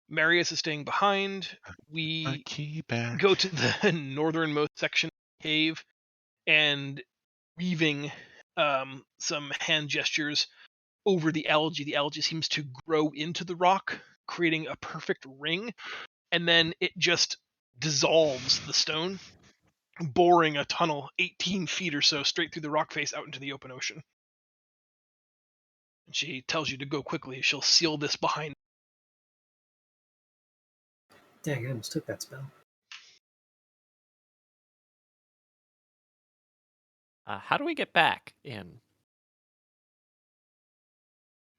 Marius is staying behind. My We key back. go to the northernmost section of the cave and weaving some hand gestures over the algae. The algae seems to grow into the rock, creating a perfect ring, and then it just dissolves the stone, boring a tunnel 18 feet or so straight through the rock face out into the open ocean. And she tells you to go quickly. She'll seal this behind. Dang, I almost took that spell. How do we get back in?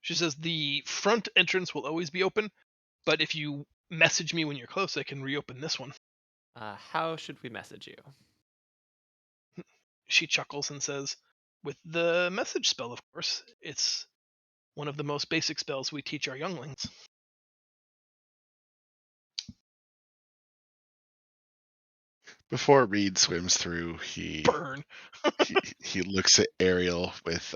She says the front entrance will always be open, but if you message me when you're close, I can reopen this one. How should we message you? She chuckles and says, with the message spell, of course. It's one of the most basic spells we teach our younglings. Before Reed swims through, Burn. he looks at Ariel with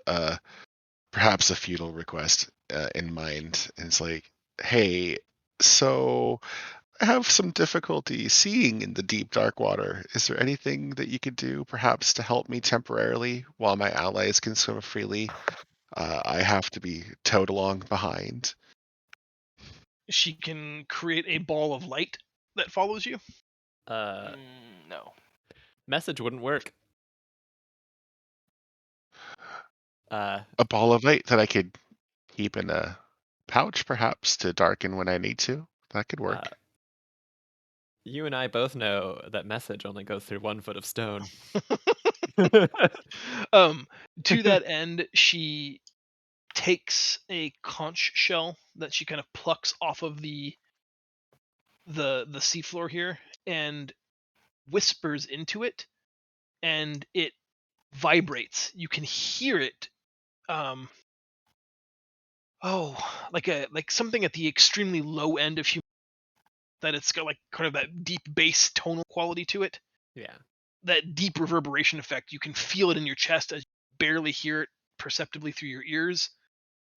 perhaps a futile request in mind, and it's like, "Hey, so I have some difficulty seeing in the deep dark water. Is there anything that you could do, perhaps, to help me temporarily while my allies can swim freely? I have to be towed along behind." She can create a ball of light that follows you. No. Message wouldn't work. A ball of light that I could keep in a pouch, perhaps, to darken when I need to. That could work. You and I both know that message only goes through 1 foot of stone. To that end, she takes a conch shell that she kind of plucks off of the seafloor here and whispers into it, and it vibrates. You can hear it. Like something at the extremely low end of human. That it's got like kind of that deep bass tonal quality to it. Yeah. That deep reverberation effect. You can feel it in your chest as you barely hear it perceptibly through your ears.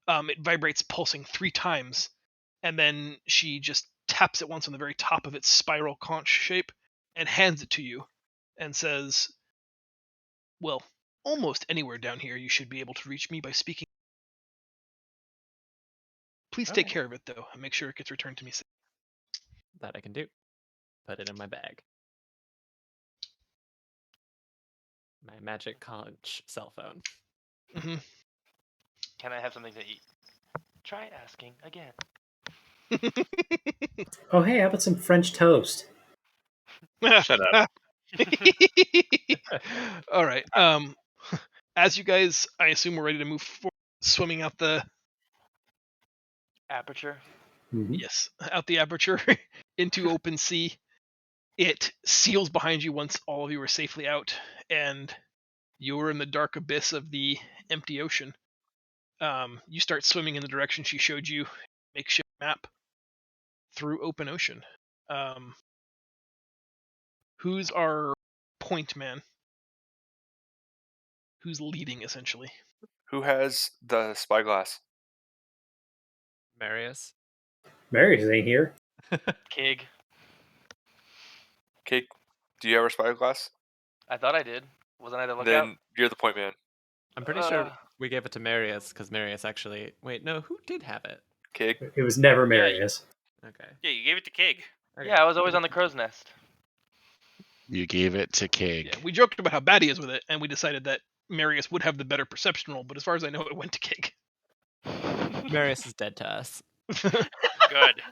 It vibrates, pulsing 3 times, and then she just taps it once on the very top of its spiral conch shape and hands it to you and says, well, almost anywhere down here you should be able to reach me by speaking. Please take care of it, though, and make sure it gets returned to me safe. That I can do. Put it in my bag. My magic conch cell phone. Mm-hmm. Can I have something to eat? Try asking again. Oh, hey, how about some French toast? Shut up. All right. As you guys, I assume we're ready to move forward, swimming out the Aperture. Mm-hmm. yes, out the aperture into open sea. It seals behind you once all of you are safely out, and you are in the dark abyss of the empty ocean. You start swimming in the direction she showed you, makeshift map, through open ocean. Who's our point man? Who's leading, essentially? Who has the spyglass? Marius. Marius ain't here. Kig. Kate, do you have a spyglass? I thought I did. Wasn't I the lookout? Then you're the point man. I'm pretty sure we gave it to Marius because Marius actually. Wait, no, who did have it? Kate. It was never Marius. Okay. Yeah, you gave it to Kig. Okay. Yeah, I was always on the crow's nest. You gave it to Kig. Yeah, we joked about how bad he is with it, and we decided that Marius would have the better perception roll, but as far as I know, it went to Kig. Marius is dead to us. Good.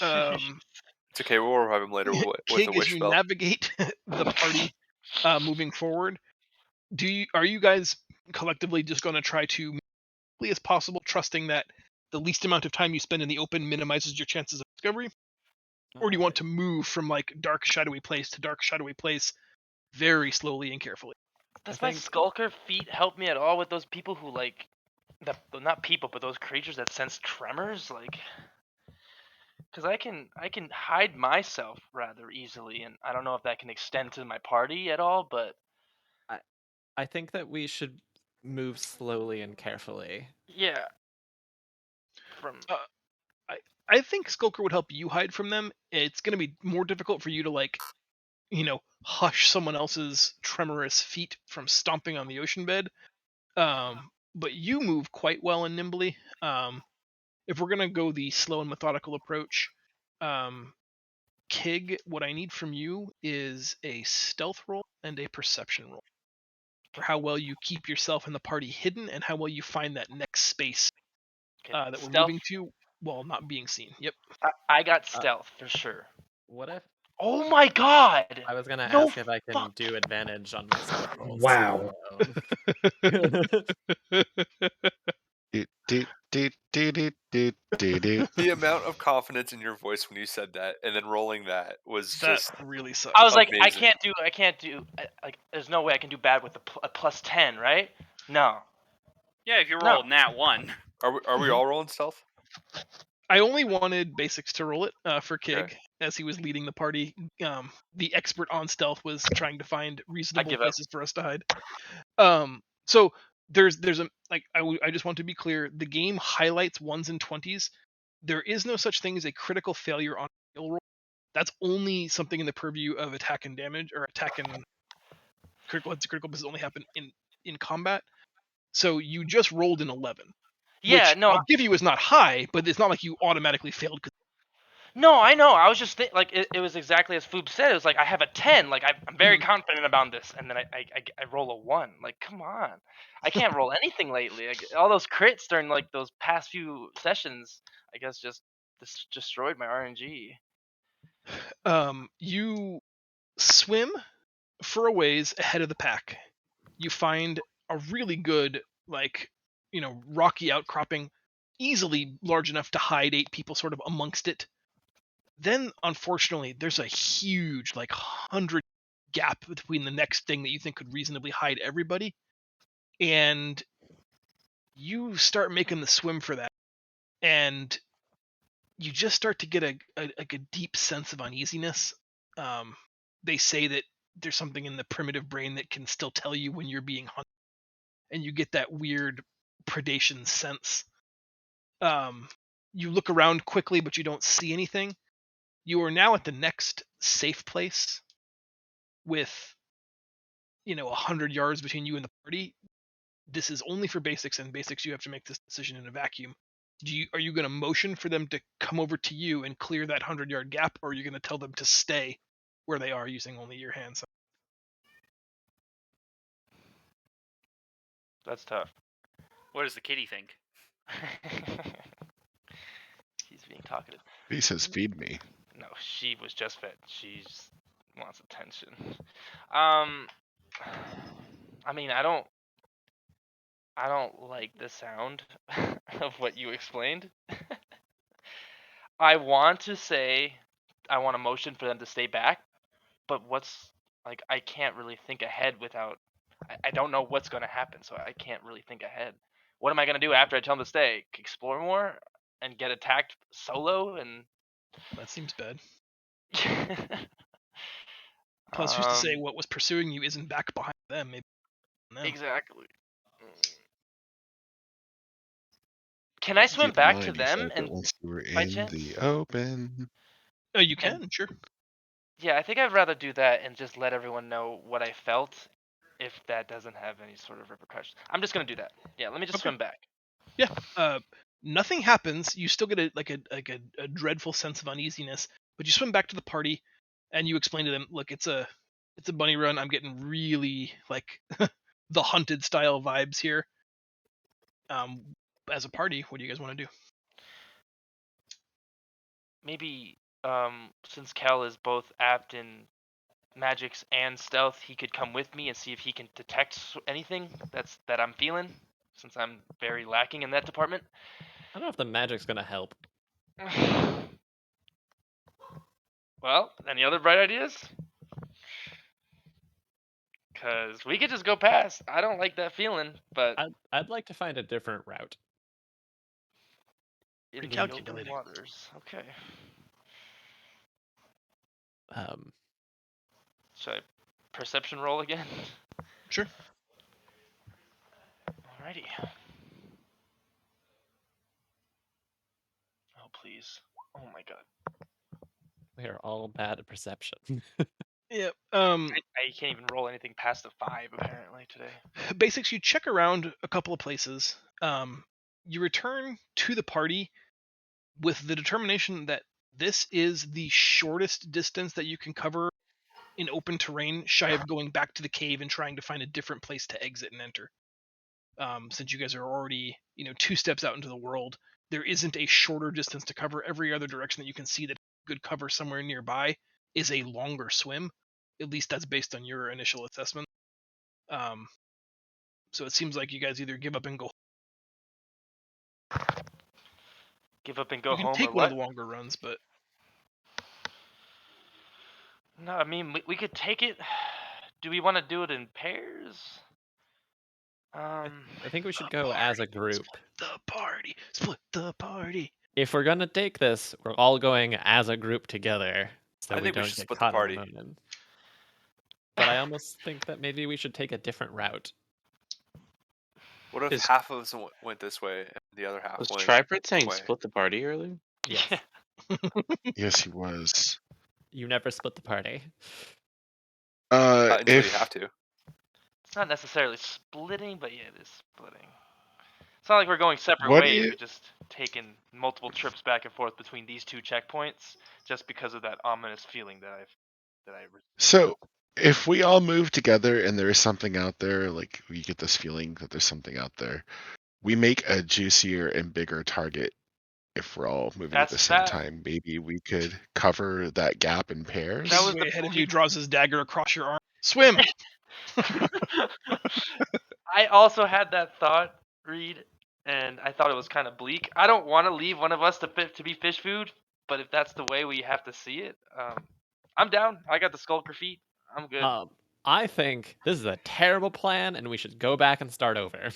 It's okay, we'll revive him later with a Kig, as wish you spell. navigate the party moving forward, Are you guys collectively just going to try to, as quickly as possible, trusting that the least amount of time you spend in the open minimizes your chances of discovery? Or do you want to move from like dark shadowy place to dark shadowy place very slowly and carefully? Does my skulker feat help me at all with those people who like not people, but those creatures that sense tremors? Like, because I can hide myself rather easily, and I don't know if that can extend to my party at all. But I think that we should move slowly and carefully. yeah, from I think Skulker would help you hide from them. It's going to be more difficult for you to like, hush someone else's tremorous feet from stomping on the ocean bed. But you move quite well and nimbly. If we're going to go the slow and methodical approach, Kig, what I need from you is a stealth roll and a perception roll for how well you keep yourself and the party hidden and how well you find that next space that we're stealth. moving to while not being seen. Yep. I got stealth for sure. What if Oh my god! I was gonna No ask if I can do advantage on my stealth rolls? Wow. The amount of confidence in your voice when you said that, and then rolling that was just really sucks. I was like, amazing. I can't do. Like, there's no way I can do bad with a plus 10, right? No. Yeah, if you roll nat 1. Are we all rolling stealth? I only wanted basics to roll it for Kig Okay. as he was leading the party. The expert on stealth was trying to find reasonable give up. places for us to hide. So there's a like I just want to be clear. The game highlights 1s and 20s. There is no such thing as a critical failure on a skill roll. That's only something in the purview of attack and damage, or attack and critical hits. Critical misses only happen in combat. So you just rolled an 11. Yeah, which no. I'll give you is not high, but it's not like you automatically failed. No, I know. I was just like it was exactly as Foob said. It was like I have a 10. Like I'm very confident about this, and then I roll a 1. Like, come on, I can't roll anything lately. Like, all those crits during like those past few sessions, I guess just destroyed my RNG. You swim for a ways ahead of the pack. You find a really good, like, rocky outcropping, easily large enough to hide 8 people sort of amongst it. Then, unfortunately, there's a huge, like, 100 gap between the next thing that you think could reasonably hide everybody, and you start making the swim for that, and you just start to get a deep sense of uneasiness. They say that there's something in the primitive brain that can still tell you when you're being hunted, and you get that weird predation sense. You look around quickly, but you don't see anything. You are now at the next safe place with 100 yards between you and the party. This is only for basics, and basics you have to make this decision in a vacuum. Are you going to motion for them to come over to you and clear that 100-yard gap, or are you going to tell them to stay where they are using only your hands? That's tough. What does the kitty think? She's being talkative. He says, "Feed me." No, she was just fed. She wants attention. I mean, I don't like the sound of what you explained. I want to say I want a motion for them to stay back, but I can't really think ahead without I don't know what's going to happen, so I can't really think ahead. What am I going to do after I tell them to stay? Explore more and get attacked solo? And that seems bad. Plus, who's to say what was pursuing you isn't back behind them? Maybe them. Exactly. Can I swim back to them and once you were by in chance? the open? Oh, you can, sure. Yeah, I think I'd rather do that and just let everyone know what I felt, if that doesn't have any sort of repercussions. I'm just gonna do that. Yeah, let me just swim back. Yeah. Nothing happens. You still get a dreadful sense of uneasiness, but you swim back to the party, and you explain to them, look, it's a bunny run. I'm getting really like the hunted style vibes here. As a party, what do you guys want to do? Maybe since Cal is both apt and magics and stealth, he could come with me and see if he can detect anything that I'm feeling, since I'm very lacking in that department. I don't know if the magic's gonna help. Well, any other bright ideas? Because we could just go past. I don't like that feeling, but I'd like to find a different route. in Pretty the open calculating. waters. Okay. Should I perception roll again? Sure. Alrighty. Oh, please. Oh my god. We are all bad at perception. Yeah. I can't even roll anything past a 5 apparently today. Basics, you check around a couple of places. You return to the party with the determination that this is the shortest distance that you can cover in open terrain, shy of going back to the cave and trying to find a different place to exit and enter. Since you guys are already, 2 steps out into the world, there isn't a shorter distance to cover. Every other direction that you can see that good cover somewhere nearby is a longer swim. At least that's based on your initial assessment. So it seems like you guys either give up and go. Give up and go You can home take or one of what? the longer runs, but No, I mean we could take it. Do we want to do it in pairs? I think we should go as a group. Split the party. If we're gonna take this, we're all going as a group together, so I we think we don't should get split the caught in party. the moment. But I almost think that maybe we should take a different route. What if half of us went this way and the other half Was went Tripert this saying way? split the party earlier? Yes. Yes, he was. You never split the party. Not until you have to. It's not necessarily splitting, but yeah, it is splitting. It's not like we're going separate What ways. if- We're just taking multiple trips back and forth between these 2 checkpoints, just because of that ominous feeling that I. So if we all move together and there is something out there, like we get this feeling that there's something out there, we make a juicier and bigger target. If we're all moving at the same time, maybe we could cover that gap in pairs. That was way the ahead of you draws his dagger across your arm. Swim. I also had that thought, Reed, and I thought it was kind of bleak. I don't want to leave one of us to be fish food, but if that's the way we have to see it, I'm down. I got the skulker feet. I'm good. I think this is a terrible plan, and we should go back and start over.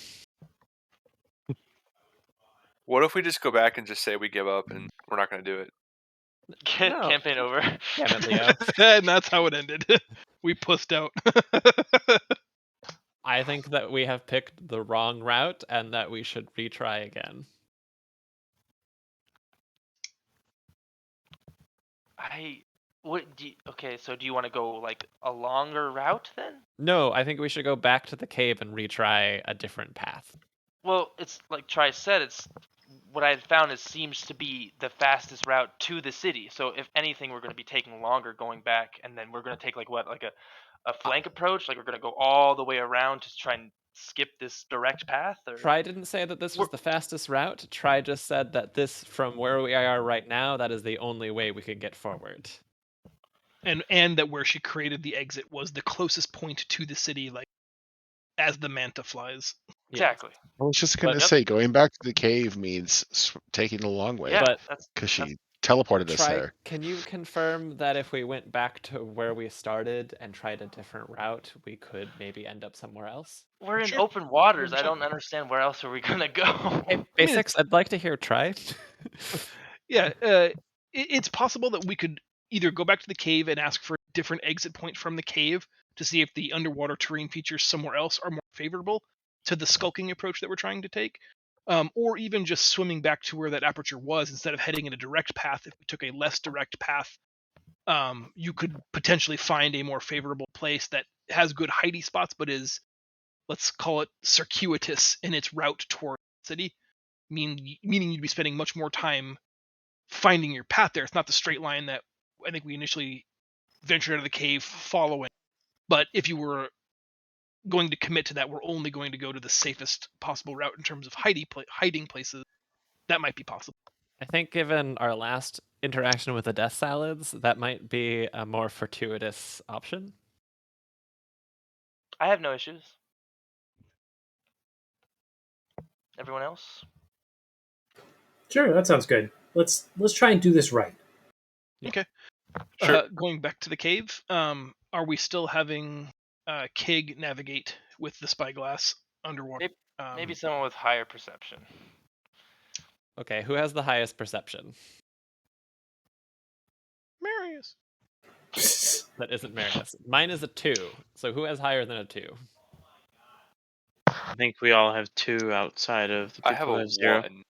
What if we just go back and just say we give up and we're not going to do it? No. Campaign over. Damn it, Leo. And that's how it ended. We pussed out. I think that we have picked the wrong route and that we should retry again. Okay, so do you want to go like a longer route then? No, I think we should go back to the cave and retry a different path. Well, it's like Tri said, it's what I had found seems to be the fastest route to the city. So if anything, we're going to be taking longer going back, and then we're going to take like a flank approach. Like we're going to go all the way around to try and skip this direct path. Or Try didn't say that this was the fastest route. Try just said that this, from where we are right now, that is the only way we could get forward. And that where she created the exit was the closest point to the city, like as the manta flies. Exactly. I was just going to say, going back to the cave means taking the long way. Yeah, because she teleported us there. Can you confirm that if we went back to where we started and tried a different route, we could maybe end up somewhere else? We're in open waters. I don't understand where else are we gonna go. Hey, Basics, I'd like to hear try. Yeah, it's possible that we could either go back to the cave and ask for a different exit point from the cave to see if the underwater terrain features somewhere else are more favorable to the skulking approach that we're trying to take, or even just swimming back to where that aperture was instead of heading in a direct path. If we took a less direct path, you could potentially find a more favorable place that has good hidey spots, but is, let's call it, circuitous in its route toward the city, meaning you'd be spending much more time finding your path there. It's not the straight line that I think we initially ventured out of the cave following. But if you were going to commit to that, we're only going to go to the safest possible route in terms of hiding places. That might be possible. I think given our last interaction with the death salads, that might be a more fortuitous option. I have no issues. Everyone else? Sure, that sounds good. Let's try and do this right. Okay. Sure. Going back to the cave, are we still having Kig navigate with the spyglass underwater? Maybe someone with higher perception. Okay, who has the highest perception? Marius. That isn't Marius. Mine is a 2. So who has higher than a 2? I think we all have 2 outside of the people I have who a have 0. 1.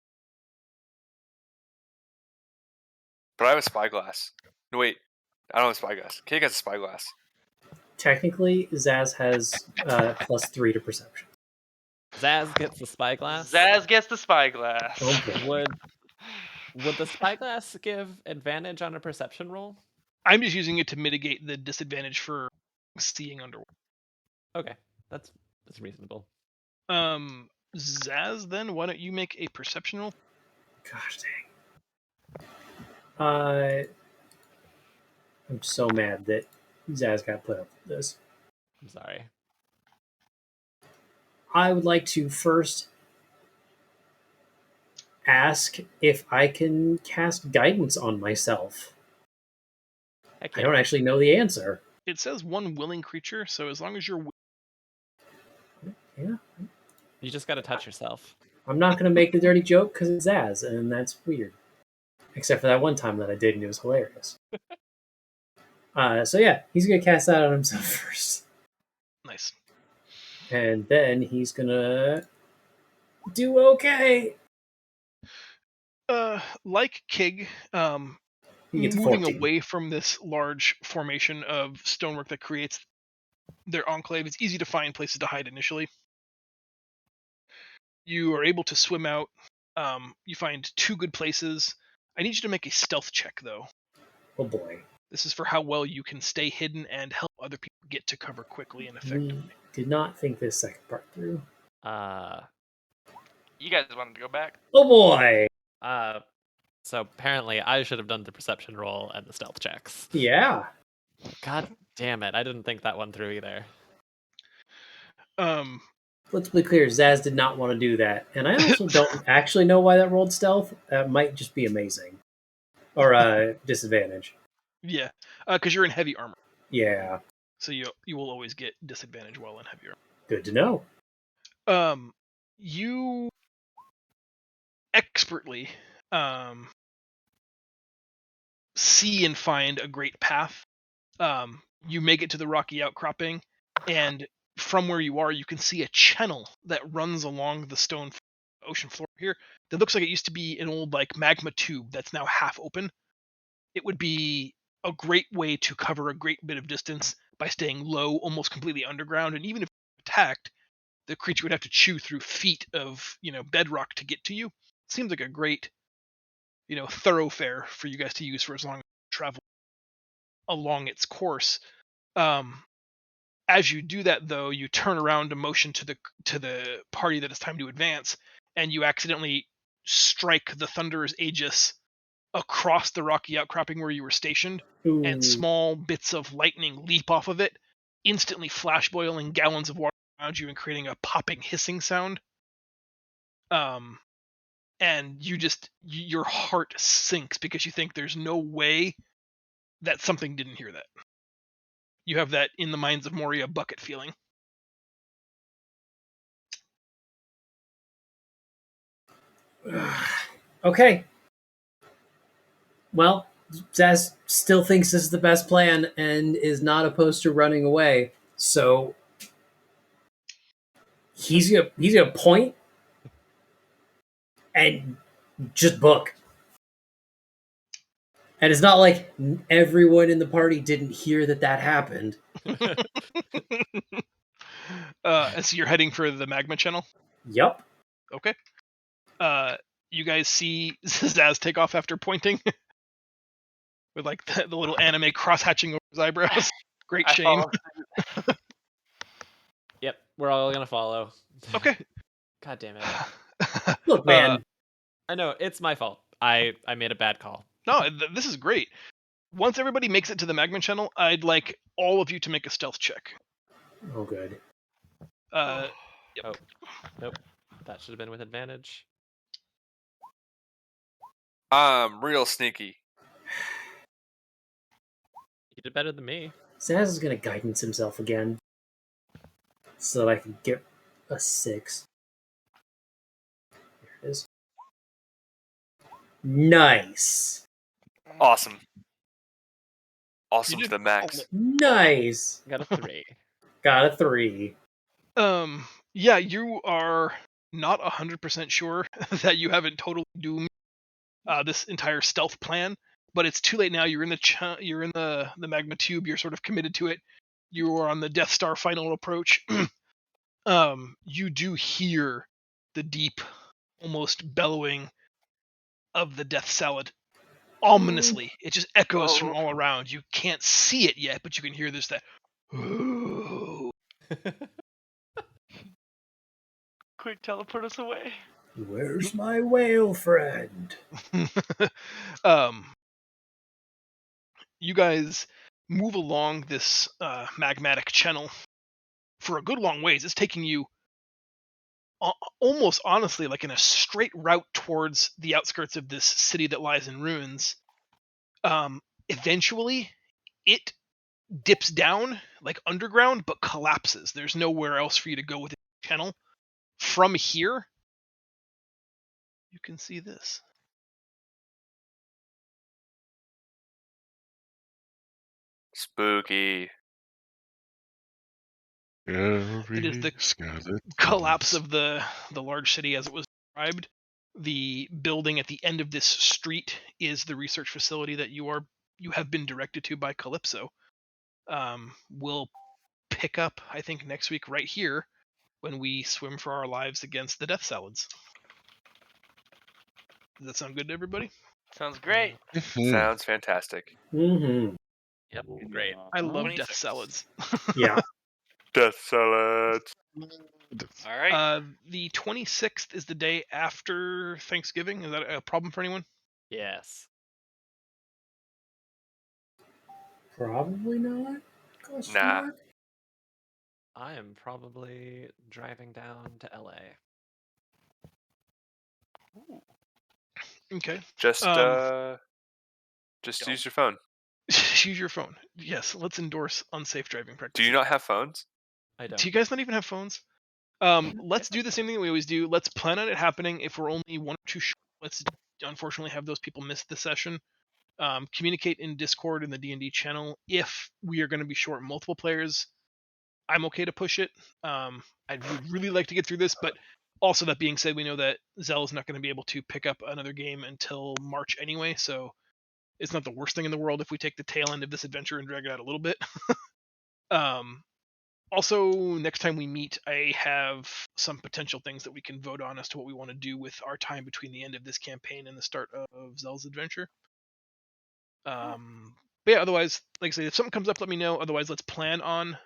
But I have a spyglass. No, wait. I don't have a spyglass. Kig has a spyglass. Technically, Zaz has +3 to perception. Zaz gets the spyglass. Zaz gets the spyglass. Oh boy. Would the spyglass give advantage on a perception roll? I'm just using it to mitigate the disadvantage for seeing underwater. Okay, that's reasonable. Zaz, then why don't you make a perception roll? Gosh dang. I'm so mad that Zaz got put up with this. I'm sorry. I would like to first ask if I can cast guidance on myself. Heck I yeah. don't actually know the answer. It says one willing creature, so as long as you're Yeah. You just gotta touch yourself. I'm not going to make the dirty joke because it's Zaz, and that's weird. Except for that one time that I did, and it was hilarious. So yeah, he's going to cast that on himself first. nice. And then he's going to do okay. Like Kig, He gets moving 14. away from this large formation of stonework that creates their enclave, it's easy to find places to hide initially. You are able to swim out. You find 2 good places. I need you to make a stealth check, though. Oh boy. This is for how well you can stay hidden and help other people get to cover quickly and effectively. We did not think this second part through. You guys wanted to go back? Oh boy. So apparently I should have done the perception roll and the stealth checks. Yeah. God damn it, I didn't think that one through either. Let's be clear, Zaz did not want to do that. And I also don't actually know why that rolled stealth. That might just be amazing. Or disadvantage. Yeah, because you're in heavy armor. Yeah. So you will always get disadvantage while in heavy armor. Good to know. You expertly see and find a great path. You make it to the rocky outcropping, and from where you are, you can see a channel that runs along the stone ocean floor here that looks like it used to be an old like magma tube that's now half open. It would be a great way to cover a great bit of distance by staying low, almost completely underground, and even if attacked, the creature would have to chew through feet of bedrock to get to you. Seems like a great thoroughfare for you guys to use for as long as you travel along its course. As you do that, though, you turn around to motion to the party that it's time to advance, and you accidentally strike the Thunderer's Aegis across the rocky outcropping where you were stationed, Ooh. and small bits of lightning leap off of it, instantly flash boiling gallons of water around you and creating a popping, hissing sound. And your heart sinks because you think there's no way that something didn't hear that. You have that in the Mines of Moria bucket feeling. Okay. Well, Zaz still thinks this is the best plan and is not opposed to running away. So he's gonna point and just book. And it's not like everyone in the party didn't hear that happened. So you're heading for the magma channel? Yep. Okay. You guys see Zaz take off after pointing? With like the little anime cross-hatching over his eyebrows. Great shame. Yep, we're all gonna follow. Okay. God damn it. Look, man. I know, it's my fault. I made a bad call. No, this is great. Once everybody makes it to the magma channel, I'd like all of you to make a stealth check. Oh, good. Yep. Oh, nope. That should have been with advantage. I'm real sneaky. You did better than me. Zaz is going to guidance himself again so that I can get a 6. There it is. Nice. Awesome. You Awesome to did the max. Nice. Got a 3. Got a 3. Yeah, you are not 100% sure that you haven't totally doomed this entire stealth plan, but it's too late now. You're in the magma tube. You're sort of committed to it. You are on the Death Star final approach. You do hear the deep, almost bellowing of the death salad. Ominously, it just echoes from all around. You can't see it yet, but you can hear this. That. Quick, teleport us away. Where's my whale friend? You guys move along this magmatic channel for a good long ways. It's taking you almost honestly like in a straight route towards the outskirts of this city that lies in ruins. Eventually, it dips down like underground but collapses. There's nowhere else for you to go with the channel. From here, you can see this. Spooky. It is the collapse of the large city as it was described. The building at the end of this street is the research facility that you have been directed to by Calypso. We'll pick up, I think, next week right here when we swim for our lives against the death salads. Does that sound good to everybody? Sounds great. Sounds fantastic. Mm-hmm. Yep, great. I love 26. death salads. Yeah. Death salads. All right. The 26th is the day after Thanksgiving. Is that a problem for anyone? Yes. Probably not. Question Nah. mark? I am probably driving down to LA. Okay. Just Don't. use your phone. Use your phone. Yes, let's endorse unsafe driving practices. Do you not have phones? I don't. Do you guys not even have phones? Let's do the same thing that we always do. Let's plan on it happening. If we're only one or two short, let's unfortunately have those people miss the session. Communicate in Discord in the D&D channel. If we are going to be short multiple players, I'm okay to push it. I'd really like to get through this, but also that being said, we know that Zell is not going to be able to pick up another game until March anyway, so it's not the worst thing in the world if we take the tail end of this adventure and drag it out a little bit. Also, next time we meet, I have some potential things that we can vote on as to what we want to do with our time between the end of this campaign and the start of Zell's adventure. But yeah, otherwise, like I say, if something comes up, let me know. Otherwise, let's plan on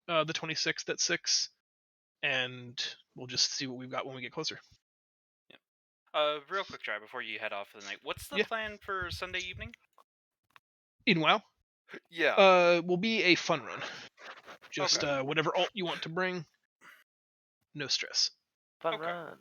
the 26th at 6, and we'll just see what we've got when we get closer. Real quick, try before you head off for the night. What's the Yeah. plan for Sunday evening? In WoW, Yeah. will be a fun run. Just Okay. whatever alt you want to bring. No stress. Fun Okay. run.